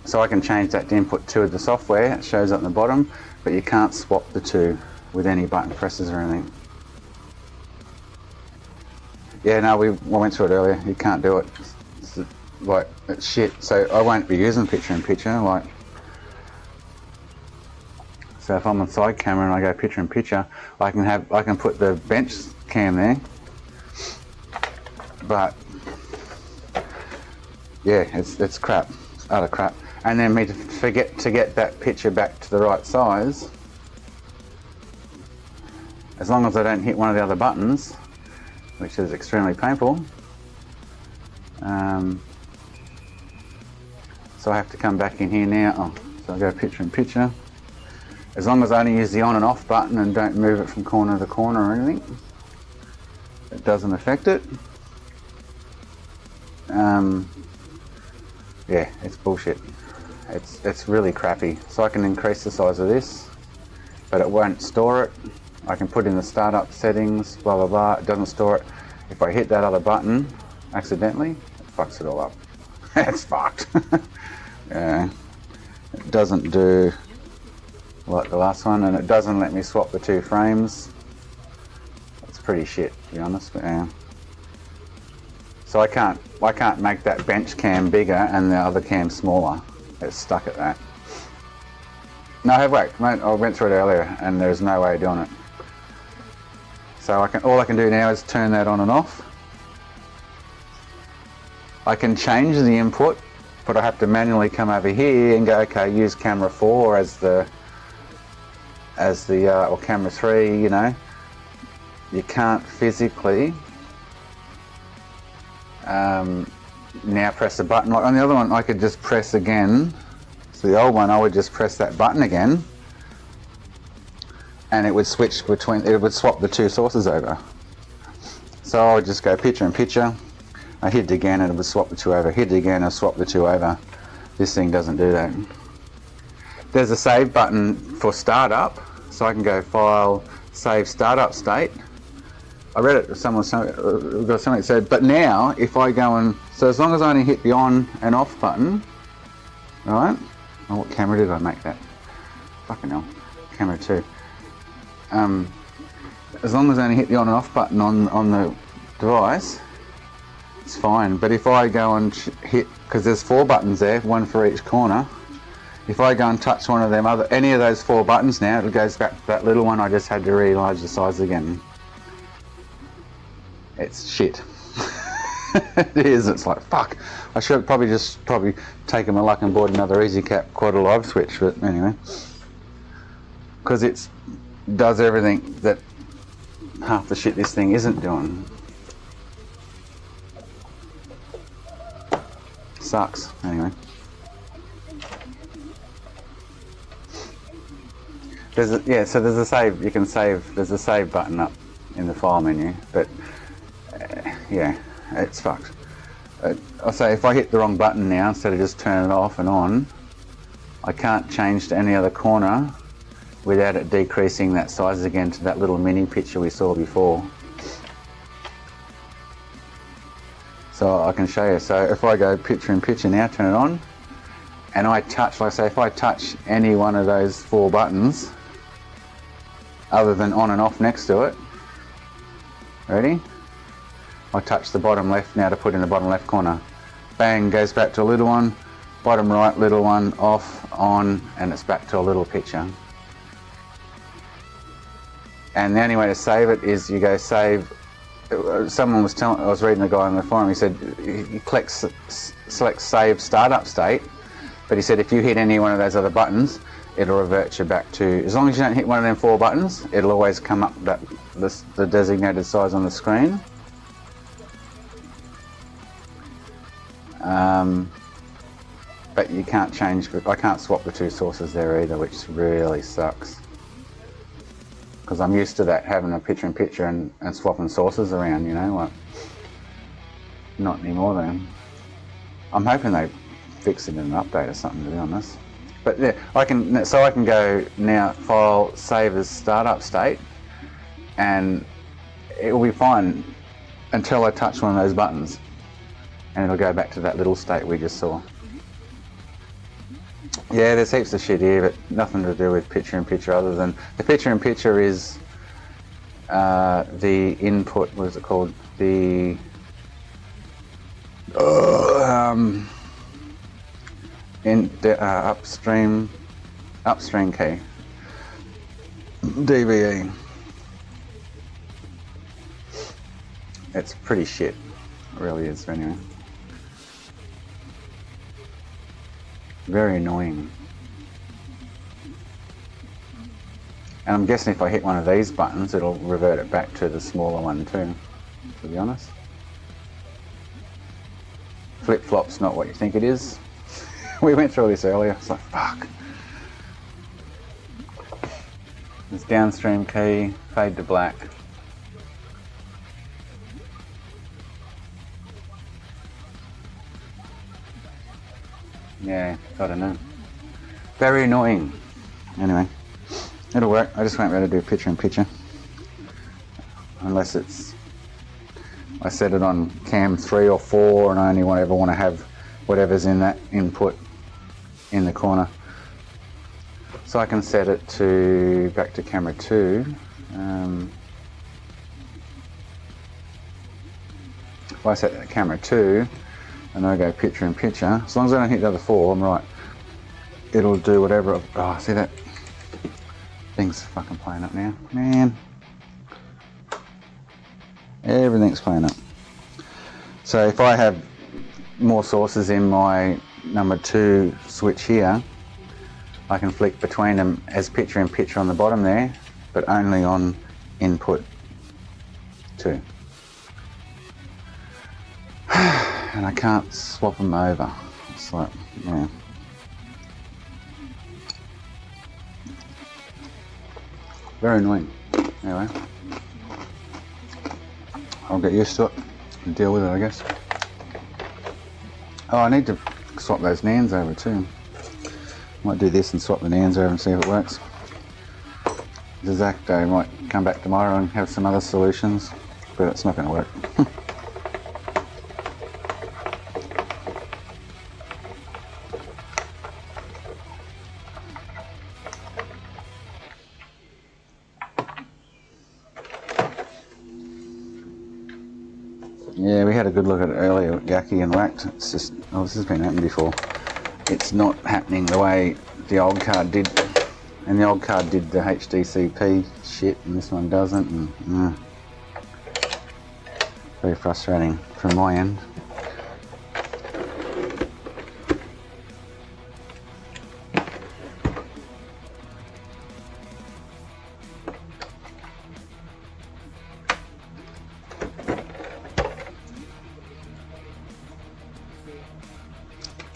so I can change that to input 2 of the software. It shows up in the bottom, but you can't swap the two with any button presses or anything. Yeah, no, we went through it earlier. You can't do it. It's shit. So I won't be using picture in picture. So if I'm on side camera and I go picture in picture, I can put the bench cam there. But yeah, it's crap. It's utter crap. And then me to forget to get that picture back to the right size. As long as I don't hit one of the other buttons, which is extremely painful. So I have to come back in here now. So I go picture in picture. As long as I only use the on and off button and don't move it from corner to corner or anything, it doesn't affect it. Yeah, it's bullshit. It's really crappy. So I can increase the size of this, but it won't store it. I can put in the startup settings, blah blah blah. It doesn't store it. If I hit that other button accidentally, it fucks it all up. It's fucked. Yeah, it doesn't do like the last one, and it doesn't let me swap the two frames. It's pretty shit, to be honest. But yeah. So I can't make that bench cam bigger and the other cam smaller. It's stuck at that. No, wait, mate, I went through it earlier and there's no way of doing it. So all I can do now is turn that on and off. I can change the input, but I have to manually come over here and go, okay, use camera 4 as the or camera 3, you know. You can't physically now press the button. Like on the other one, I could just press again. So the old one, I would just press that button again, and it would switch between. It would swap the two sources over. So I would just go picture in picture. I hit it again, and it would swap the two over. Hit it again, and swap the two over. This thing doesn't do that. There's a save button for startup, so I can go File, Save Startup State. I read it, something said, but now if I go and, so as long as I only hit the on and off button, right? Oh, what camera did I make that? Fucking hell, camera 2. As long as I only hit the on and off button on the device, it's fine. But if I go and hit, because there's 4 buttons there, one for each corner, if I go and touch one of them any of those 4 buttons now, it goes back to that little one I just had to re-enlarge the size again. It's shit. It is. It's like, fuck. I should have probably taken my luck and bought another EasyCap quad alive switch, but anyway. Because it does everything that half the shit this thing isn't doing. Sucks. Anyway. So there's a save. You can save. There's a save button up in the file menu, but yeah, it's fucked. I'll say if I hit the wrong button now, instead of just turning it off and on, I can't change to any other corner without it decreasing that size again to that little mini picture we saw before. So I can show you. So if I go picture in picture now, turn it on, and I touch, like say if I touch any one of those 4 buttons, other than on and off next to it, ready? I touch the bottom left now to put in the bottom left corner. Bang, goes back to a little one, bottom right, little one, off, on, and it's back to a little picture. And the only way to save it is you go save someone was telling, I was reading the guy on the forum, he said he selects save startup state, but he said if you hit any one of those other buttons, it'll revert you back to, as long as you don't hit one of them 4 buttons, it'll always come up the designated size on the screen. But you can't change, I can't swap the 2 sources there either, which really sucks. Because I'm used to that, having a picture-in-picture and swapping sources around, you know, like, not anymore then. I'm hoping they fix it in an update or something, to be honest. But yeah, I can go now, file, save as startup state, and it will be fine until I touch one of those buttons, and it'll go back to that little state we just saw. Yeah, there's heaps of shit here, but nothing to do with picture-in-picture other than the picture-in-picture is the input. What is it called? The upstream key, DVE. It's pretty shit. It really is. Anyway. Very annoying. And I'm guessing if I hit one of these buttons, it'll revert it back to the smaller one too, to be honest. Flip-flop's not what you think it is. We went through this earlier, it's like, fuck. There's downstream key, fade to black. Yeah, I don't know. Very annoying. Anyway, it'll work. I just won't be able to do picture-in-picture. Unless it's... I set it on cam 3 or 4 and I only ever want to have whatever's in that input in the corner. So I can set it to back to camera 2. If I set that to camera 2, and I go picture-in-picture, as long as I don't hit the other 4, I'm right. It'll do whatever. Oh, see that? Thing's fucking playing up now. Man. Everything's playing up. So if I have more sources in my number 2 switch here, I can flick between them as picture-in-picture on the bottom there, but only on input 2. And I can't swap them over. It's like, yeah. Very annoying. Anyway, I'll get used to it and deal with it, I guess. Oh, I need to swap those NANDs over too. Might do this and swap the NANDs over and see if it works. Exacto might come back tomorrow and have some other solutions, but it's not going to work. Yeah, we had a good look at it earlier, Yaki and Whacked. It's just, oh, this has been happening before. It's not happening the way the old card did. And the old card did the HDCP shit, and this one doesn't. And, very frustrating from my end.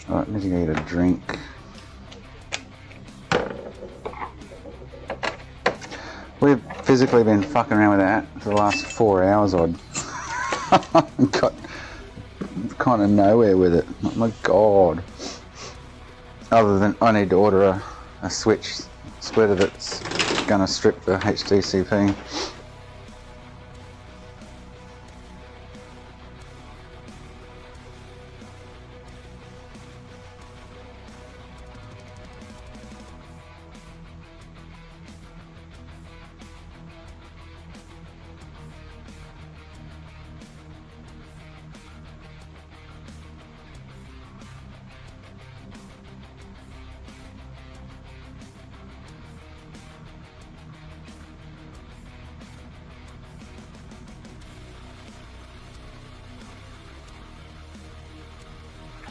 Alright, need to go get a drink. We've physically been fucking around with that for the last 4 hours odd. Got kind of nowhere with it. Oh my god. Other than I need to order a switch splitter that's gonna strip the HDCP.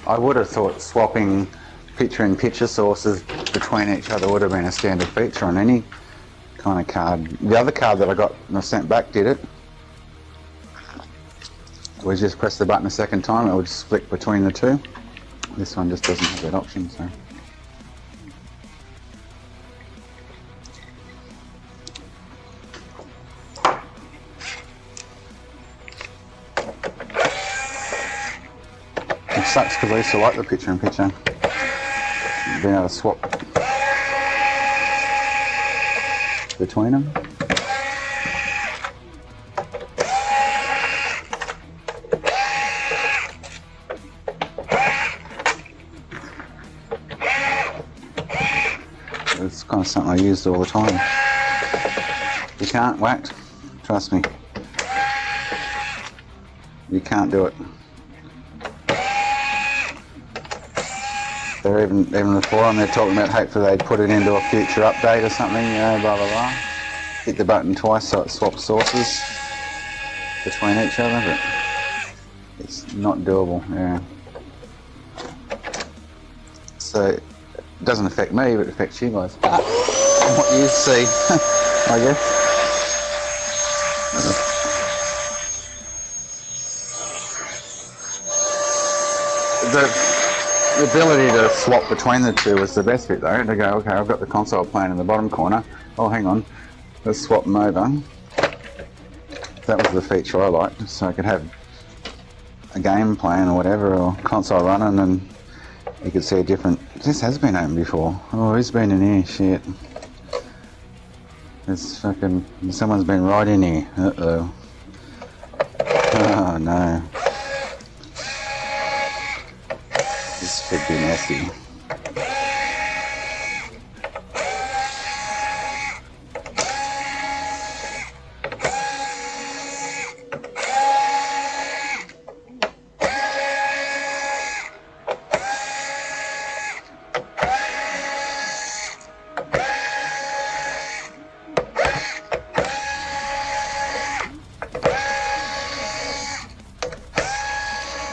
I would have thought swapping picture-in-picture sources between each other would have been a standard feature on any kind of card. The other card that I got and I sent back did it. We just press the button a second time, it would split between the two. This one just doesn't have that option, so. It sucks because I used to like the picture-in-picture. Being able to swap between them. It's kind of something I used all the time. You can't whack, trust me. You can't do it. They're even the forum, they're talking about hopefully they'd put it into a future update or something, you know, blah blah blah. Hit the button twice so it swaps sources between each other, but it's not doable, yeah. So it doesn't affect me, but it affects you guys. What you see, I guess. The ability to swap between the two was the best bit though, to go, okay, I've got the console playing in the bottom corner, oh hang on, let's swap them over. That was the feature I liked, so I could have a game playing or whatever, or console running, and you could see a different, this has been opened before, oh who's been in here, shit. There's fucking, someone's been right in here, uh-oh. Oh no. This could be messy.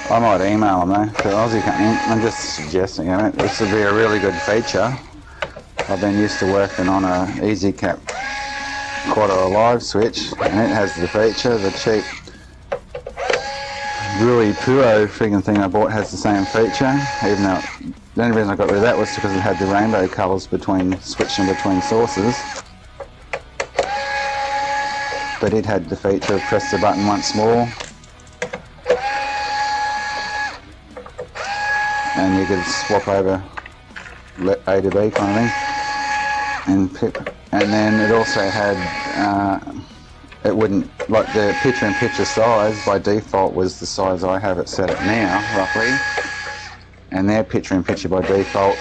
I might email them though, to Aussie company. I'm just suggesting, you know, this would be a really good feature. I've been used to working on a EasyCap Quad or a live switch, and it has the feature. The cheap really Puro friggin' thing I bought has the same feature, even though the only reason I got rid of that was because it had the rainbow colours between switching between sources. But it had the feature of press the button once more, and you could swap over A to B kind of thing, and then it also had, it wouldn't, like the picture-in-picture size by default was the size I have it set at now, roughly, and their picture-in-picture by default,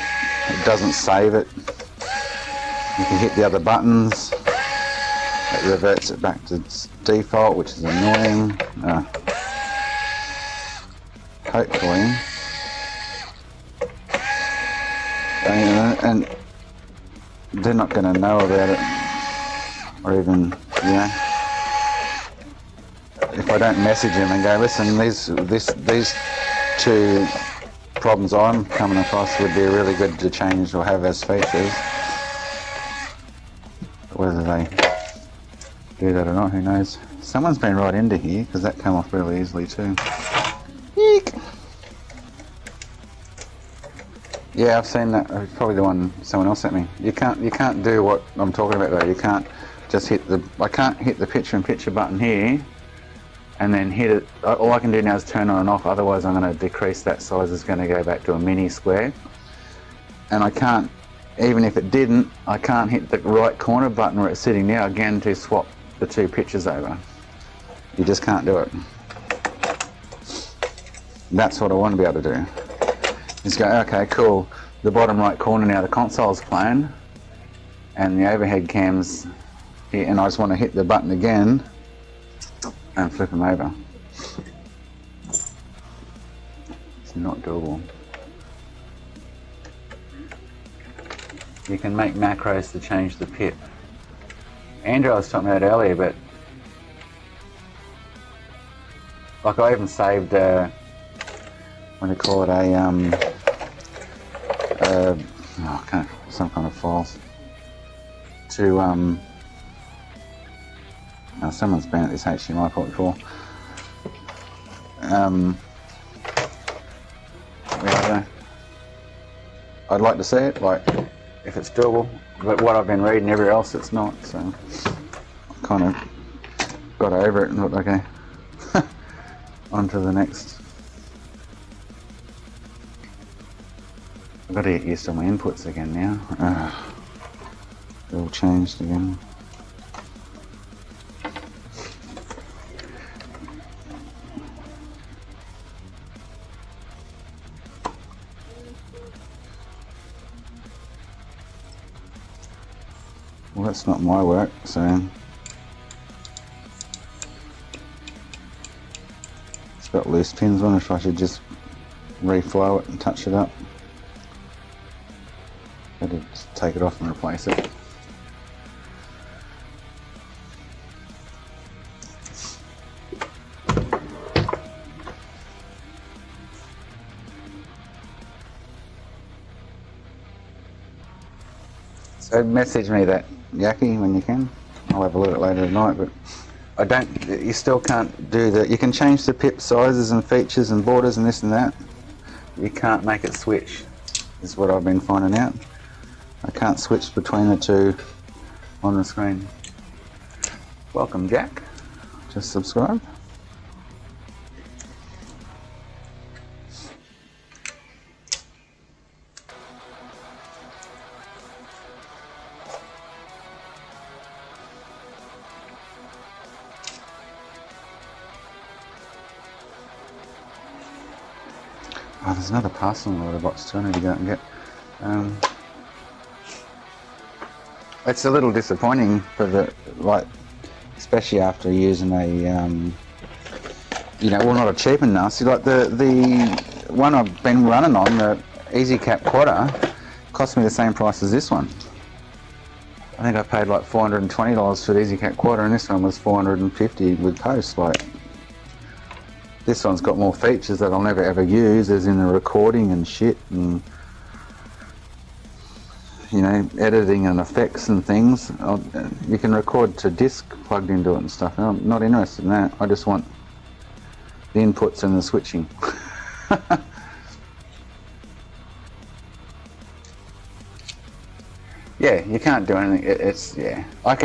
it doesn't save it. You can hit the other buttons, it reverts it back to its default, which is annoying. Hopefully. And they're not going to know about it, or even, you know, if I don't message them and go, listen, these two problems I'm coming across would be really good to change or have as features. Whether they do that or not, who knows. Someone's been right into here, because that came off really easily too. Eek. Yeah, I've seen that. It's probably the one someone else sent me. You can't do what I'm talking about though. You can't just hit the, I can't hit the picture-in-picture button here and then hit it. All I can do now is turn on and off, otherwise I'm going to decrease that size. It's going to go back to a mini square. And I can't, even if it didn't, I can't hit the right corner button where it's sitting now again to swap the two pictures over. You just can't do it. That's what I want to be able to do. Just go, okay, cool, the bottom right corner now, the console's playing, and the overhead cam's here, and I just want to hit the button again and flip them over. It's not doable. You can make macros to change the pip. Andrew was talking about earlier, but like I even saved, I what do you call it, some kind of files to someone's been at this HDMI port before. Yeah, I'd like to see it, like if it's doable, but what I've been reading everywhere else it's not, so I kind of got over it and thought, okay, on to the next. I've got to get used to my inputs again now. They're all changed again. Well, that's not my work, so it's got loose pins on it. If I should just reflow it and touch it up. Better just take it off and replace it. So message me that, Yaki, when you can. I'll have a look at it later tonight, but I don't, you still can't do that. You can change the pip sizes and features and borders and this and that. You can't make it switch, is what I've been finding out. I can't switch between the two on the screen. Welcome, Jack. Just subscribe. Oh, there's another parcel in the litter box too I need to go out and get. It's a little disappointing for the, like, especially after using a, well, not a cheap and nasty, like the one I've been running on, the EasyCap Quadder, cost me the same price as this one. I think I paid like $420 for the EasyCap Quadder, and this one was $450 with post. Like, this one's got more features that I'll never ever use, as in the recording and shit, and editing and effects and things. You can record to disc plugged into it and stuff. I'm not interested in that. I just want the inputs and the switching. Yeah, you can't do anything. Yeah. I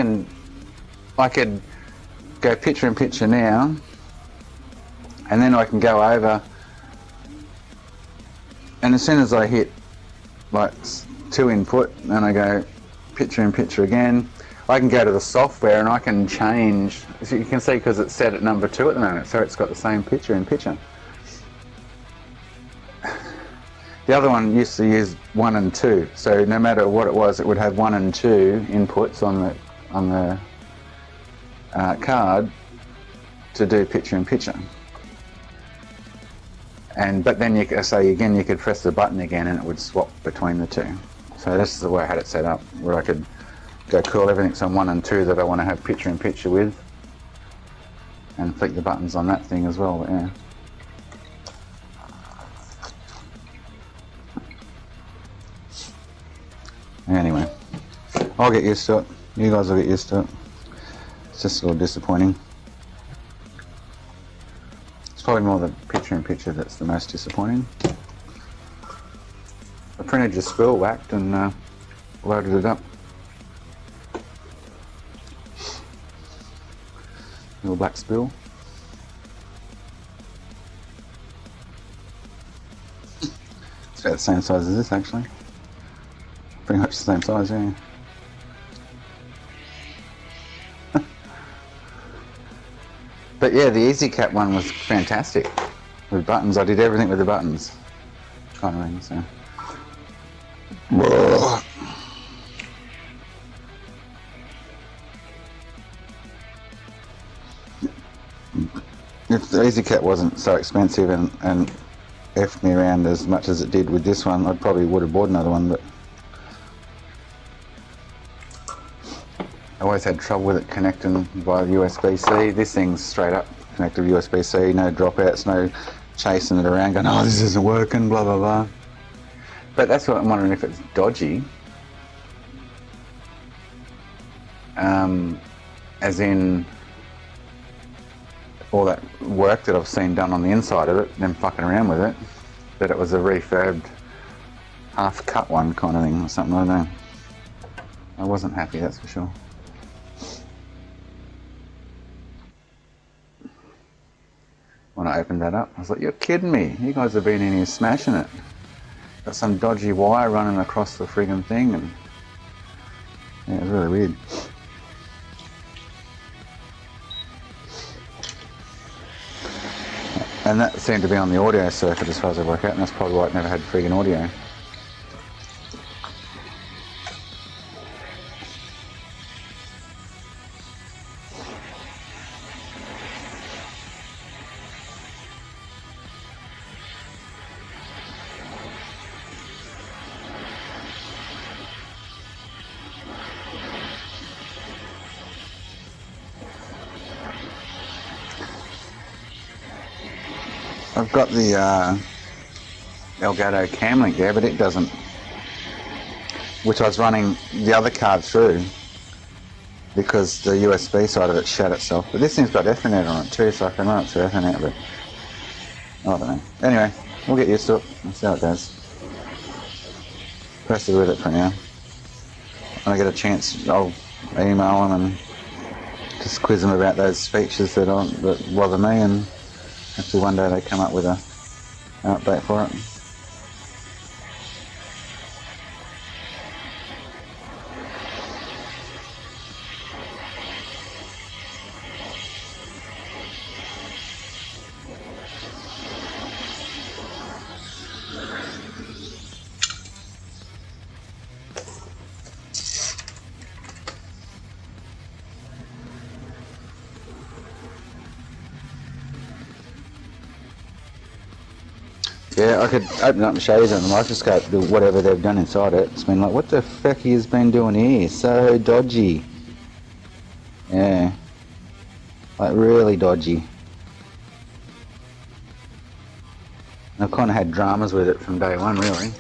could go picture in picture now, and then I can go over, and as soon as I hit like 2 input and I go picture in picture again, I can go to the software and I can change, as you can see, because it's set at number 2 at the moment, so it's got the same picture in picture. The other one used to use 1 and 2, so no matter what it was, it would have 1 and 2 inputs on the card to do picture in picture. But then you could press the button again and it would swap between the two. So this is the way I had it set up, where I could go cool, everything's on 1 and 2 that I want to have picture in picture with, and flick the buttons on that thing as well. But yeah. Anyway, I'll get used to it. You guys will get used to it. It's just a little disappointing. It's probably more the picture in picture that's the most disappointing. The printer just spill whacked and loaded it up. Little black spill. It's about the same size as this, actually. Pretty much the same size, yeah. But yeah, the EasyCap one was fantastic with buttons. I did everything with the buttons, kind of thing. So. If the EasyCap wasn't so expensive and effed me around as much as it did with this one, I probably would have bought another one. But I always had trouble with it connecting via USB-C. This thing's straight up connected USB-C, no dropouts, no chasing it around, going, "Oh, this isn't working," blah blah blah. But that's what I'm wondering, if it's dodgy. As in all that work that I've seen done on the inside of it, them fucking around with it, that it was a refurbed, half-cut one kind of thing or something. I don't know. I wasn't happy, that's for sure. When I opened that up, I was like, "You're kidding me! You guys have been in here smashing it. Got some dodgy wire running across the friggin' thing," and yeah, it was really weird. And that seemed to be on the audio circuit as far as I work out, and that's probably why it never had friggin' audio. I've got the Elgato Camlink there, but it doesn't, which I was running the other card through because the USB side of it shut itself. But this thing's got Ethernet on it too, so I can run it through Ethernet, but I don't know. Anyway, we'll get used to it and see how it goes. Persevere with it for now. When I get a chance, I'll email them and just quiz them about those features that bother me, and hopefully one day they come up with an update for it. Yeah, I could open it up and show you on the microscope whatever they've done inside it. It's been like, what the fuck he has been doing here? So dodgy. Yeah. Like really dodgy. I've kind of had dramas with it from day one, really.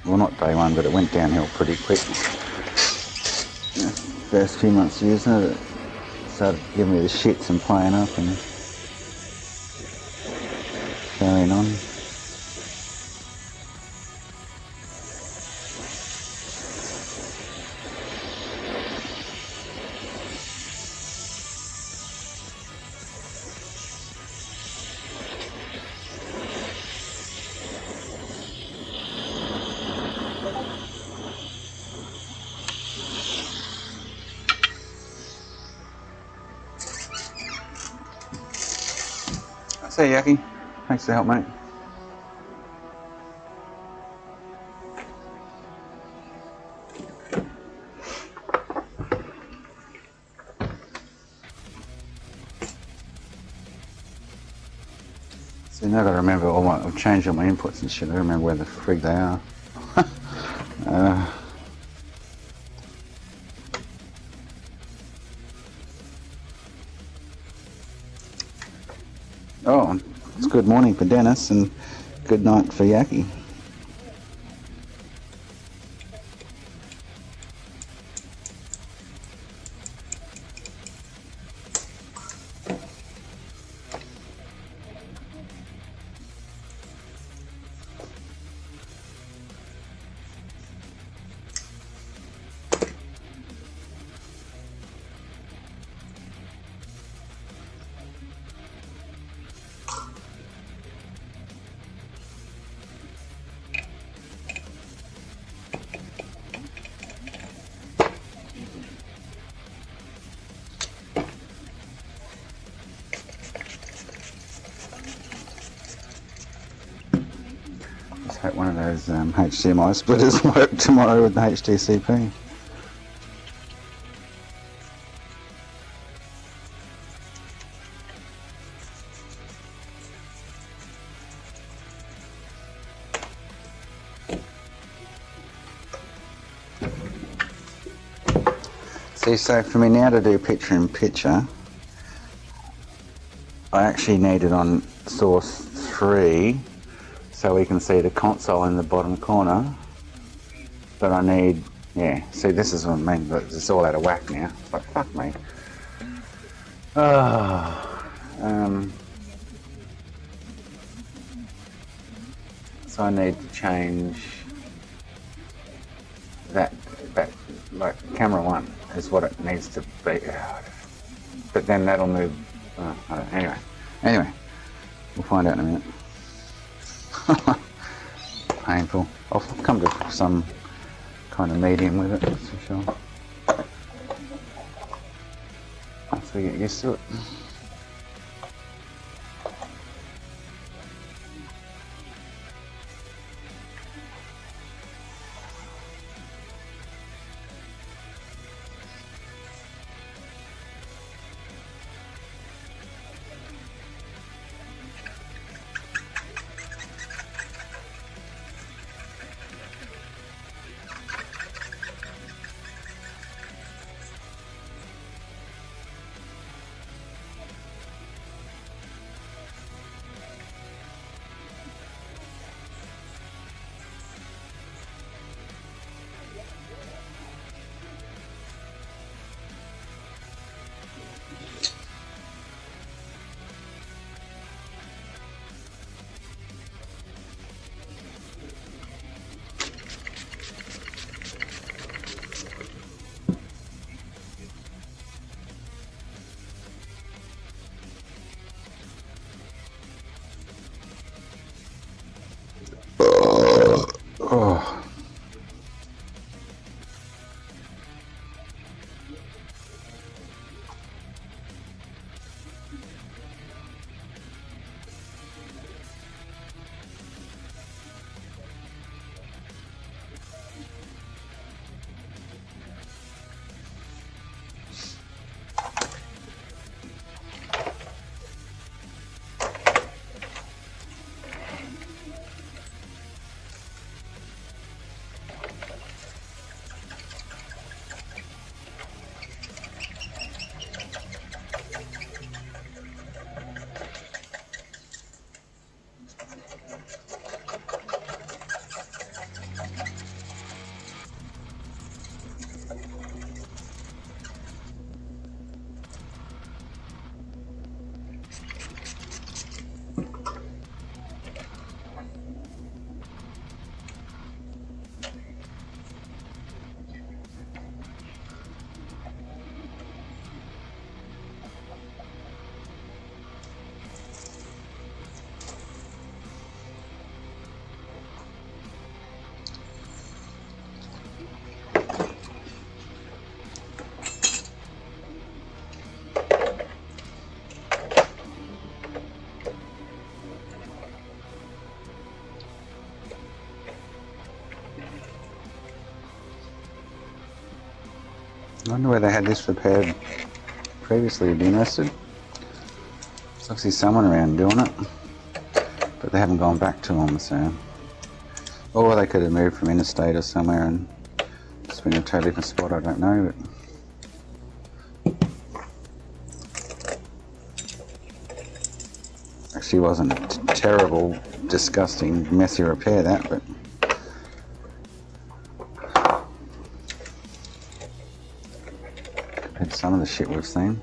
Well, not day one, but it went downhill pretty quick. Yeah, first few months using it, it started giving me the shits and playing up and carrying on. See you, Yaki. Thanks for the help, mate. See, now I've got to remember I've changed all my inputs and shit. I remember where the frig they are. Oh, it's good morning for Dennis and good night for Yaki. Hope one of those HDMI splitters work tomorrow with the HDCP. See, so for me now to do picture in picture, I actually need it on source 3 so we can see the console in the bottom corner. But I need, yeah, see, this is what I mean, but it's all out of whack now. It's like, fuck me. So I need to change that like camera 1 is what it needs to be. But then that'll move, anyway, we'll find out in a minute. Painful. I'll come to some kind of medium with it, that's for sure. Once we get used to it. Oh. I wonder where they had this repaired previously, you'd be interested. There's obviously someone around doing it, but they haven't gone back to them, so. Or they could have moved from interstate or somewhere and just been in a totally different spot, I don't know. But actually wasn't a terrible, disgusting, messy repair that, but compared to some of the shit we've seen.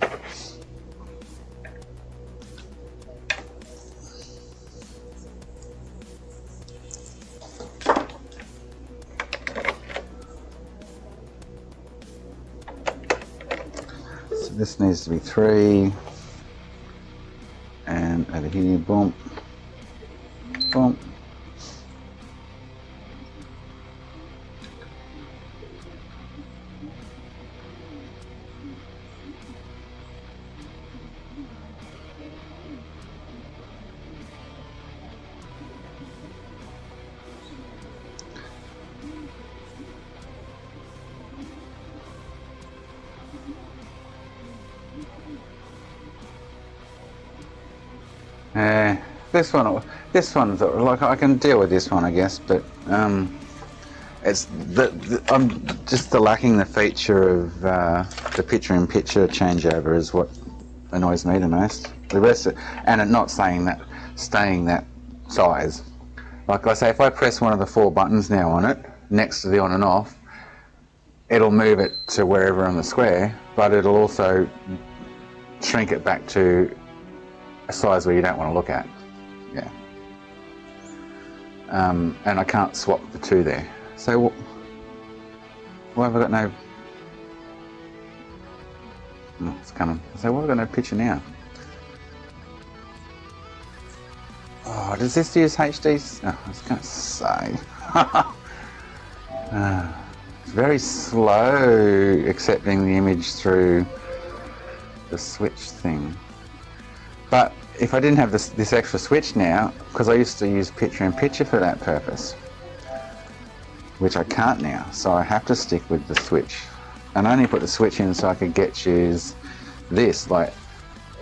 So this needs to be 3, and over here, boom, boom. This one's like I can deal with this one, I guess, but I'm just lacking the feature of the picture-in-picture changeover is what annoys me the most. The rest, and it not saying that, staying that size. Like I say, if I press one of the 4 buttons now on it, next to the on and off, it'll move it to wherever on the square, but it'll also shrink it back to a size where you don't want to look at. Yeah. And I can't swap the 2 there. So why have I got no... Oh, it's coming. So why have I got no picture now? Oh, does this use HD? Oh, I was going to say. It's very slow accepting the image through the switch thing. But if I didn't have this extra switch now, because I used to use picture-in-picture for that purpose, which I can't now, so I have to stick with the switch. And I only put the switch in so I could choose this, like,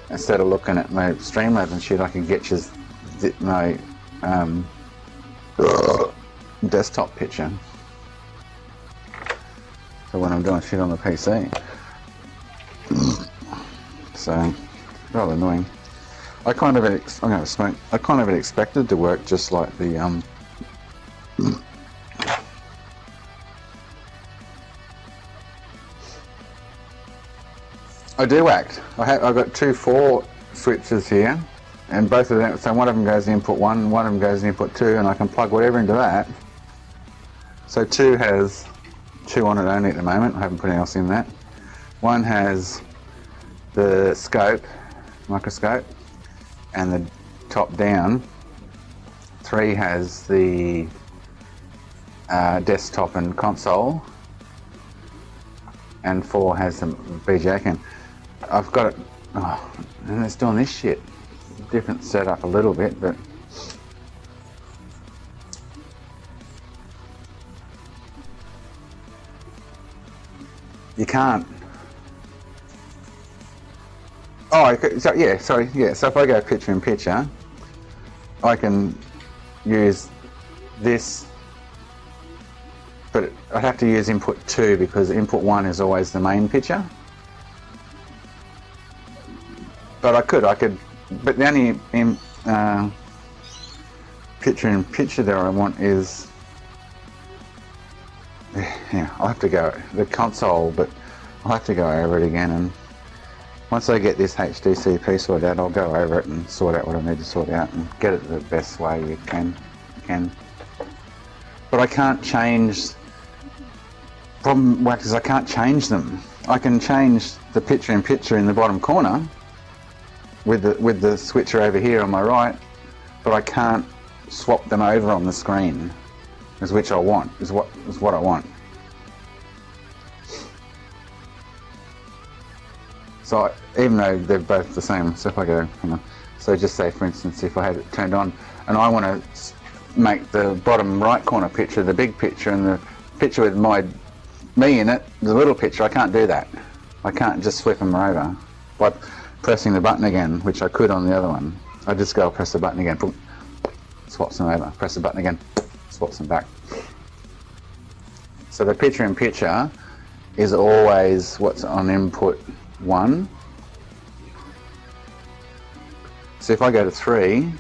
instead of looking at my Streamlabs and shit, I could choose my desktop picture. So when I'm doing shit on the PC. So, rather annoying. I kind of expected to work just like the I do act. I've got 2 4 switches here, and both of them. So one of them goes in input 1, one of them goes in input 2, and I can plug whatever into that. So 2 has 2 on it only at the moment. I haven't put anything else in that. 1 has the scope, microscope, and the top down. 3 has the desktop and console, and 4 has the VGA can. I've got it, and it's doing this shit. Different setup a little bit, but you can't. Oh, so yeah, sorry, yeah. So if I go picture-in-picture, I can use this, but I'd have to use input 2 because input 1 is always the main picture. But I could, but the only picture-in-picture that I want is, yeah, I'll have to go, the console, but I'll have to go over it again, and once I get this HDCP sorted out, I'll go over it and sort out what I need to sort out and get it the best way you can. But I can't change, problem is I can't change them. I can change the picture-in-picture in the bottom corner with the switcher over here on my right, but I can't swap them over on the screen, which I want, is what I want. So even though they're both the same, so if I go, so just say for instance, if I had it turned on and I want to make the bottom right corner picture the big picture and the picture with me in it, the little picture, I can't do that. I can't just flip them over by pressing the button again, which I could on the other one. I just go press the button again, boom, swaps them over, press the button again, swaps them back. So the picture-in-picture is always what's on input 1. So if I go to 3,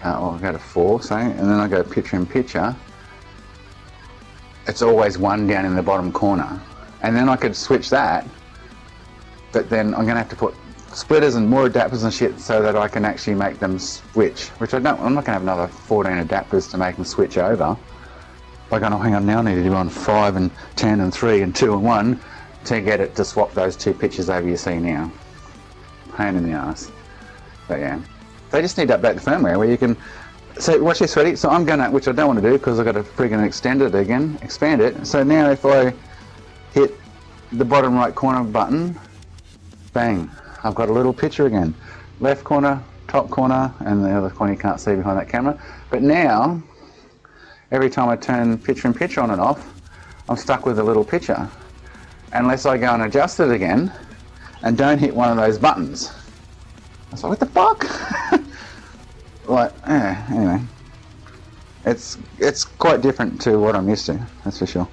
or I go to 4, say, and then I go picture-in-picture, it's always 1 down in the bottom corner. And then I could switch that, but then I'm going to have to put splitters and more adapters and shit so that I can actually make them switch, which I'm not going to have another 14 adapters to make them switch over. By going, oh hang on, now I need to do on 5 and 10 and 3 and 2 and 1 to get it to swap those 2 pictures over you see now. Pain in the ass. But yeah, they just need to update the firmware where you can. So watch this, ready? So I'm gonna, which I don't want to do because I've got to friggin' expand it. So now if I hit the bottom right corner button, bang, I've got a little picture again. Left corner, top corner, and the other corner you can't see behind that camera. But now, every time I turn picture-in-picture on and off, I'm stuck with a little picture. Unless I go and adjust it again and don't hit one of those buttons. I was like, what the fuck? Like, anyway. It's quite different to what I'm used to, that's for sure.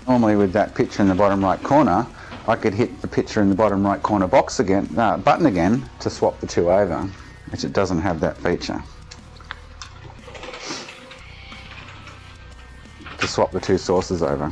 Normally with that picture in the bottom right corner, I could hit the picture in the bottom right corner button again to swap the two over, which it doesn't have that feature. To swap the two sources over.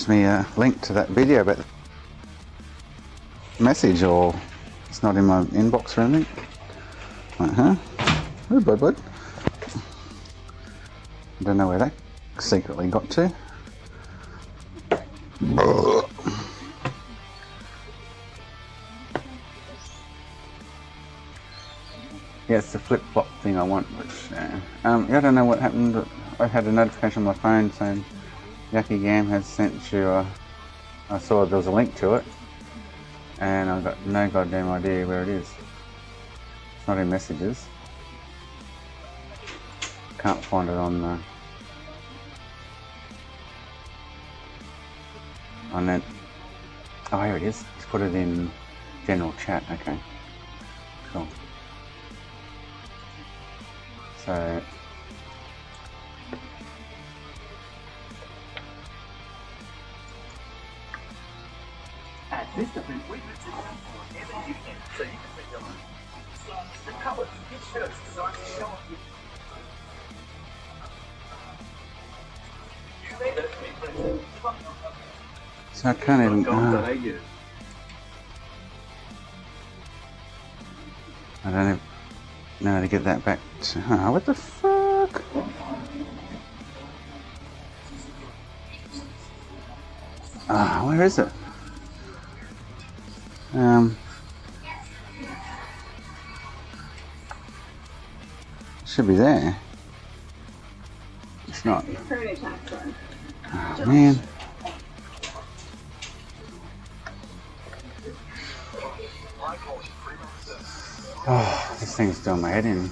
messaged me a link to that video about the message, or it's not in my inbox or anything. Oh, bud. I don't know where that secretly got to. Yeah, it's the flip-flop thing I want, which, yeah, I don't know what happened, but I had a notification on my phone saying Yucky Gam has sent you I saw there was a link to it, and I've got no goddamn idea where it is. It's not in messages. Can't find it on that. Oh, here it is. Let's put it in general chat. Okay, cool. So at Vistafin, we put it down for whatever you can, so you can print your own. The colours, each shirt's designed to show off you made it to be printed. So I can't even. I don't even know how to get that back to. What the fuck? Where is it? Should be there. It's not. Oh, man. Oh, this thing's doing my head in.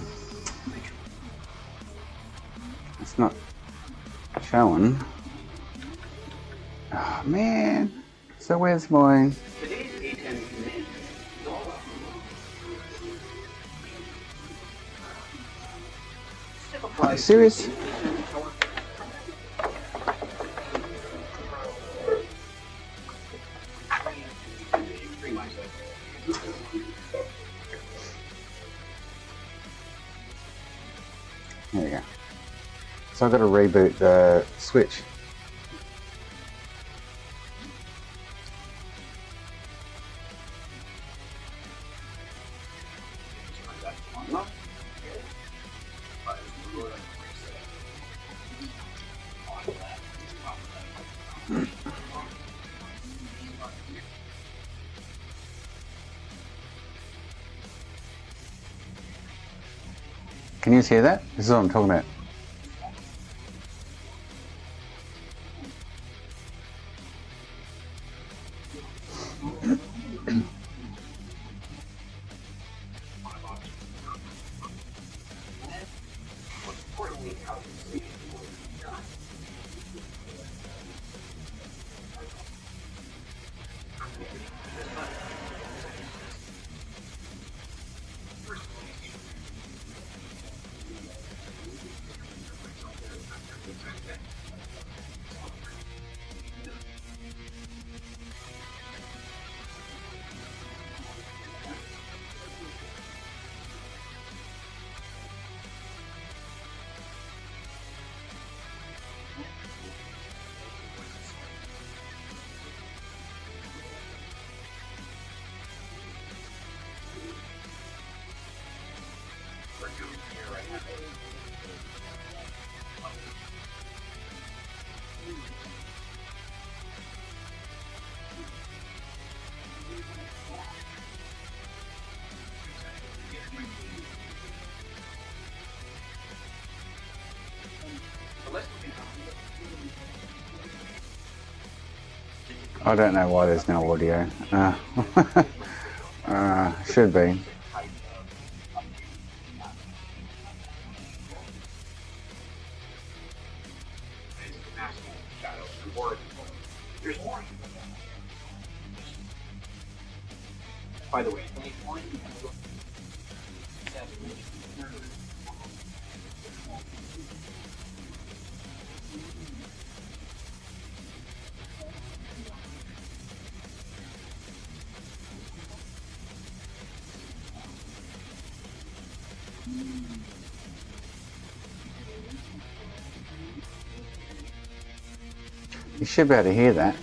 It's not showing. Oh, man. So where's my... Are you serious? There we go. So I've got to reboot the Switch. Can you hear that? This is what I'm talking about. I don't know why there's no audio. Should be. By the way, You should be able to hear that.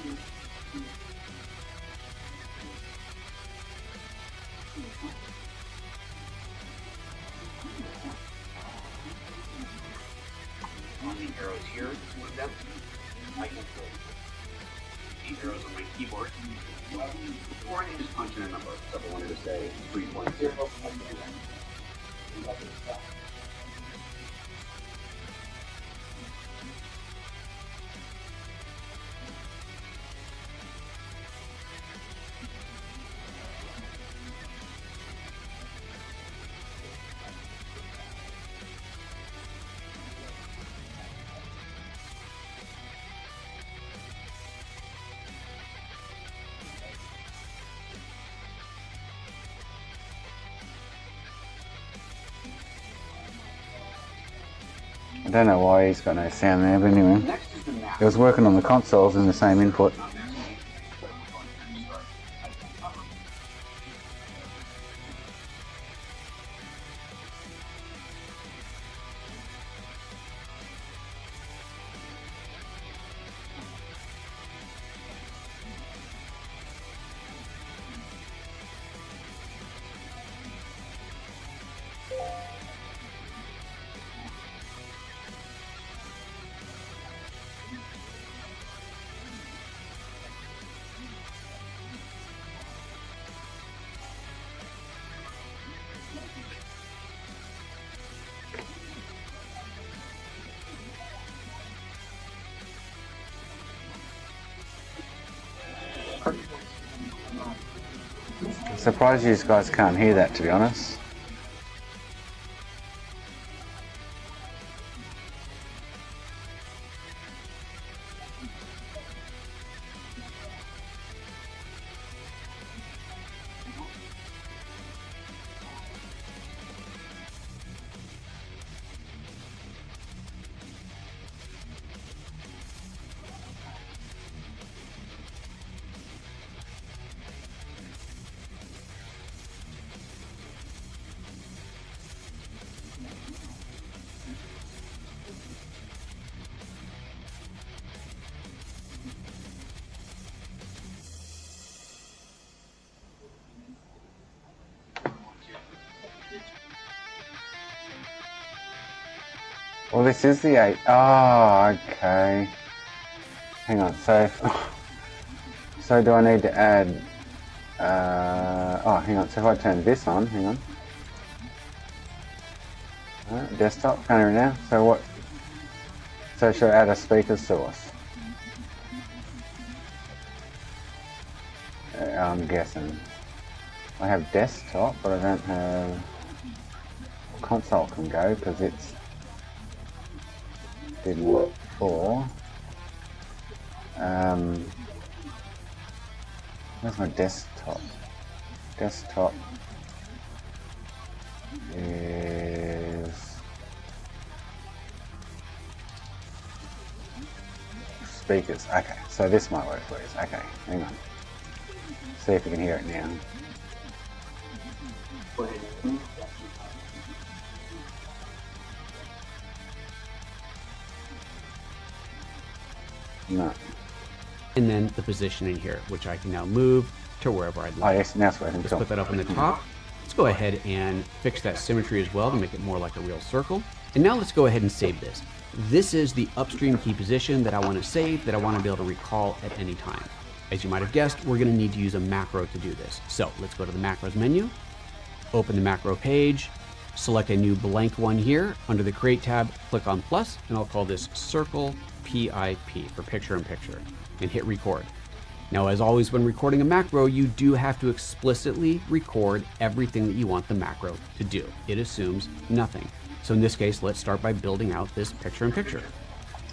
On the arrows here, to move them, I can put these arrows on my keyboard. Or I can just punch in a number. So if I wanted to say 3.0, I can do that. I don't know why he's got no sound there, but anyway. Next is the map. It was working on the consoles in the same input. Surprised you guys can't hear that, to be honest. Well, this is the 8. Oh, okay. Hang on, so do I need to add oh, hang on, so if I turn this on, hang on. Desktop, can't hear it now. So what? So should I add a speaker source? I'm guessing. I have desktop, but I don't have console can go because it's didn't work before. Where's my desktop? Desktop is speakers. Okay, so this might work for us. Okay, hang on. See if we can hear it now. No. And then the positioning here, which I can now move to wherever I'd Oh like. yes, now it's working. Let's Cool. put that up on the top. Let's go ahead and fix that symmetry as well to make it more like a real circle. And now let's go ahead and save this. This is the upstream key position that I want to save, that I want to be able to recall at any time. As you might have guessed, we're going to need to use a macro to do this. So let's go to the macros menu, open the macro page, select a new blank one here. Under the Create tab, click on plus, and I'll call this Circle PIP for picture in picture, and hit record. Now, as always, when recording a macro, you do have to explicitly record everything that you want the macro to do. It assumes nothing. So in this case, let's start by building out this picture in picture.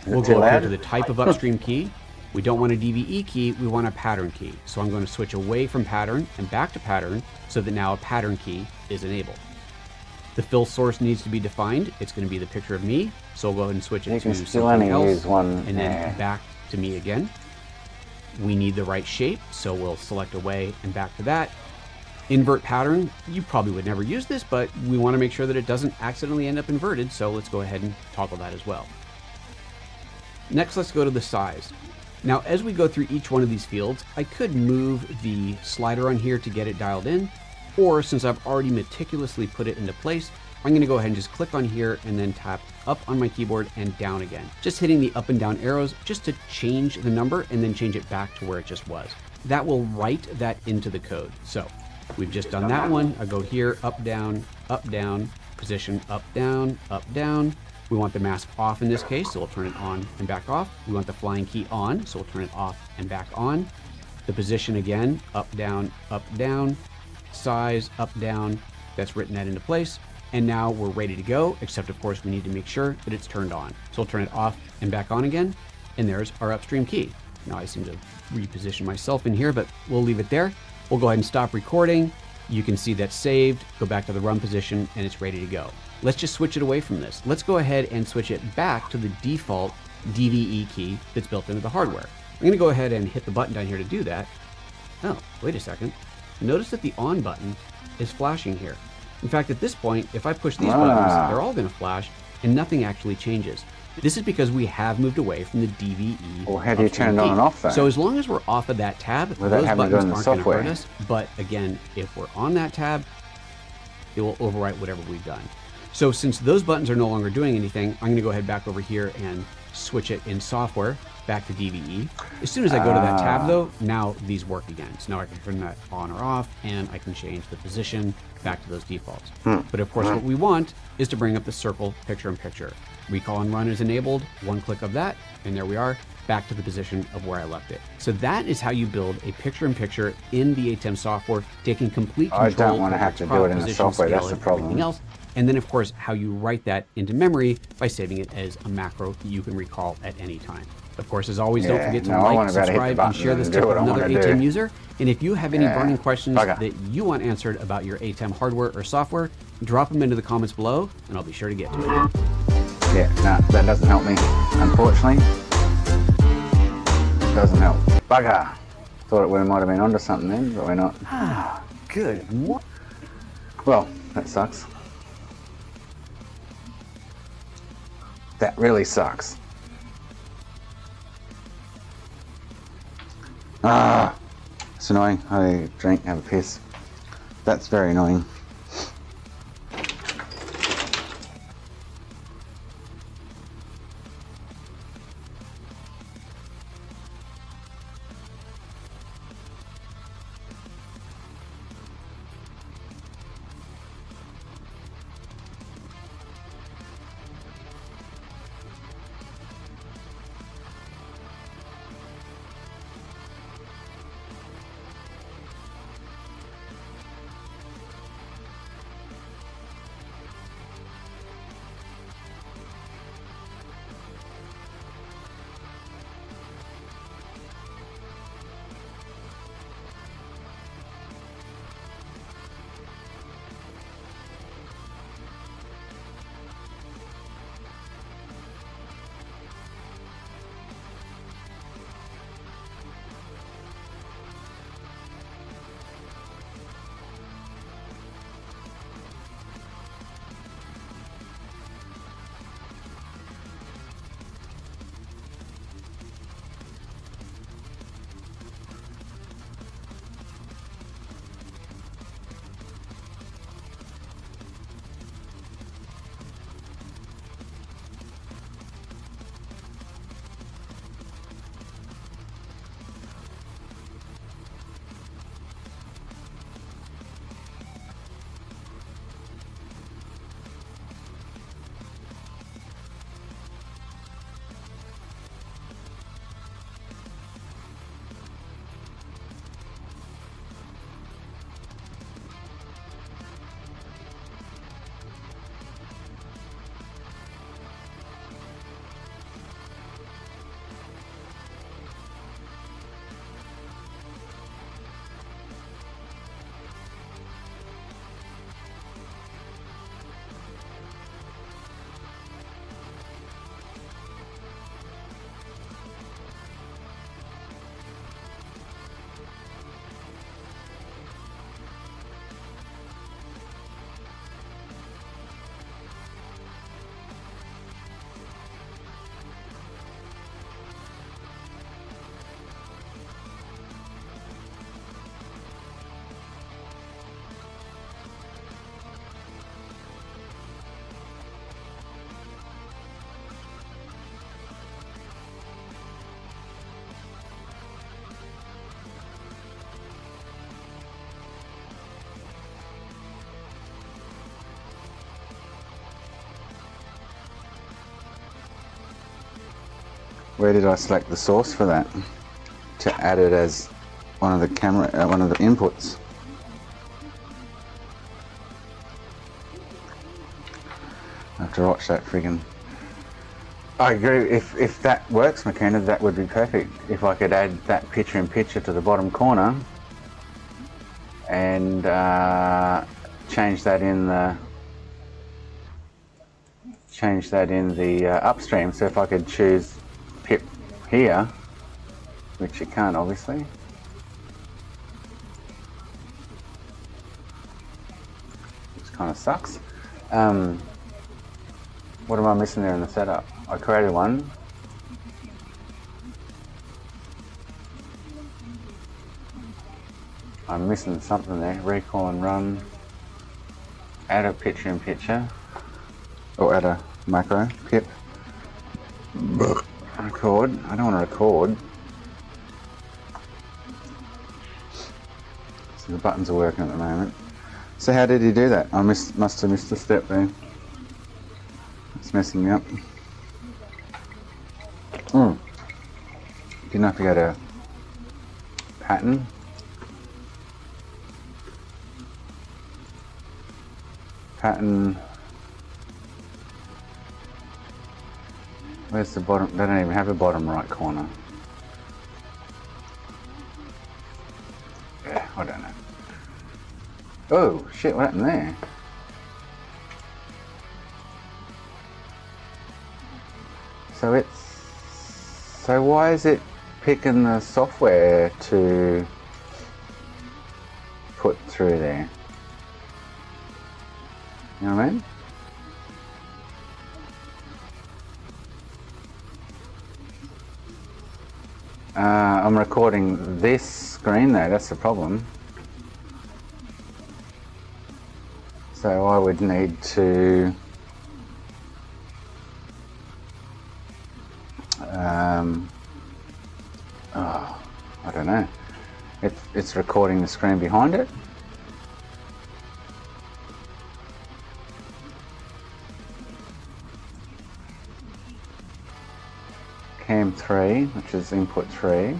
We'll go up here to the type of upstream key. We don't want a DVE key, we want a pattern key. So I'm going to switch away from pattern and back to pattern so that now a pattern key is enabled. The fill source needs to be defined. It's going to be the picture of me. So we'll go ahead and switch it You can to still something only else, use one. and then back to me again. We need the right shape, so we'll select away and back to that. Invert pattern, you probably would never use this, but we want to make sure that it doesn't accidentally end up inverted, so let's go ahead and toggle that as well. Next, let's go to the size. Now, as we go through each one of these fields, I could move the slider on here to get it dialed in, or since I've already meticulously put it into place, I'm going to go ahead and just click on here and then tap up on my keyboard and down again. Just hitting the up and down arrows just to change the number and then change it back to where it just was. That will write that into the code. So we've just done that one. I go here, up, down, position, up, down, up, down. We want the mask off in this case, so we'll turn it on and back off. We want the flying key on, so we'll turn it off and back on. The position again, up, down, size, up, down. That's written that into place. And now we're ready to go, except of course we need to make sure that it's turned on. So we'll turn it off and back on again. And there's our upstream key. Now I seem to reposition myself in here, but we'll leave it there. We'll go ahead and stop recording. You can see that's saved, go back to the run position, and it's ready to go. Let's just switch it away from this. Let's go ahead and switch it back to the default DVE key that's built into the hardware. I'm gonna go ahead and hit the button down here to do that. Oh, wait a second. Notice that the on button is flashing here. In fact, at this point, if I push these buttons, they're all gonna flash and nothing actually changes. This is because we have moved away from the DVE. Well, how do you turn it on and off then? So as long as we're off of that tab, those buttons aren't going to hurt us. But again, if we're on that tab, it will overwrite whatever we've done. So since those buttons are no longer doing anything, I'm going to go ahead back over here and switch it in software back to DVE. As soon as I go to that tab though, now these work again. So now I can turn that on or off and I can change the position back to those defaults. But of course what we want is to bring up the circle picture-in-picture. Recall and run is enabled, one click of that, and there we are, back to the position of where I left it. So that is how you build a picture-in-picture in the ATEM software, taking complete control. I don't want to have to do it in the software, that's the problem. Else. And then of course, how you write that into memory by saving it as a macro that you can recall at any time. Of course, as always, don't forget to like, subscribe, and share this tip with another ATEM user. And if you have any burning questions that you want answered about your ATEM hardware or software, drop them into the comments below, and I'll be sure to get to it. Yeah, no, that doesn't help me, unfortunately. It doesn't help. Bugger! Thought we might have been onto something then, but we're not. Ah, good. Well, that sucks. That really sucks. Ah, it's annoying. I drank, have a piss. That's very annoying. Where did I select the source for that? To add it as one of the one of the inputs. I have to watch that friggin'. I agree. If that works, McKenna, that would be perfect. If I could add that picture-in-picture to the bottom corner and change that in the upstream. So if I could choose Pip here, which you can't obviously. Which kind of sucks. What am I missing there in the setup? I created one. I'm missing something there. Recall and run. Add a picture-in-picture. Or add a macro. Pip. Record. I don't want to record. So the buttons are working at the moment. So how did he do that? I must have missed a step there. It's messing me up. Didn't have to go to pattern. Pattern. Where's the bottom? They don't even have a bottom right corner. Yeah, I don't know. Oh shit, what happened there? So why is it picking the software to put through there? You know what I mean? I'm recording this screen though, that's the problem. So I would need to I don't know. It's recording the screen behind it. Cam 3, which is input 3.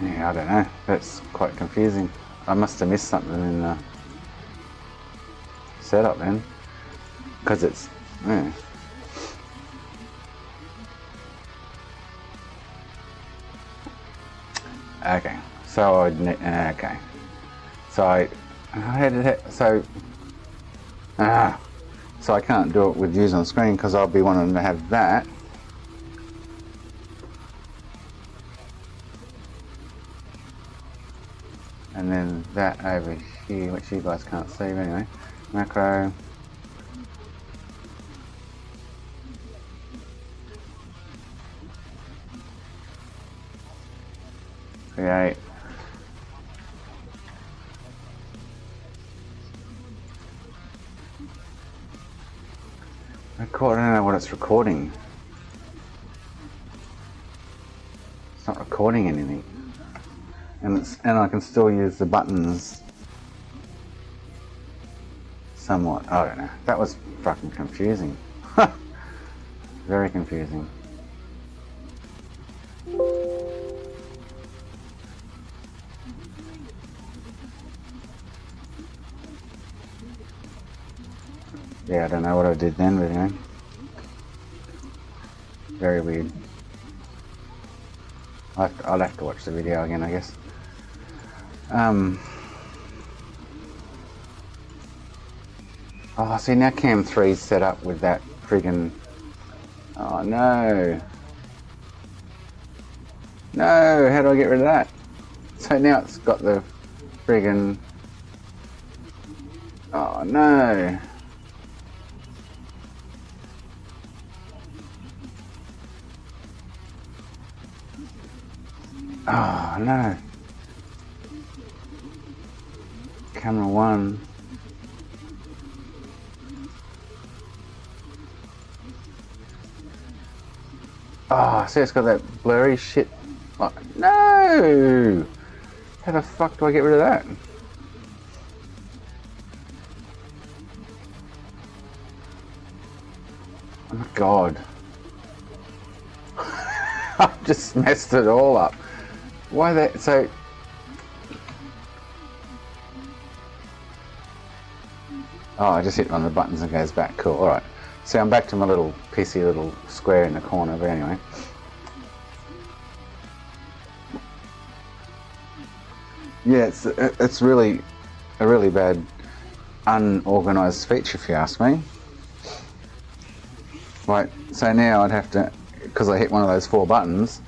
Yeah, I don't know. That's quite confusing. I must have missed something in the setup then, because it's. Yeah. Okay, so okay, so I had it. So I can't do it with views on screen because I'll be wanting to have that. And then that over here, which you guys can't see anyway. Macro. Create. Record. I don't know what it's recording. It's not recording anything. And I can still use the buttons somewhat. I don't know. That was fucking confusing. Very confusing. Yeah, I don't know what I did then, but anyway. Very weird. I'll have to watch the video again, I guess. Oh, see, now Cam 3's set up with that friggin'. Oh no. No, how do I get rid of that? So now it's got the friggin'. Oh no. Oh no. Camera 1. Oh, see, it's got that blurry shit. Oh, no! How the fuck do I get rid of that? Oh my god. I've just messed it all up. Why that? So. Oh, I just hit one of the buttons and it goes back. Cool, alright. See, I'm back to my little pissy little square in the corner, but anyway. Yeah, it's really a really bad unorganised feature if you ask me. Right, so now I'd have to, because I hit one of those 4 buttons,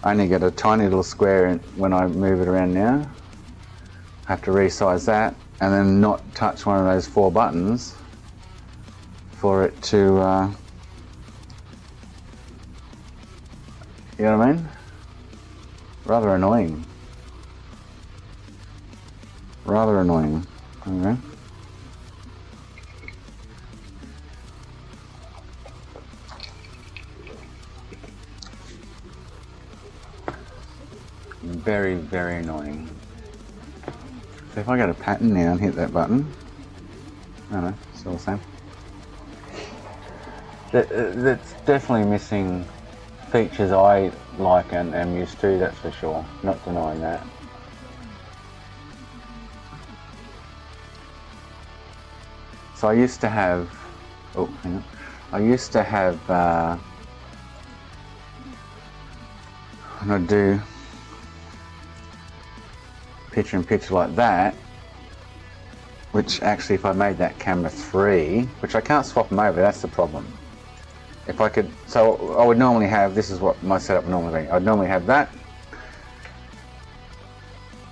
I only get a tiny little square when I move it around now. I have to resize that and then not touch one of those 4 buttons for it to, you know what I mean? Rather annoying. Rather annoying. Okay. Very, very annoying. So if I go to pattern now and hit that button, I don't know, still the same. That's definitely missing features I like and am used to, that's for sure. Not denying that. So I used to have, oh, hang on. I used to have, when I do picture-in-picture like that, which actually if I made that camera 3, which I can't swap them over, that's the problem. If I could, so I would normally have, this is what my setup would normally be, I'd normally have that,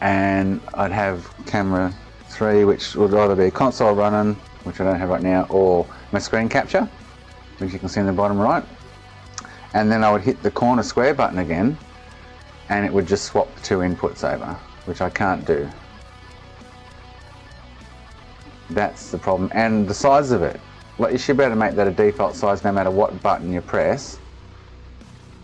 and I'd have camera 3, which would either be a console running, which I don't have right now, or my screen capture, which you can see in the bottom right, and then I would hit the corner square button again, and it would just swap the 2 inputs over, which I can't do. That's the problem, and the size of it. Like, you should be able to make that a default size no matter what button you press.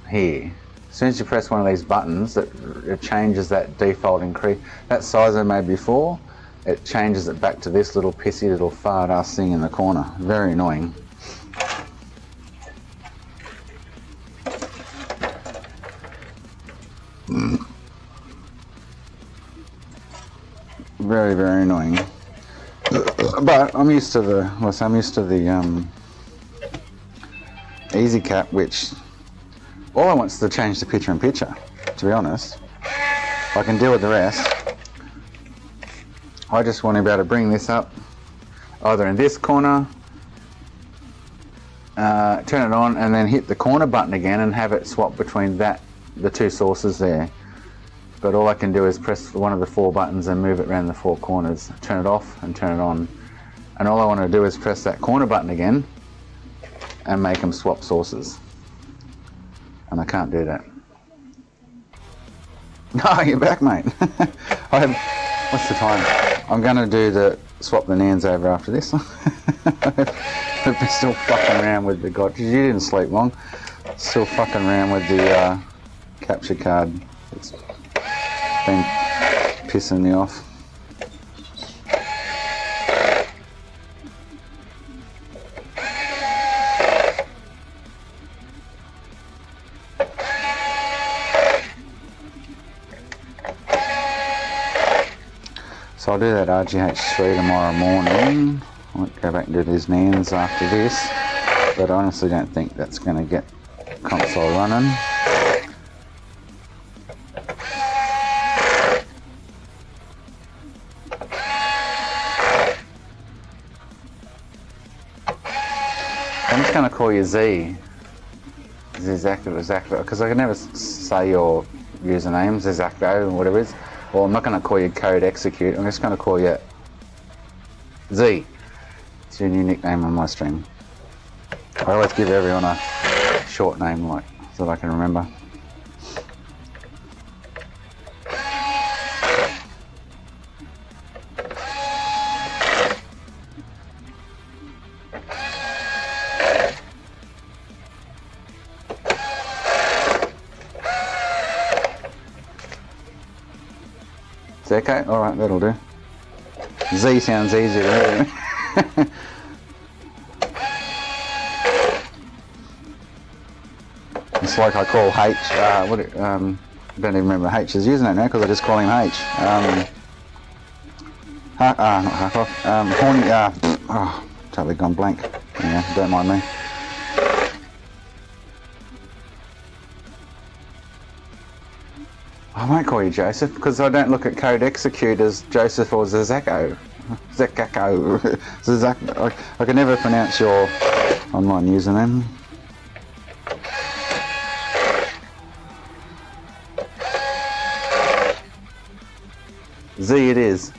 Here, as soon as you press one of these buttons, it changes that default increase. That size I made before, it changes it back to this little pissy little fart ass thing in the corner. Very annoying. Very, very annoying. But I'm used to the, well, I'm used to the Easy Cap, which all I want is to change the picture-in-picture, to be honest. I can deal with the rest. I just want to be able to bring this up, either in this corner, turn it on, and then hit the corner button again and have it swap between that, the 2 sources there. But all I can do is press one of the 4 buttons and move it around the 4 corners, turn it off and turn it on. And all I want to do is press that corner button again and make them swap sources. And I can't do that. No, you're back, mate. What's the time? I'm going to do the swap the Nans over after this. They're still fucking around with the god. You didn't sleep long. Still fucking around with the capture card. It's been pissing me off. So I'll do that RGH3 tomorrow morning. I won't go back and do these Nans after this, but I honestly don't think that's going to get console running. I'm just going to call you Z. Exactly, because I can never say your username, Zizakko, or whatever it is. Or I'm not going to call you Code Execute, I'm just going to call you Z. It's your new nickname on my stream. I always give everyone a short name, like, so that I can remember. Zeko? Alright, that'll do. Z sounds easier to me. It's like I call H, I don't even remember H's username now because I just call him H. Not Harkoff, Horny, totally gone blank. Yeah, don't mind me. I won't call you Joseph because I don't look at code execute as Joseph or Zizako. Zizako. Zizako. I can never pronounce your online username. Z it is.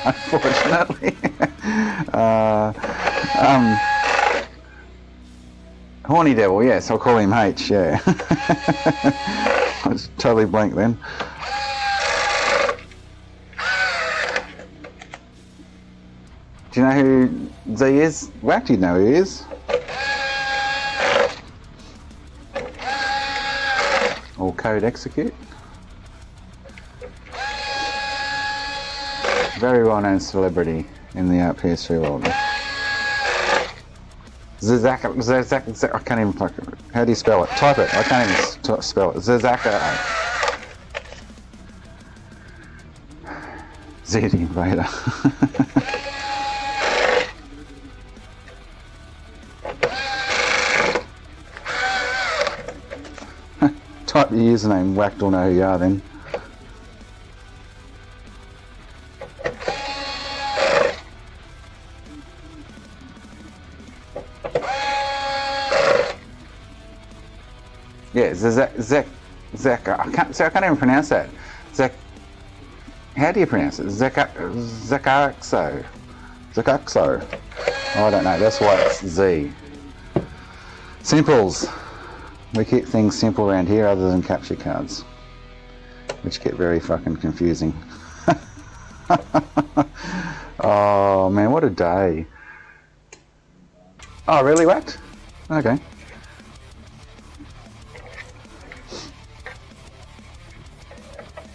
Unfortunately. Horny Devil, yes, I'll call him H, yeah. I was totally blank then. Do you know who Z is? Whack, do you know who he is? Or code execute? Very well known celebrity in the PS3 world. Zizaka, I can't even fucking. How do you spell it? Type it. I can't even spell it. Zizaka. Z the Invader. Type your username, Whacked will know who you are then. Yeah, Zek. I can't even pronounce that. Zek. How do you pronounce it? Zekaxo. Oh, I don't know. That's why it's Z. Simples. We keep things simple around here, other than capture cards, which get very fucking confusing. Oh man, what a day! Oh, really, Whacked? Okay.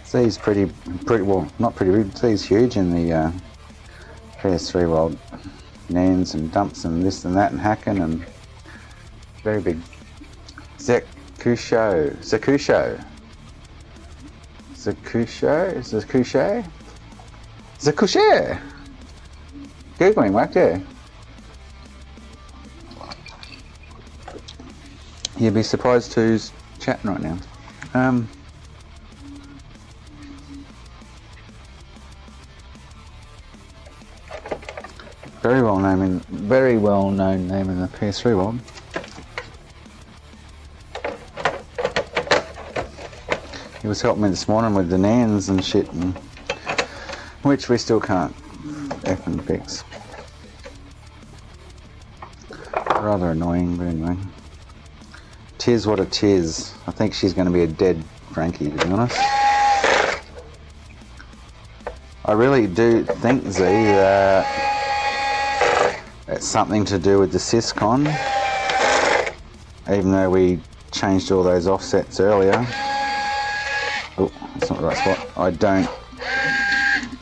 Z's pretty well, not pretty big. Z's huge in the PS3 world. Nans and dumps and this and that and hacking and very big. Zekusho. Googling, Whacked, yeah. You'd be surprised who's chatting right now. Very well known name in the PS3 world. He was helping me this morning with the nans and shit, which we still can't effing fix. Rather annoying, but anyway. Tis what it is. I think she's going to be a dead Frankie, to be honest. I really do think, Z, that it's something to do with the Syscon, even though we changed all those offsets earlier. Oh, that's not the right spot. I don't,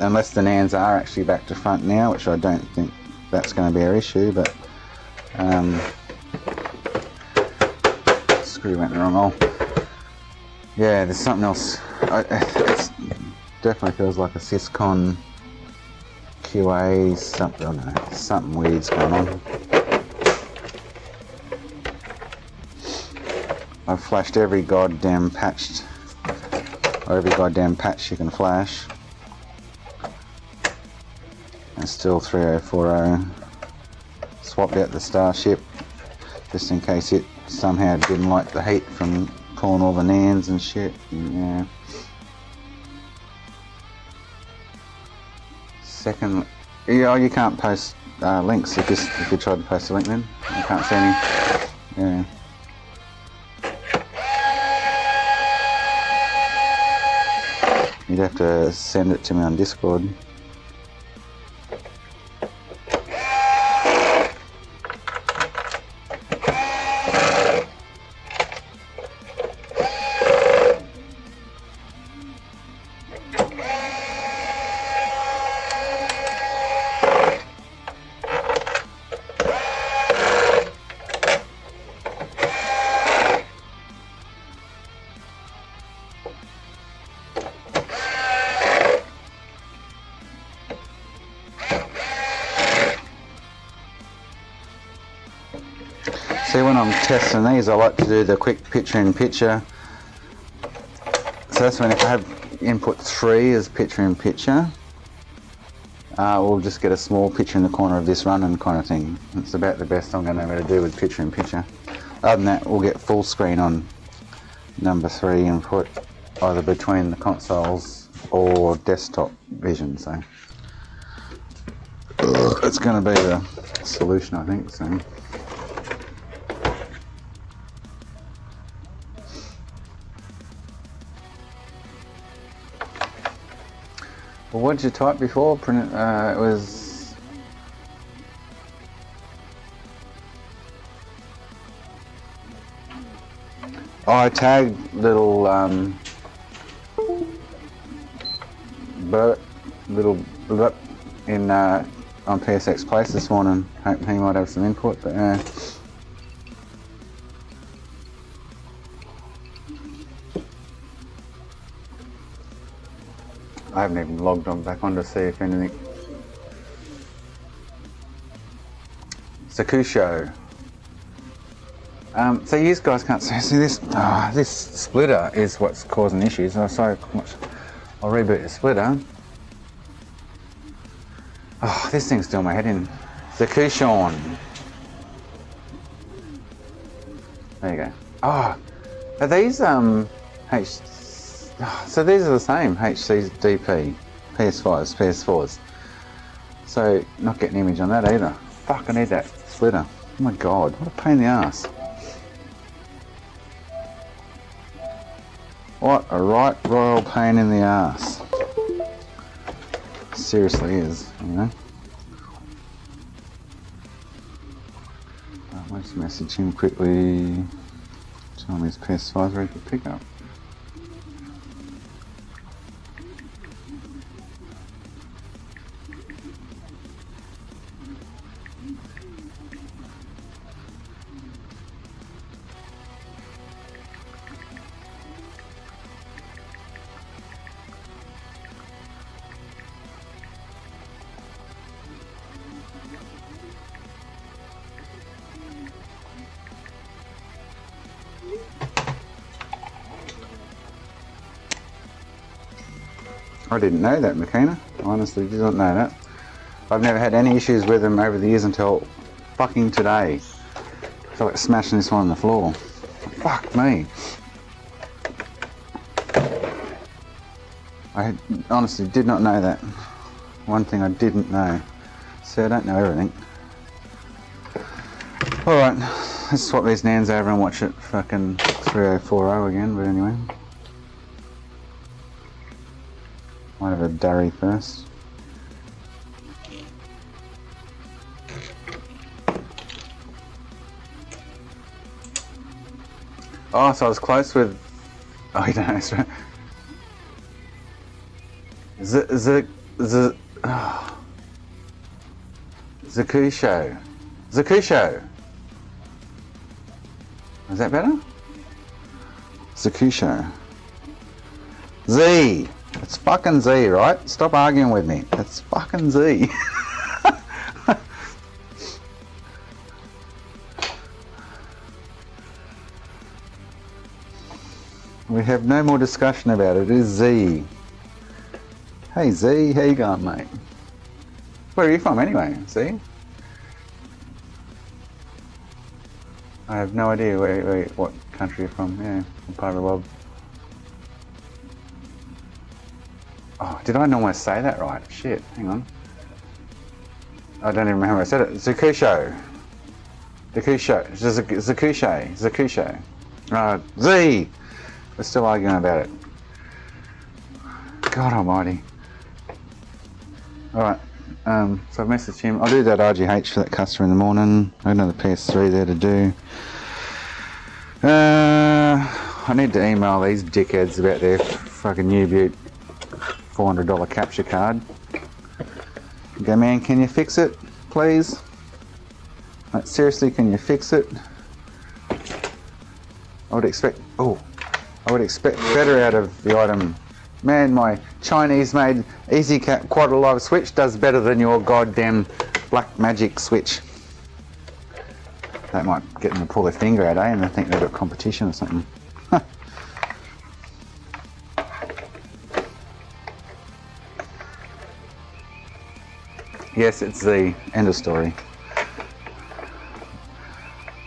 unless the nans are actually back to front now, which I don't think that's going to be our issue, but screw went in the wrong hole. Yeah, there's something else. It definitely feels like a Syscon QA, something, I don't know, something weird's going on. I've flashed every goddamn patch you can flash. And still 3040. Swapped out the Starship just in case it somehow didn't like the heat from pulling all the nans and shit. Yeah. Second, yeah, you can't post links if you try to post a link then. You can't see any. Yeah. You'd have to send it to me on Discord. See, when I'm testing these, I like to do the quick picture-in-picture. So that's when if I have input 3 as picture-in-picture, we'll just get a small picture in the corner of this running kind of thing. It's about the best I'm going to be able to do with picture-in-picture. Other than that, we'll get full screen on number 3 input, either between the consoles or desktop vision. So it's going to be the solution, I think. So. Well, what did you type before? It was... Oh, I tagged little blip in on PSX Place this morning. Hope he might have some input, but I haven't even logged on back on to see if anything. Sakusho. So you guys can't see this. This splitter is what's causing issues. I'll reboot the splitter. Oh, this thing's doing my head in. Zakushon. There you go. Oh, are these so these are the same HDP, PS5s, PS4s. So not getting an image on that either. Fuck, I need that splitter. Oh my god, what a pain in the ass. What a right royal pain in the ass. Seriously is, you know. I'll just message him quickly. Tell him his PS5's ready for pickup. I didn't know that, Makina. I honestly did not know that. I've never had any issues with them over the years until fucking today. I feel like smashing this one on the floor. Fuck me. I honestly did not know that. One thing I didn't know. See, I don't know everything. Alright, let's swap these nans over and watch it fucking 3040 again, but anyway. Might have a Darry first. Oh, so I was close with... Oh, you don't know, it's right. Zakusho. Zakusho. Is that better? Zakusho. Z. It's fucking Z, right? Stop arguing with me. It's fucking Z. We have no more discussion about it. It is Z. Hey Z, how you going, mate? Where are you from anyway? See? I have no idea what country you're from. Yeah, what part of the world. Oh, did I not say that right? Shit, hang on. I don't even remember how I said it. Zakusho. Zakusho. Zakusho. Zakusho. Z! We're still arguing about it. God almighty. Alright, so I've messaged him. I'll do that RGH for that customer in the morning. I got another PS3 there to do. I need to email these dickheads about their fucking New Butte $400 capture card. Go, man, can you fix it, please? Like, seriously, can you fix it? I would expect better out of the item. Man, my Chinese-made EasyCap Quad Alive switch does better than your goddamn Black Magic switch. That might get them to pull their finger out, and they think they've got competition or something. Yes, it's the end of story.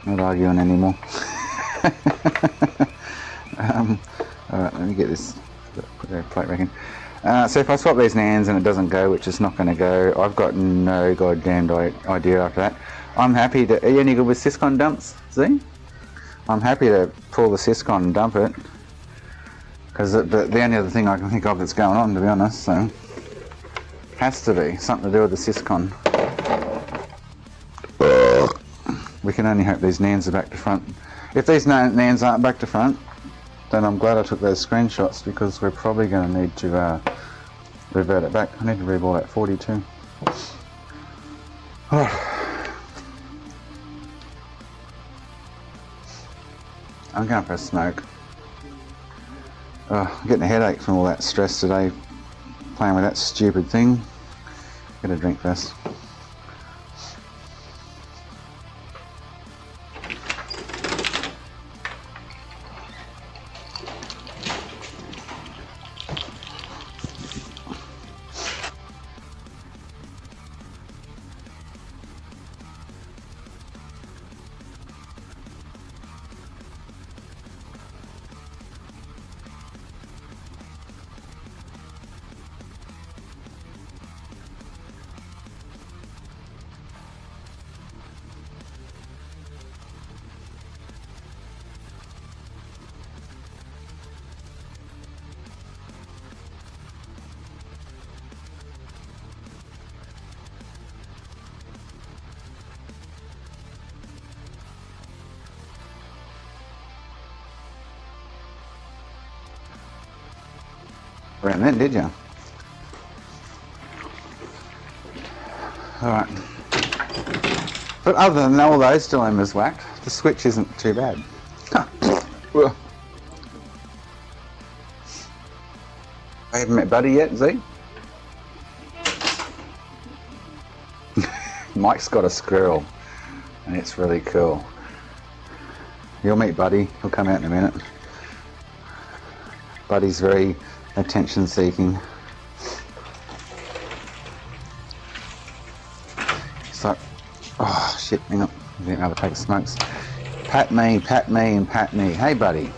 Not arguing anymore. Alright, let me get this, put the plate back in. So if I swap these Nans and it doesn't go, which is not going to go, I've got no goddamn idea after that. I'm happy to... Are you any good with Syscon dumps, Z? I'm happy to pull the Syscon and dump it. Because the only other thing I can think of that's going on, to be honest, so... Has to be something to do with the Syscon. We can only hope these Nans are back to front. If these Nans aren't back to front, then I'm glad I took those screenshots, because we're probably going to need to revert it back. I need to reball that 42. I'm going for a smoke. I'm getting a headache from all that stress today, playing with that stupid thing. Get a drink first. Around then, did you? Alright. But other than all those dilemmas whacked, the Switch isn't too bad. I haven't met Buddy yet, Z? Mike's got a squirrel, and it's really cool. You'll meet Buddy, he'll come out in a minute. Buddy's very attention seeking. It's like, oh shit, hang on, I didn't know how to take smokes. Pat me, and pat me. Hey buddy,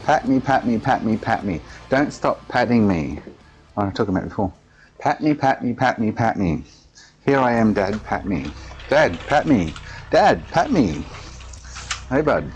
pat me, pat me, pat me, pat me. Don't stop patting me. Oh, I took him out before. Pat me, pat me, pat me, pat me. Here I am, Dad, pat me. Dad, pat me. Dad, pat me. Hey bud.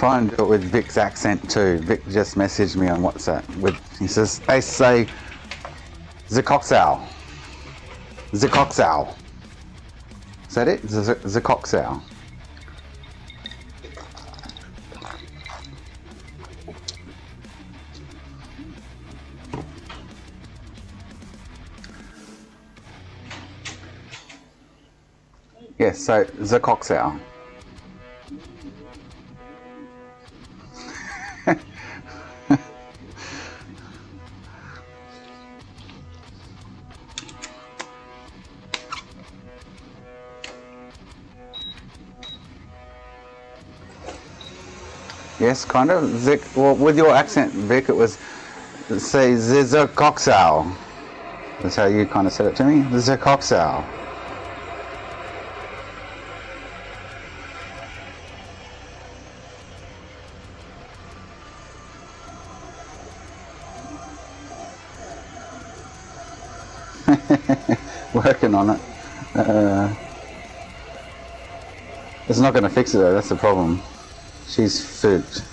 try and do it with Vic's accent too. Vic just messaged me on WhatsApp. He says, they say, the coxow. The coxow. Is that it? The coxow. Yes, so the coxow. Yes, kind of. Well, with your accent, Vic, it was, say, the coxow. That's how you kind of said it to me. The coxow. Working on it. It's not going to fix it though, that's the problem. She's fooked.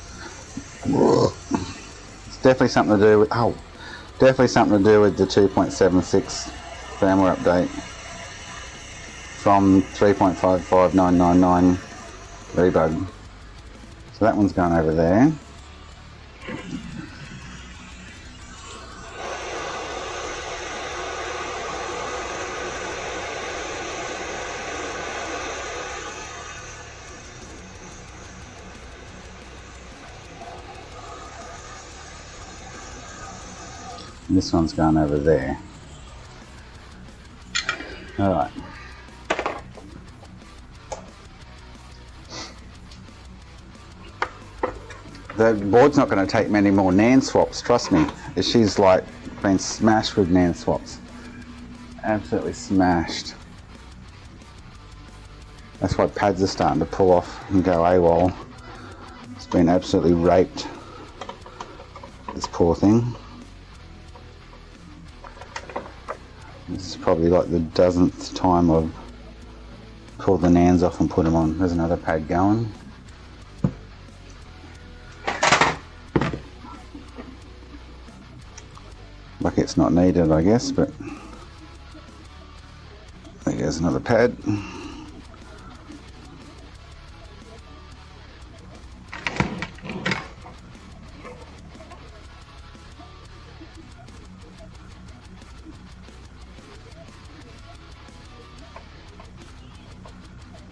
It's definitely something to do with, definitely something to do with the 2.76 firmware update from 3.55999 rebug. So that one's going over there. This one's gone over there. Alright. The board's not going to take many more NAND swaps, trust me. She's like been smashed with NAND swaps. Absolutely smashed. That's why pads are starting to pull off and go AWOL. It's been absolutely raped. This poor thing. This is probably like the dozenth time I've pulled the NANDs off and put them on. There's another pad going. Like it's not needed, I guess, but there's another pad.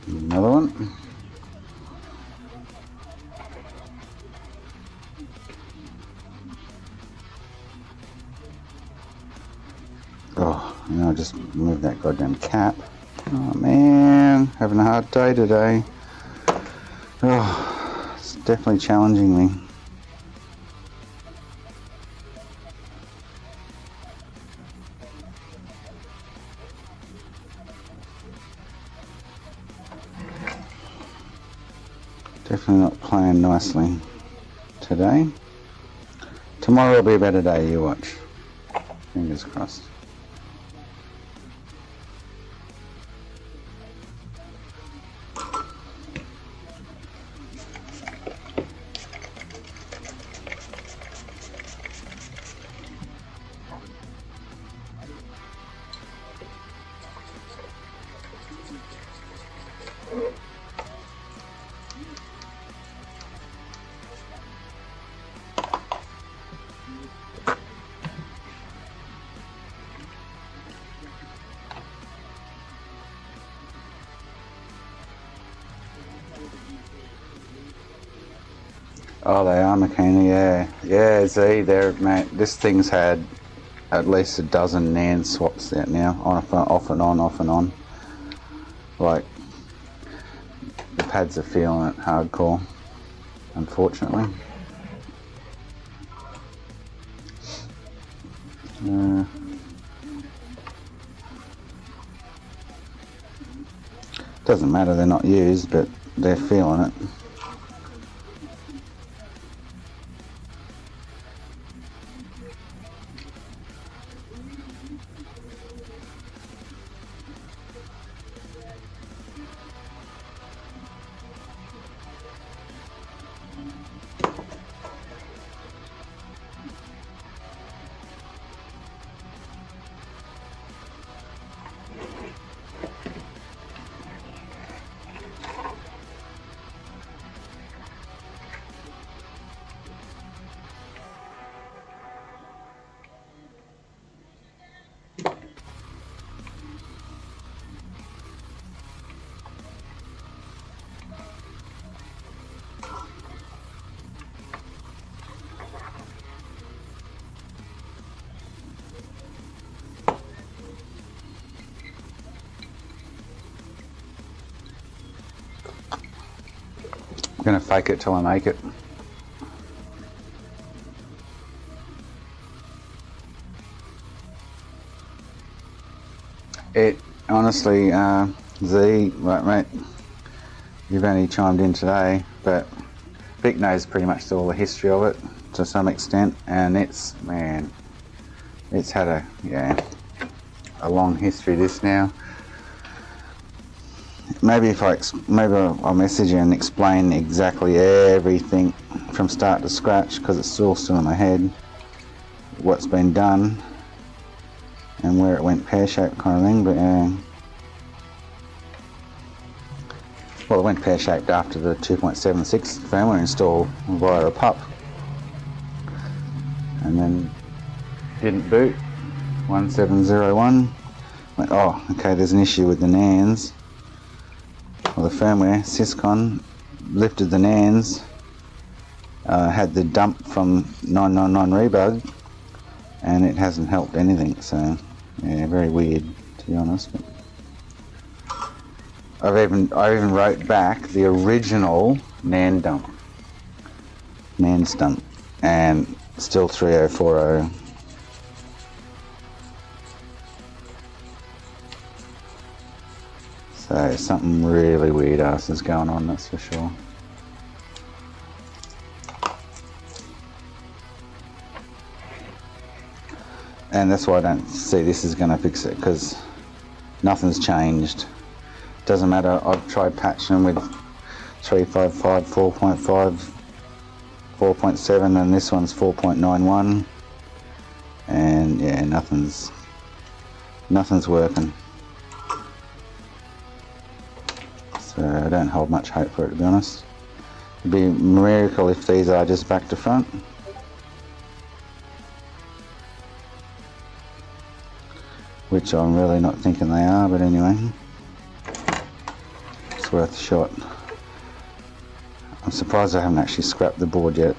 Another one. Oh, you know, I just moved that goddamn cap. Oh man, having a hard day today. Oh, it's definitely challenging me. Definitely not playing nicely today. Tomorrow will be a better day, you watch. Fingers crossed. Oh, they are, Makina, yeah. Yeah, Z, there, mate. This thing's had at least a dozen NAND swaps out now, off and on, off and on. Like, the pads are feeling it hardcore, unfortunately. Doesn't matter, they're not used, but they're feeling it. gonna fake it till I make it. It honestly, Z, right, mate, you've only chimed in today, but Vic knows pretty much all the history of it to some extent, and it's, man, it's had a long history, this now. Maybe if I'll message you and explain exactly everything from start to scratch, because it's all still in my head, what's been done and where it went pear-shaped kind of thing. But well, it went pear-shaped after the 2.76 firmware install via a PUP, and then didn't boot. 1701 went, oh, okay, there's an issue with the NANds. Well, the firmware, Syscon, lifted the NANds, had the dump from 999 rebug, and it hasn't helped anything. So, yeah, very weird, to be honest. But I even wrote back the original NAND dump, and still 3040. So something really weird ass is going on, that's for sure. And that's why I don't see this is going to fix it, because nothing's changed. Doesn't matter, I've tried patching with 355, 4.5, 4.7, and this one's 4.91. And yeah, nothing's working. So I don't hold much hope for it, to be honest. It'd be a miracle if these are just back to front. Which I'm really not thinking they are, but anyway. It's worth a shot. I'm surprised I haven't actually scrapped the board yet.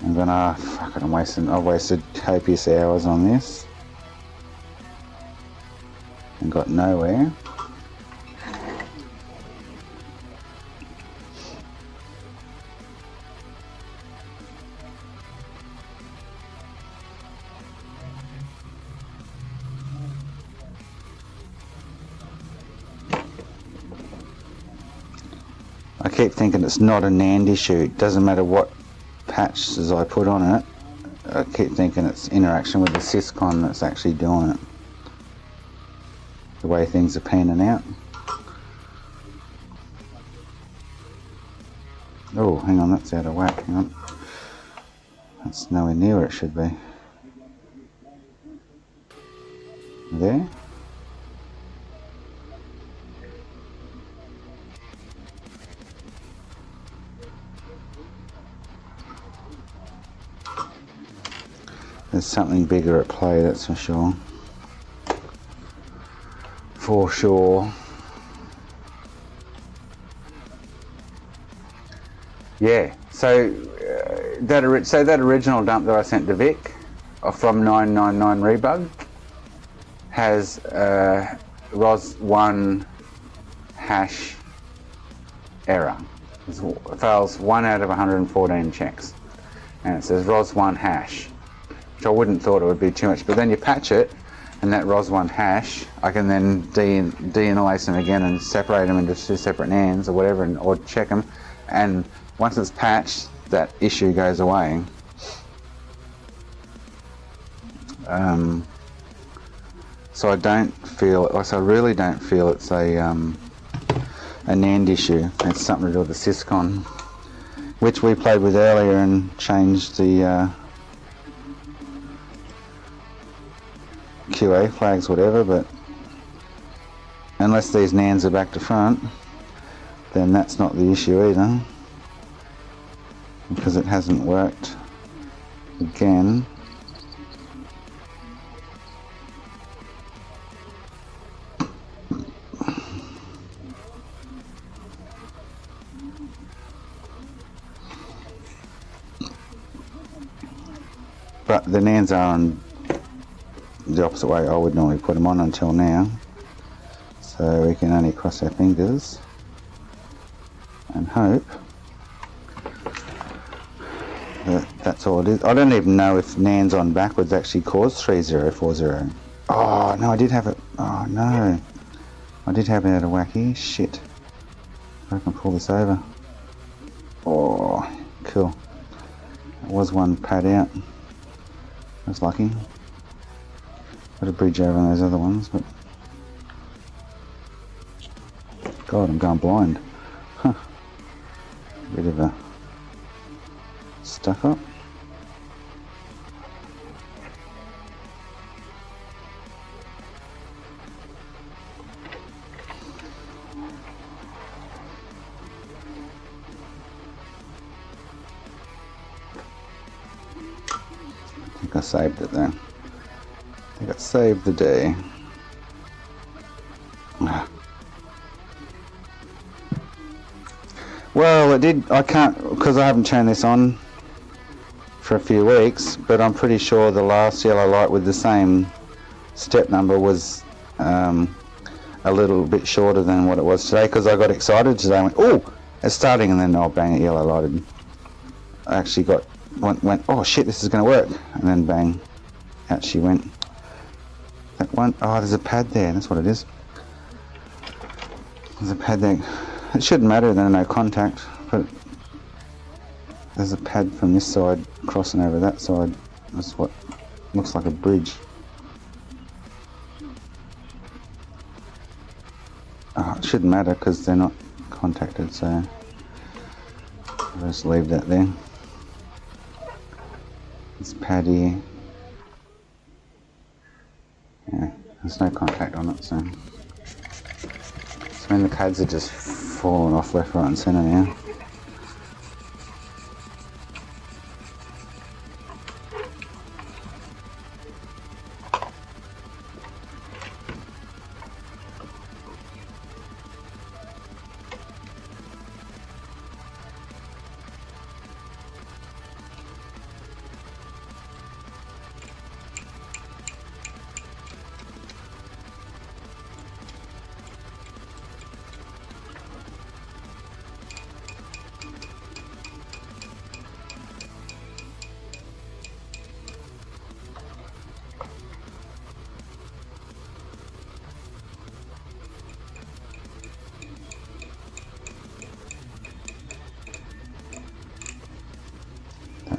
I'm gonna, fuck it, I've wasted copious hours on this. And got nowhere. I keep thinking it's not a NAND issue. It doesn't matter what patches I put on it. I keep thinking it's interaction with the Syscon that's actually doing it. The way things are panning out. Oh, hang on, that's out of whack. Hang on. That's nowhere near where it should be. There. There's something bigger at play, that's for sure. For sure. Yeah, so that original dump that I sent to Vic from 999 rebug has ROS1 hash error. It fails 1 out of 114 checks, and it says ROS1 hash, which I wouldn't thought it would be too much. But then you patch it, and that ROS1 hash, I can then deinterlace them again and separate them into 2 separate NANds or whatever, or check them, and once it's patched, that issue goes away. So I don't feel, I really don't feel it's a NAND issue. It's something to do with the Syscon, which we played with earlier and changed the QA flags, whatever. But unless these NANds are back to front, then that's not the issue either, because it hasn't worked again. But the NANds are on the opposite way I would normally put them on until now, so we can only cross our fingers and hope that that's all it is. I don't even know if Nan's on backwards actually caused 3040. Oh no, I did have it. Oh no, I did have it at a wacky. Shit. I can pull this over. Oh, cool. There was one pad out. I was lucky. Got a bridge over on those other ones, but God, I'm going blind. Huh. Bit of a stuck up. I think I saved it there. I think I saved the day. Ah. Well, it did. I can't, because I haven't turned this on for a few weeks, but I'm pretty sure the last yellow light with the same step number was a little bit shorter than what it was today, because I got excited today. I went, oh, it's starting, and then oh bang, it yellow lighted. I actually went, oh shit, this is going to work, and then bang, out she went. That one, oh, there's a pad there, that's what it is. There's a pad there. It shouldn't matter, there's no contact, but there's a pad from this side crossing over that side. That's what looks like a bridge. Oh, it shouldn't matter because they're not contacted, so I'll just leave that there. This pad here. Yeah, there's no contact on it, so I mean the pads are just falling off left, right and centre now.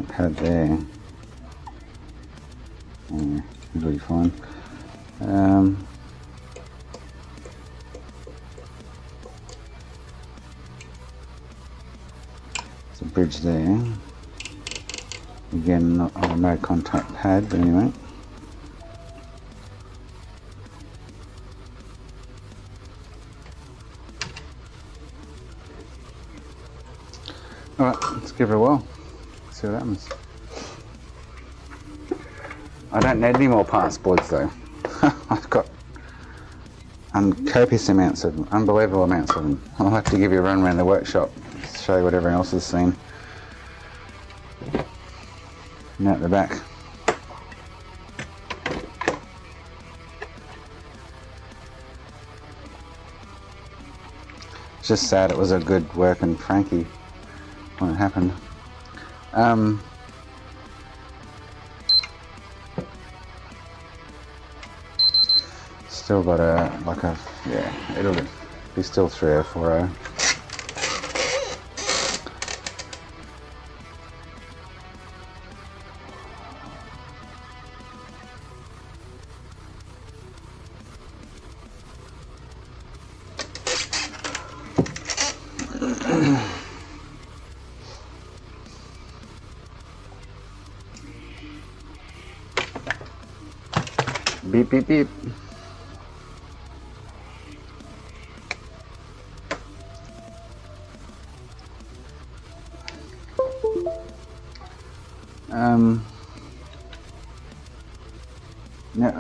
Pad there. Yeah, it's really fine. There's a bridge there. Again, not on a no contact pad, but anyway. Alright, let's give it a whirl. See what happens. I don't need any more parts boards though. I've got copious amounts of them, unbelievable amounts of them. I'll have to give you a run around the workshop, show you what everyone else has seen. And out the back. It's just sad it was a good working Frankie when it happened. Still got yeah, it'll be still 3040. Beep, beep, beep. No,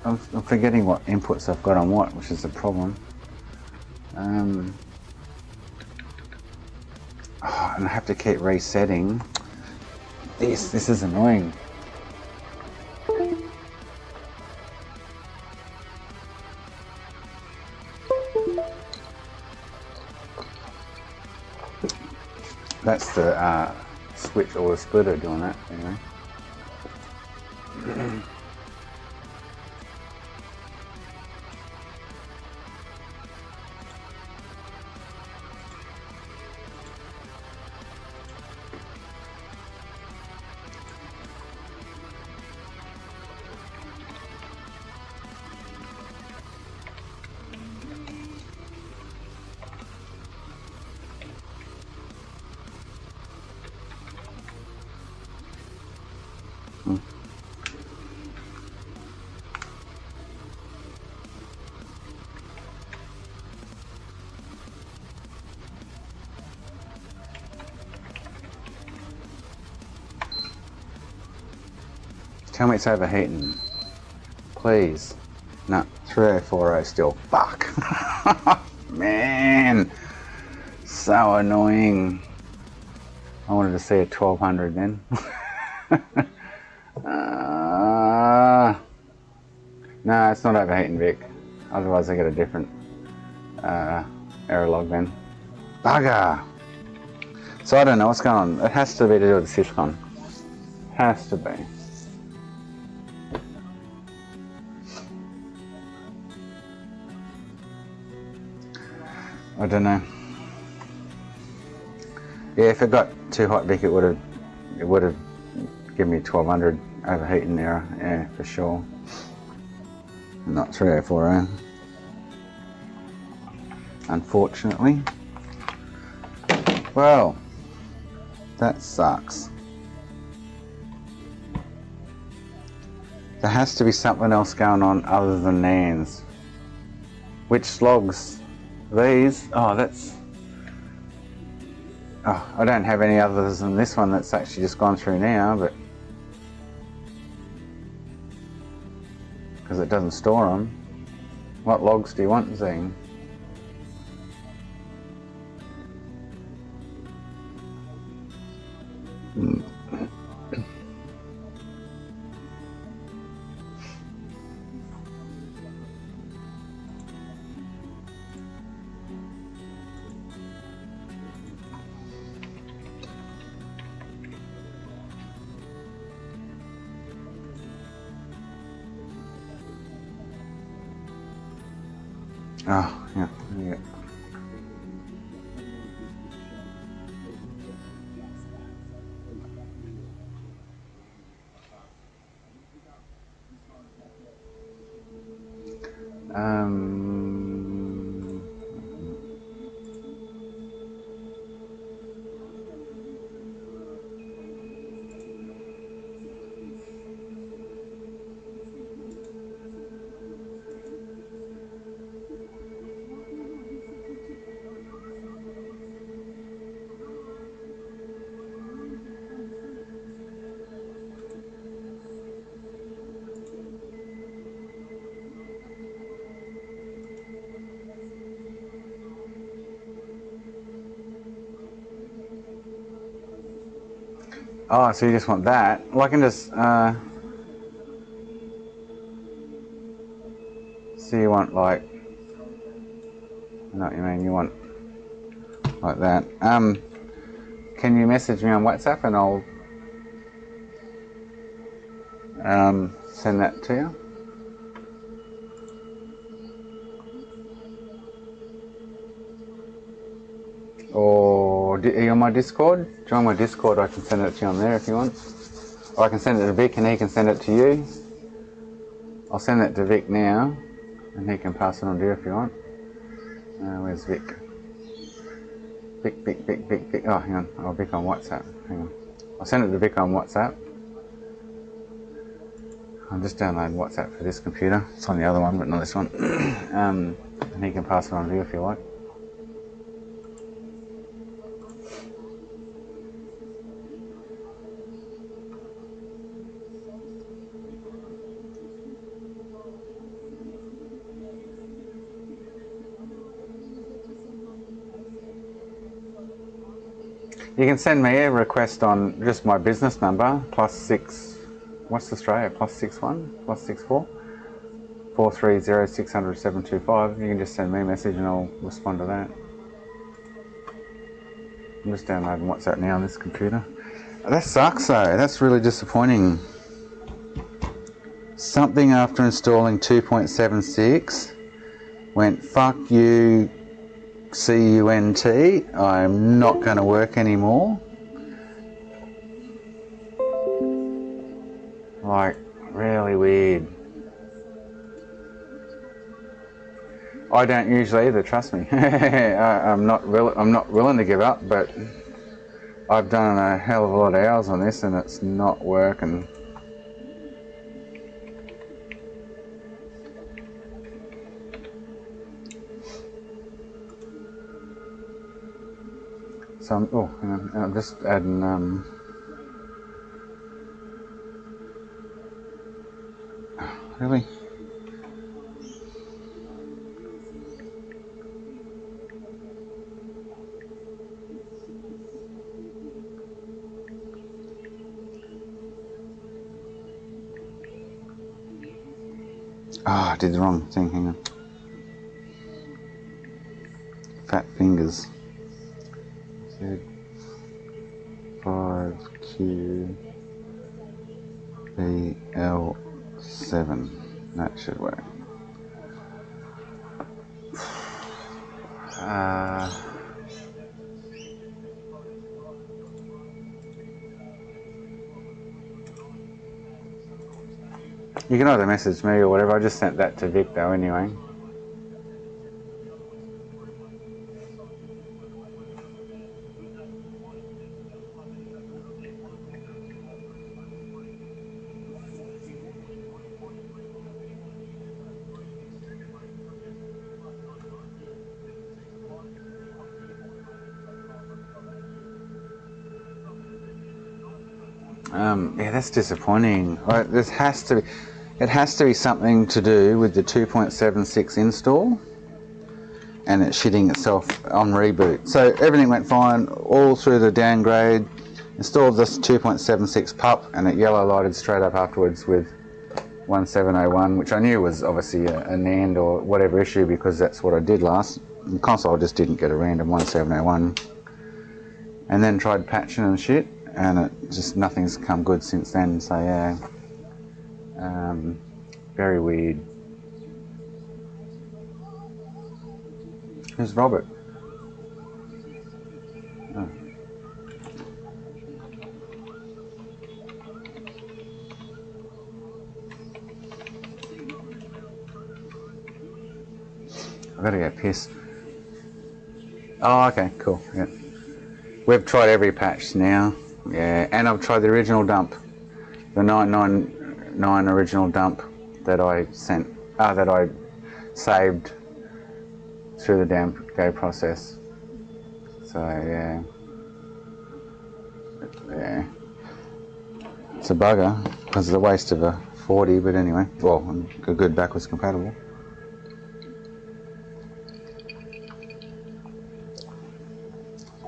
I'm forgetting what inputs I've got on what, which is the problem. And I have to keep resetting. This is annoying. That's the switch or the splitter doing that anyway. Tell me it's overheating. Please. No, 3040 still. Fuck. Man. So annoying. I wanted to see a 1200 then. No, it's not overheating, Vic. Otherwise I get a different error log then. Bugger! So I don't know what's going on. It has to be to do with the Syscon. Has to be. I don't know. Yeah, if it got too hot, Vic, it would have given me 1200 overheating error. Yeah, for sure. Not 3040. Unfortunately. Well, that sucks. There has to be something else going on other than NANs. Which logs? These? Oh, that's... Oh, I don't have any others than this one that's actually just gone through now, but... because it doesn't store them. What logs do you want, Zing? Oh, yeah, yeah. Oh, so you just want that? Well, I can just, so you want like, I know what you mean, you want like that. Can you message me on WhatsApp and I'll send that to you? Or are you on my Discord? Join my Discord, I can send it to you on there if you want. Or I can send it to Vic and he can send it to you. I'll send it to Vic now and he can pass it on to you if you want. Where's Vic? Vic. Oh, hang on. Oh, Vic on WhatsApp. Hang on. I'll send it to Vic on WhatsApp. I'm just downloading WhatsApp for this computer. It's on the other one, but not this one. And he can pass it on to you if you like. You can send me a request on just my business number, +6, what's Australia, +61, +64, 430 600 725. You can just send me a message and I'll respond to that. I'm just downloading WhatsApp now on this computer. That sucks though, that's really disappointing. Something after installing 2.76 went fuck you CUNT, I'm not going to work anymore. Like, really weird. I don't usually either, trust me. I'm not willing to give up, but I've done a hell of a lot of hours on this and it's not working. So I'm just adding really? Ah, I did the wrong thing, hang on. Fat fingers. Z5QBL7. That should work. You can either message me or whatever. I just sent that to Vic though anyway. Yeah, that's disappointing. It has to be something to do with the 2.76 install and it shitting itself on reboot. So everything went fine all through the downgrade, installed this 2.76 pup and it yellow lighted straight up afterwards with 1701, which I knew was obviously a NAND or whatever issue because that's what I did last. The console just didn't get a random 1701. And then tried patching and shit. And it just nothing's come good since then, so yeah, very weird. Who's Robert? Oh. I've got to go piss. Oh, okay, cool, yeah. We've tried every patch now. Yeah, and I've tried the original dump, the 999 original dump that I sent, that I saved through the downgrade process. So yeah, it's a bugger because it's a waste of a 40. But anyway, well, a good backwards compatible.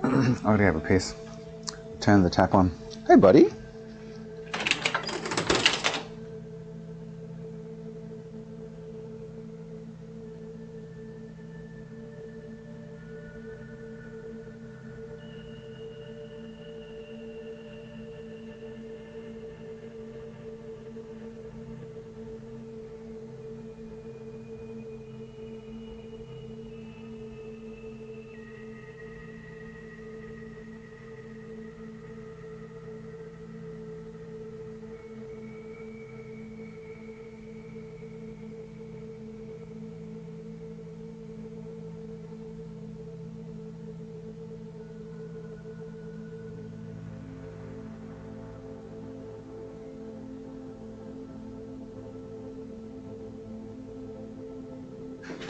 I gotta have a piss. Turn the tap on. Hey, buddy.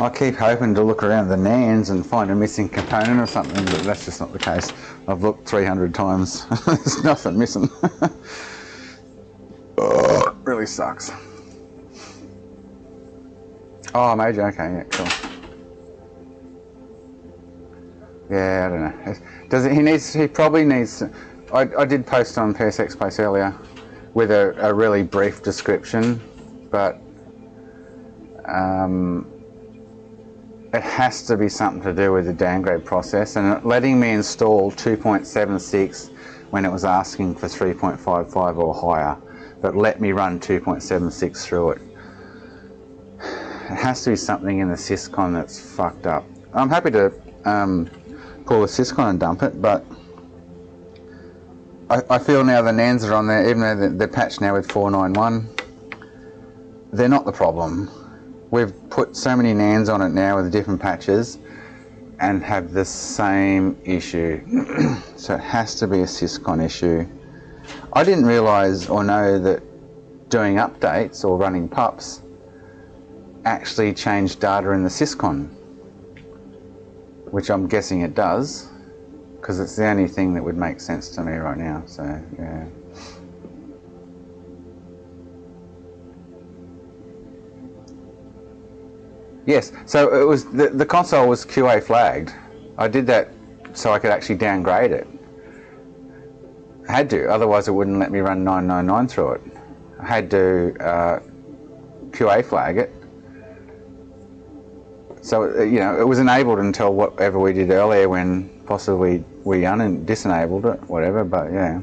I keep hoping to look around the NANDs and find a missing component or something, but that's just not the case. I've looked 300 times. There's nothing missing. Oh, it really sucks. Oh, major. Okay, yeah, cool. Yeah, I don't know. Does it? He probably needs. I did post on PSX Place earlier with a really brief description, but it has to be something to do with the downgrade process, and letting me install 2.76 when it was asking for 3.55 or higher, but let me run 2.76 through it. It has to be something in the syscon that's fucked up. I'm happy to pull the syscon and dump it, but I feel now the NANDs are on there, even though they're patched now with 491, they're not the problem. We've put so many NANDs on it now with different patches and have the same issue. So it has to be a syscon issue. I didn't realise or know that doing updates or running pups actually changed data in the syscon, which I'm guessing it does, because it's the only thing that would make sense to me right now. So yeah. Yes, so it was the console was QA flagged. I did that so I could actually downgrade it. I had to, otherwise it wouldn't let me run 999 through it. I had to QA flag it. So, you know, it was enabled until whatever we did earlier when possibly we disenabled it, whatever, but yeah.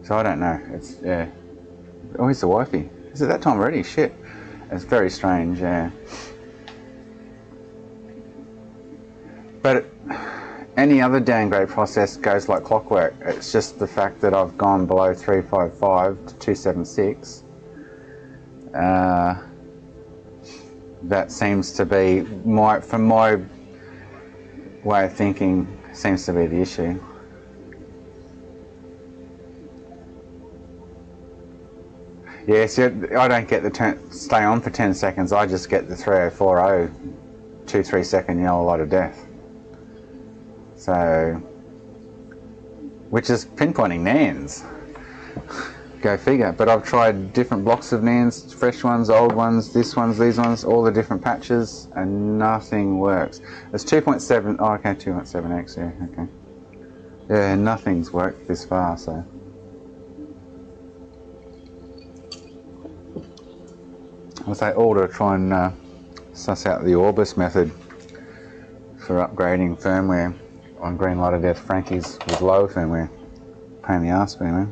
So I don't know, it's, yeah. Oh, here's the wifey. Is it that time already? Shit. It's very strange, yeah. But any other downgrade process goes like clockwork. It's just the fact that I've gone below 355 to 276. That seems to be, from my way of thinking, seems to be the issue. Yes, I don't get the stay on for 10 seconds, I just get the 3040 2-3 second yellow light of death. So, which is pinpointing NANDs. Go figure. But I've tried different blocks of NANDs, fresh ones, old ones, these ones, all the different patches, and nothing works. It's 2.7, oh okay, 2.7x, yeah, okay. Yeah, nothing's worked this far, so. I'll say all to try and suss out the Orbis method for upgrading firmware on Green Light of Death Frankies with low firmware. Pain in the arse, man.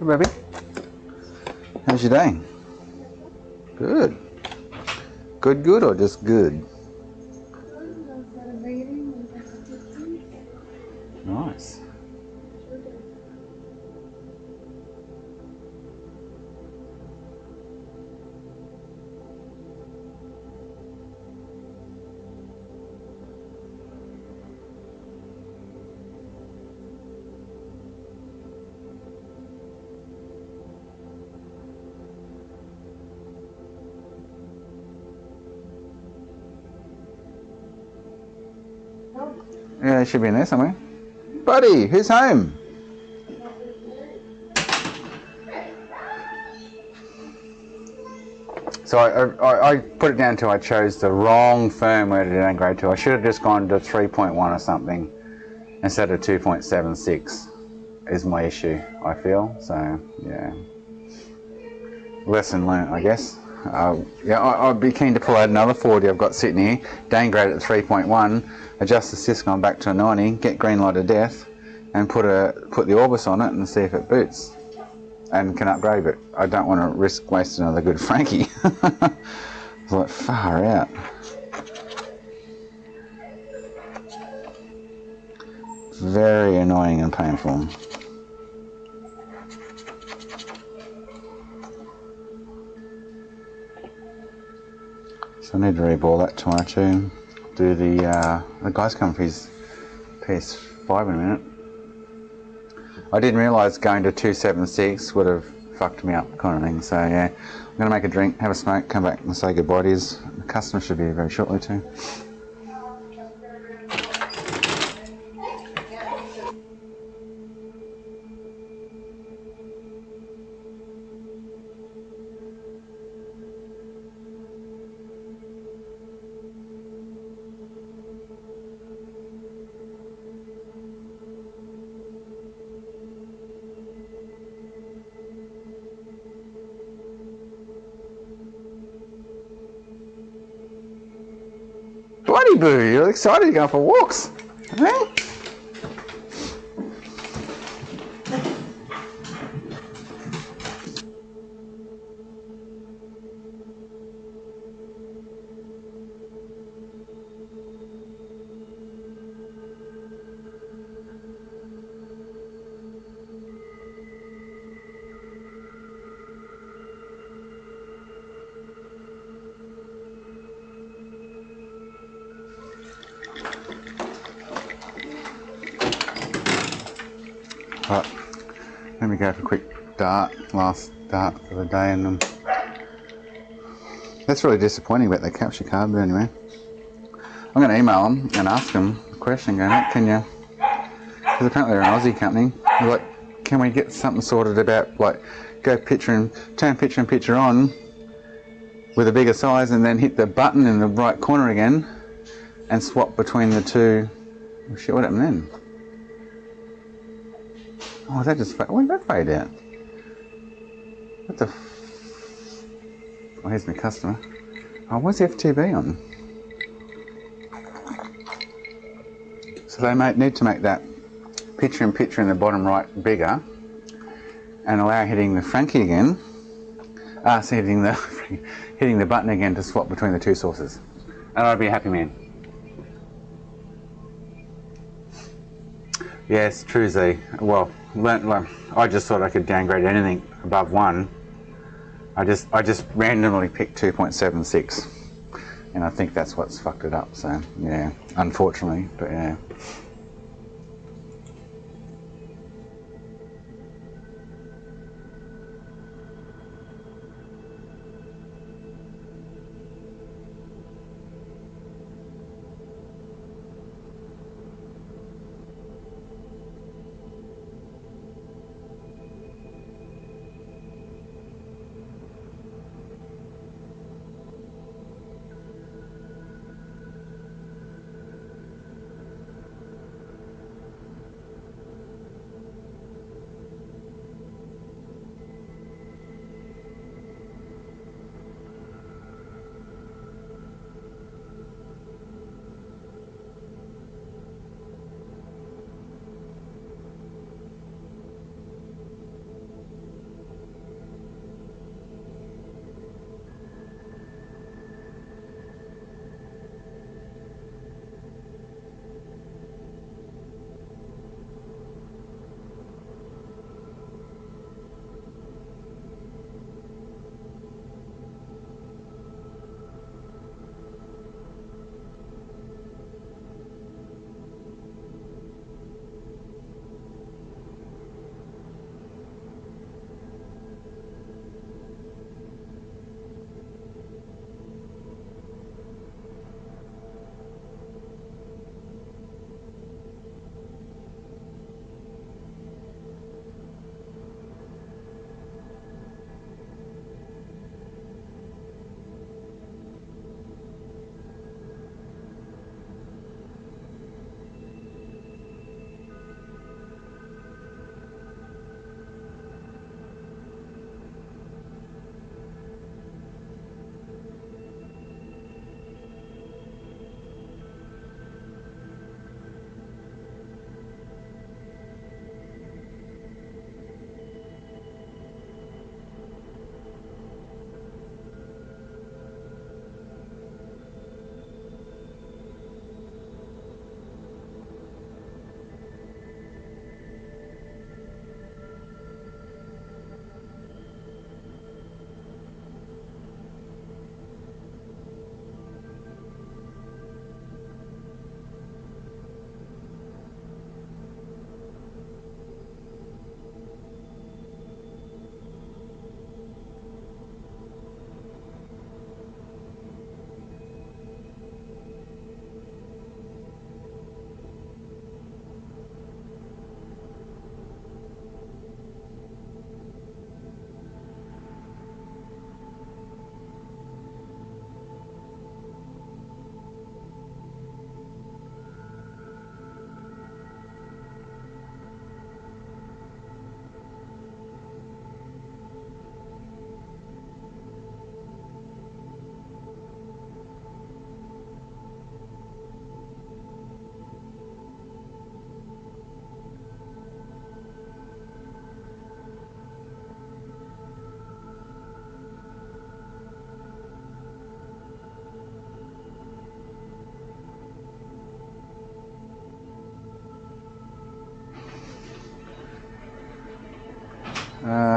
Hey, baby. How's your day? Good. Good or just good? Nice. Yeah, it should be in there somewhere. Buddy, who's home? So I put it down to I chose the wrong firmware to downgrade to. I should have just gone to 3.1 or something instead of 2.76 is my issue, I feel. So, yeah. Lesson learnt, I guess. Yeah, I'd be keen to pull out another 40 I've got sitting here, downgrade it to 3.1, adjust the syscon back to a 90, get Green Light of Death, and put the Orbis on it and see if it boots, and can upgrade it. I don't want to risk wasting another good Frankie. It's like far out. Very annoying and painful. So I need to reball that tomorrow too. Do the guy's coming for his PS5 in a minute. I didn't realise going to 276 would have fucked me up, kind of thing. So yeah, I'm going to make a drink, have a smoke, come back and say goodbye to his. The customer should be very shortly too. Hey, Boo, you're excited, you're going for walks. Huh? Right, let me go for a quick dart, last dart for the day, and that's really disappointing about the capture card, but anyway. I'm going to email them and ask them a question, going, "Hey, can you," because apparently they're an Aussie company, they're like, can we get something sorted about, like, go turn picture and picture on with a bigger size and then hit the button in the right corner again and swap between the two. Oh shit, what happened then? Oh, that just, when did that fade out? What the oh, here's my customer. Oh, what's the FTB on? So they need to make that picture in picture in the bottom right bigger and allow hitting the Frankie again. So hitting the button again to swap between the two sources. And I'd be a happy man. Yes, true Z. Well, I just thought I could downgrade anything above 1. I just randomly picked 2.76, and I think that's what's fucked it up. So yeah, unfortunately, but yeah.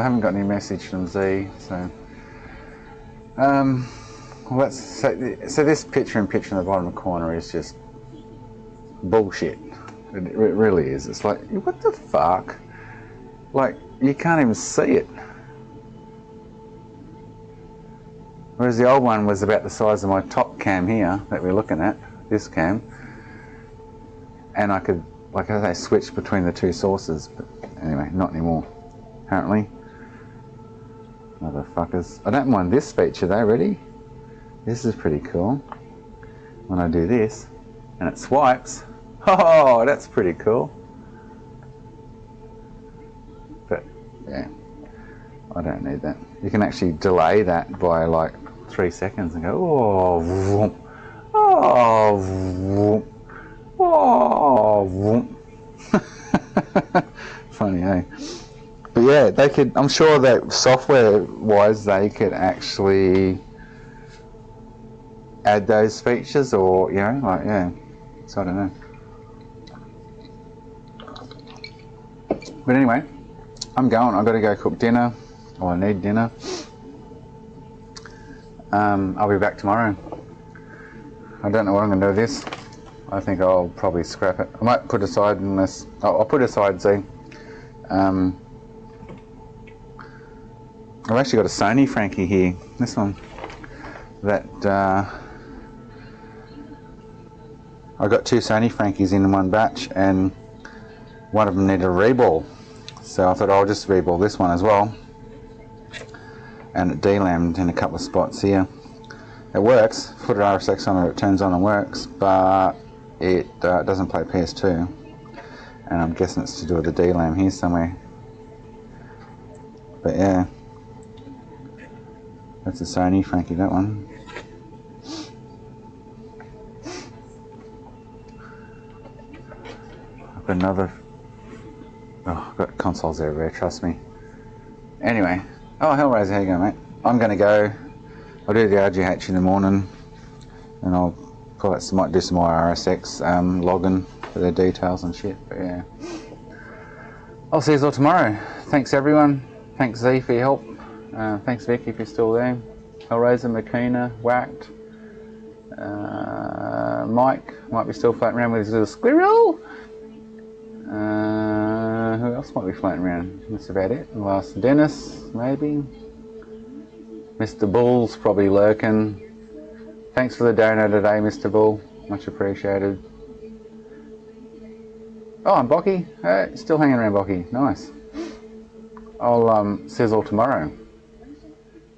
haven't got any message from Z, so well, so this picture-in-picture in the bottom corner is just bullshit. It really is. It's like, what the fuck? Like, you can't even see it. Whereas the old one was about the size of my top cam here that we're looking at, this cam, and I could, like I say, switch between the two sources. But anyway, not anymore, apparently. Motherfuckers. I don't mind this feature though, ready? This is pretty cool. When I do this, and it swipes, oh, that's pretty cool. But, yeah, I don't need that. You can actually delay that by like 3 seconds and go, oh, vroom, oh, vroom, oh, vroom. Funny, eh? But yeah, they could, I'm sure that software-wise they could actually add those features, or, you know, like, yeah, so I don't know. But anyway, I'm going. I've got to go cook dinner, or I need dinner. I'll be back tomorrow. I don't know what I'm going to do with this. I think I'll probably scrap it. I might put aside unless, I'll put aside, see. I've actually got a Sony Frankie here, this one, that I got 2 Sony Frankies in one batch, and one of them needed a reball, so I thought I'll just reball this one as well, and it de-lammed in a couple of spots here. It works, put an RSX on it, it turns on and works, but it doesn't play PS2, and I'm guessing it's to do with the de-lam here somewhere. But yeah, that's a Sony Frankie, that one. I've got another, oh, I've got consoles everywhere, trust me. Anyway, oh, Hellraiser, how you going, mate? I'm going to go, I'll do the RGH in the morning, and I'll pull out some, might do some more RSX login for their details and shit, but yeah. I'll see you all tomorrow. Thanks everyone, thanks Z for your help. Thanks Vic if you're still there. Hellraiser, Makina, Whacked. Mike might be still floating around with his little squirrel. Who else might be floating around? That's about it. Last Dennis, maybe. Mr. Bull's probably lurking. Thanks for the donor today, Mr. Bull. Much appreciated. Oh, I'm Bocky. Hey, still hanging around, Bocky. Nice. I'll see you all tomorrow.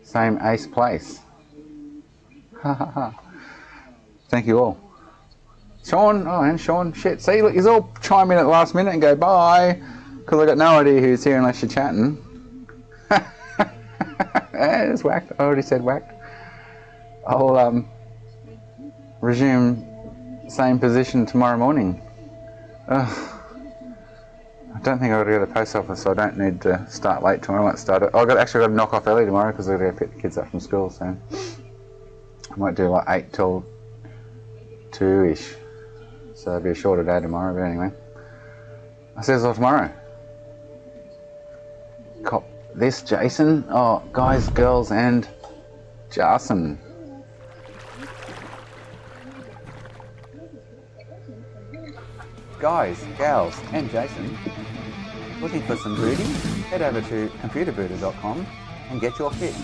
Same ace place. Ha ha ha. Thank you all. Sean, oh, and Sean, shit. See, look, you all chime in at the last minute and go bye, because I got no idea who's here unless you're chatting. It's Whacked. I already said Whacked. I'll resume same position tomorrow morning. I don't think I've got to go to the post office, so I don't need to start late tomorrow. I won't start it. I've got to knock off early tomorrow because I've got to go pick the kids up from school, so I might do like 8 till 2-ish. So it'll be a shorter day tomorrow, but anyway. I'll see you all tomorrow. Cop this, Jason. Oh, guys, girls, and Jason. Guys, gals, and Jason, looking for some booty? Head over to computerbooter.com and get your fix.